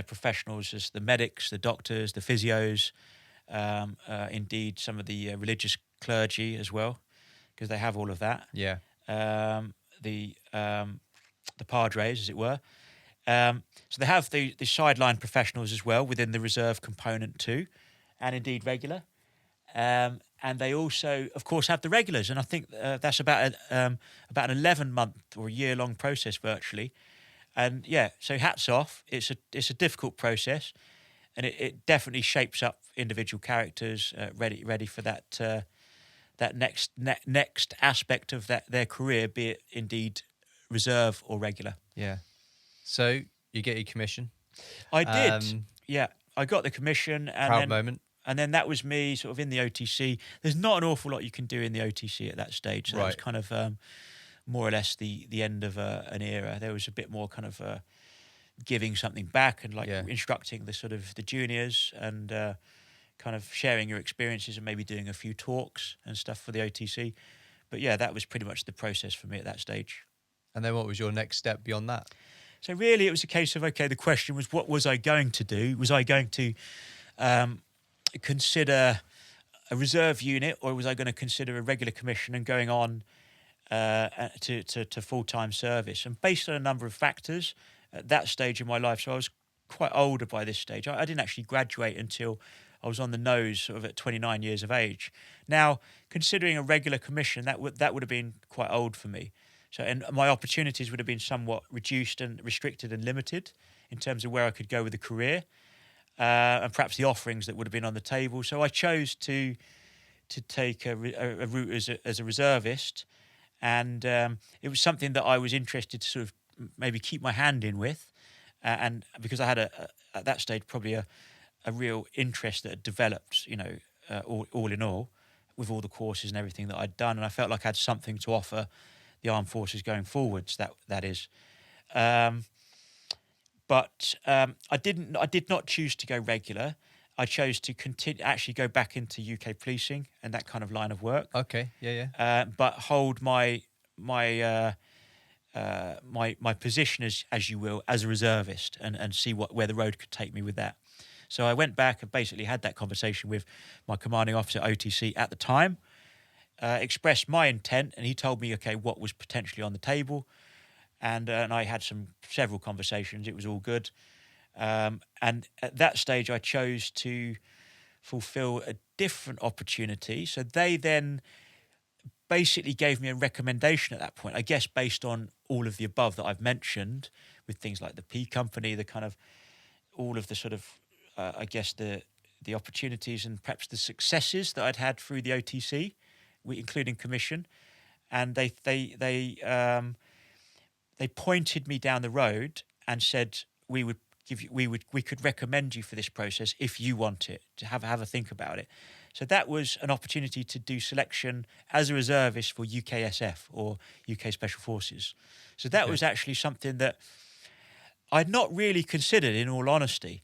professionals as the medics, the doctors, the physios. Indeed, some of the religious clergy as well, because they have all of that. Yeah. The padres, as it were. So they have the sideline professionals as well within the reserve component too, and indeed regular. And they also, of course, have the regulars, and I think that's about an 11-month or a year-long process virtually. And yeah, so hats off. It's a difficult process, and it definitely shapes up individual characters ready for that next aspect of their career, be it indeed reserve or regular. Yeah. So you get your commission. I did. Yeah, I got the commission. And proud moment. And then that was me sort of in the OTC. There's not an awful lot you can do in the OTC at that stage. So that was kind of more or less the end of an era. There was a bit more kind of giving something back and instructing the sort of the juniors and kind of sharing your experiences and maybe doing a few talks and stuff for the OTC. But yeah, that was pretty much the process for me at that stage. And then what was your next step beyond that? So really it was a case of, okay, the question was, what was I going to do? Was I going to consider a reserve unit, or was I going to consider a regular commission and going on to full-time service? And based on a number of factors at that stage in my life, so I was quite older by this stage. I didn't actually graduate until I was on the nose sort of at 29 years of age. Now, considering a regular commission, that would have been quite old for me. So, and my opportunities would have been somewhat reduced and restricted and limited in terms of where I could go with a career, and perhaps the offerings that would have been on the table. So I chose to take a route as a reservist, and it was something that I was interested to sort of maybe keep my hand in with, and because I had at that stage probably a real interest that had developed, all in all, with all the courses and everything that I'd done, and I felt like I had something to offer the armed forces going forwards. That is. But I did not choose to go regular. I chose to actually go back into UK policing and that kind of line of work. Okay. Yeah. But hold my position as you will, as a reservist, and see where the road could take me with that. So I went back and basically had that conversation with my commanding officer OTC at the time, expressed my intent, and he told me, okay, what was potentially on the table. And I had several conversations. It was all good. And at that stage, I chose to fulfill a different opportunity. So they then basically gave me a recommendation at that point, I guess based on all of the above that I've mentioned, with things like the P Company, the kind of all of the sort of, I guess, the opportunities and perhaps the successes that I'd had through the OTC, including commission. And they pointed me down the road and said, we could recommend you for this process if you want it, to have a think about it. So that was an opportunity to do selection as a reservist for UKSF, or UK Special Forces. So that was actually something that I'd not really considered, in all honesty,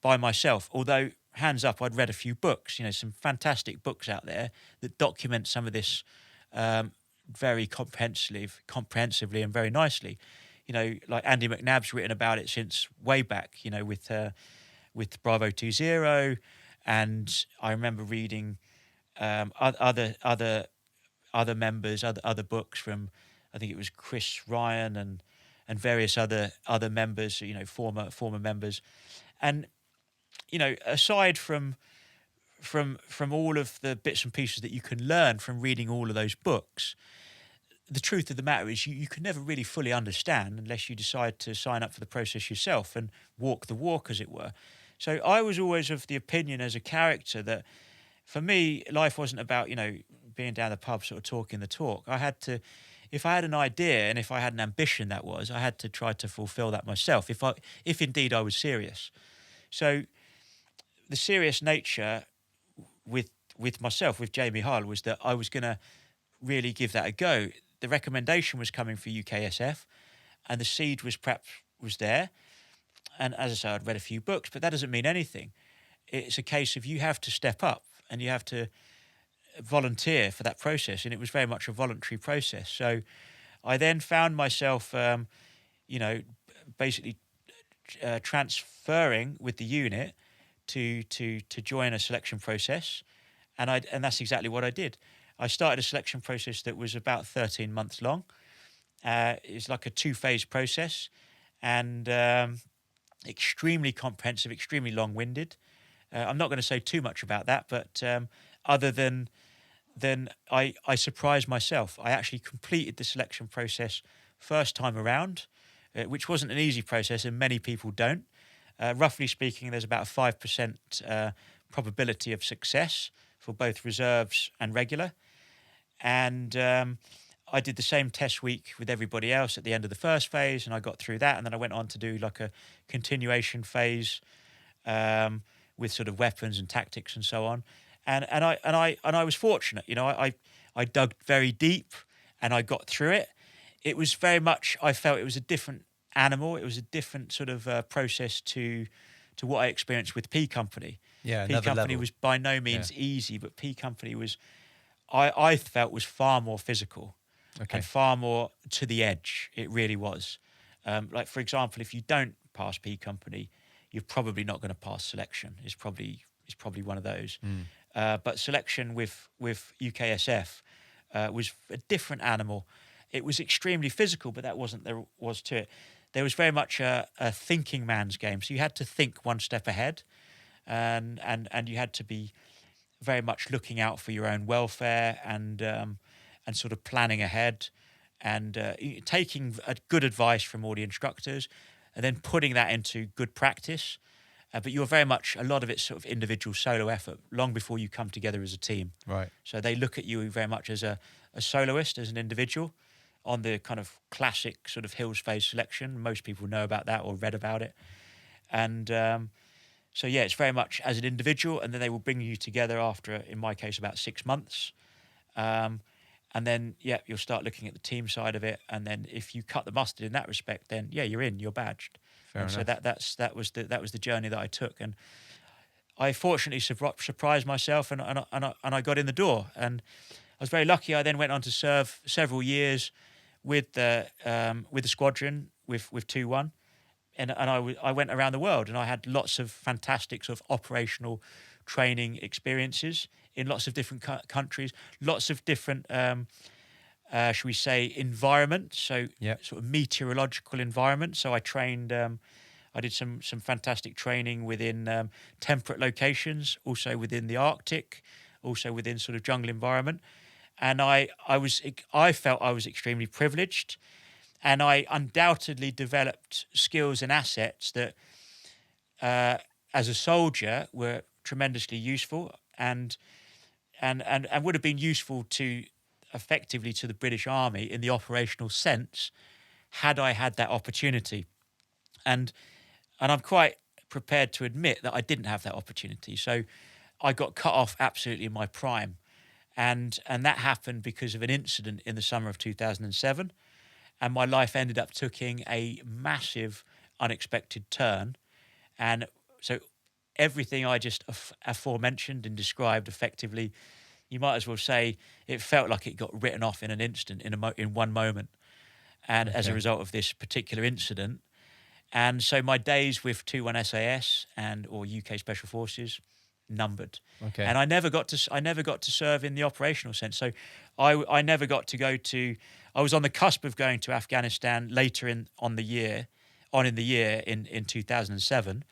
by myself. Although, hands up, I'd read a few books, some fantastic books out there that document some of this very comprehensively and very nicely. Like Andy McNabb's written about it since way back, with Bravo 20, and I remember reading other members, other books from, I think it was Chris Ryan and various other members, former members, and aside from all of the bits and pieces that you can learn from reading all of those books, the truth of the matter is you can never really fully understand unless you decide to sign up for the process yourself and walk the walk, as it were. So I was always of the opinion as a character that, for me, life wasn't about, being down the pub sort of talking the talk. I had to, if I had an idea and if I had an ambition, I had to try to fulfill that myself, if indeed I was serious. So the serious nature with myself, with Jamie Hull, was that I was going to really give that a go. The recommendation was coming for UKSF, and the seed was there. And as I say, I'd read a few books, but that doesn't mean anything. It's a case of you have to step up and you have to volunteer for that process, and it was very much a voluntary process. So I then found myself, basically transferring with the unit to join a selection process, and that's exactly what I did. I started a selection process that was about 13 months long. It's like a 2-phase process, and extremely comprehensive, extremely long-winded. I'm not going to say too much about that, but other than I surprised myself. I actually completed the selection process first time around, which wasn't an easy process, and many people don't. Roughly speaking, there's about a 5% probability of success for both reserves and regular. And I did the same test week with everybody else at the end of the first phase, and I got through that. And then I went on to do like a continuation phase with sort of weapons and tactics and so on. And I was fortunate, I dug very deep and I got through it. It was very much, I felt it was a different animal. It was a different sort of process to what I experienced with P Company. Yeah, P another Company level. was by no means easy, but P Company was, I felt, was far more physical and far more to the edge. It really was. Like, for example, if you don't pass P Company, you're probably not going to pass selection. It's probably one of those. But selection with UKSF was a different animal. It was extremely physical, but that wasn't there was to it. There was very much a thinking man's game. So you had to think one step ahead, and you had to be very much looking out for your own welfare and sort of planning ahead and taking good advice from all the instructors and then putting that into good practice. but you're very much, a lot of it's sort of individual solo effort long before you come together as a team. Right. So they look at you very much as a soloist, as an individual, on the kind of classic sort of Hills phase selection. Most people know about that or read about it. And so, yeah, it's very much as an individual, and then they will bring you together after, in my case, about 6 months. And then, yeah, you'll start looking at the team side of it. And then if you cut the mustard in that respect, then, yeah, you're in, you're badged. Fair and enough. So that was the journey that I took. And I fortunately surprised myself, and I got in the door. And I was very lucky. I then went on to serve several years with the squadron with 2-1. And I went around the world, and I had lots of fantastic sort of operational training experiences in lots of different countries, lots of different, shall we say, environments. So Yep. sort of meteorological environments. So I trained, I did some fantastic training within temperate locations, also within the Arctic, also within sort of jungle environment. And I felt I was extremely privileged. And I undoubtedly developed skills and assets that, as a soldier, were tremendously useful and would have been useful to, effectively, to the British Army in the operational sense, had I had that opportunity. And I'm quite prepared to admit that I didn't have that opportunity. So I got cut off absolutely in my prime, and that happened because of an incident in the summer of 2007. And my life ended up taking a massive, unexpected turn. And so everything I just aforementioned and described, effectively, you might as well say it felt like it got written off in an instant, in one moment. And as a Okay. result of this particular incident. And so my days with 2-1 SAS or UK Special Forces numbered. Okay. And I never got to serve in the operational sense. So I never got to go to. I was on the cusp of going to Afghanistan later in the year in 2007,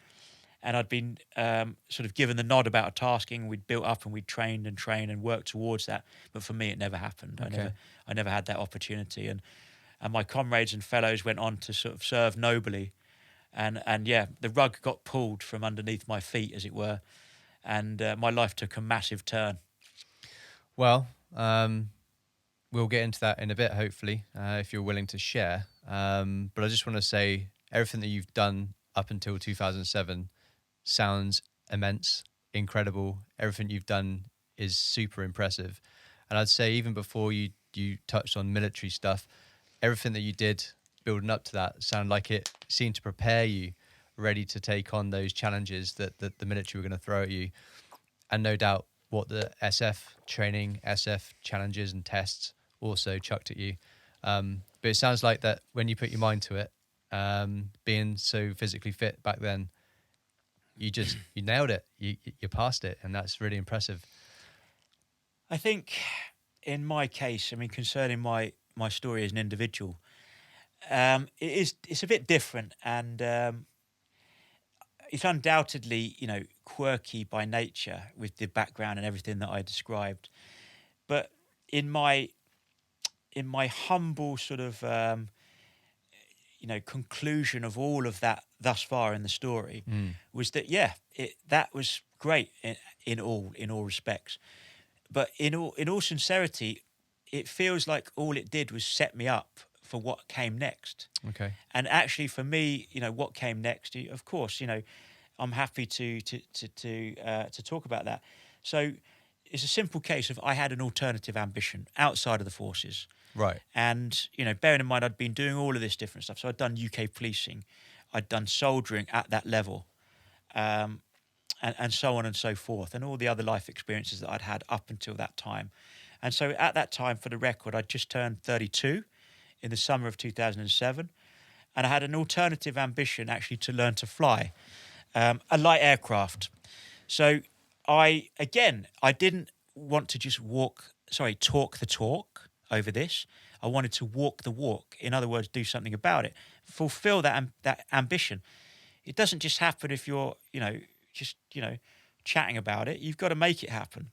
and I'd been sort of given the nod about a tasking. We'd built up and we'd trained and worked towards that. But for me, it never happened. Okay. I never had that opportunity. And my comrades and fellows went on to sort of serve nobly. And yeah, the rug got pulled from underneath my feet, as it were. And my life took a massive turn. Well, we'll get into that in a bit, hopefully, if you're willing to share. But I just want to say everything that you've done up until 2007 sounds immense, incredible. Everything you've done is super impressive. And I'd say even before you touched on military stuff, everything that you did building up to that sounded like it seemed to prepare you ready to take on those challenges that the military were going to throw at you. And no doubt what the SF training, SF challenges and tests also chucked at you. But it sounds like that when you put your mind to it, being so physically fit back then, you nailed it. You passed it, and that's really impressive. I think in my case, I mean, concerning my story as an individual, it's a bit different, and it's undoubtedly, quirky by nature with the background and everything that I described. But in my humble sort of conclusion of all of that thus far in the story was that that was great in all respects. But in all sincerity, it feels like all it did was set me up for what came next. Okay. And actually, for me, what came next, of course, I'm happy to talk about that. So it's a simple case of I had an alternative ambition outside of the forces. Right. And, bearing in mind, I'd been doing all of this different stuff. So I'd done UK policing, I'd done soldiering at that level, and so on and so forth, and all the other life experiences that I'd had up until that time. And so at that time, for the record, I'd just turned 32 in the summer of 2007, and I had an alternative ambition actually to learn to fly a light aircraft. So I didn't want to just talk the talk over this. I wanted to walk the walk. In other words, do something about it, fulfill that ambition. It doesn't just happen if you're, just chatting about it. You've got to make it happen.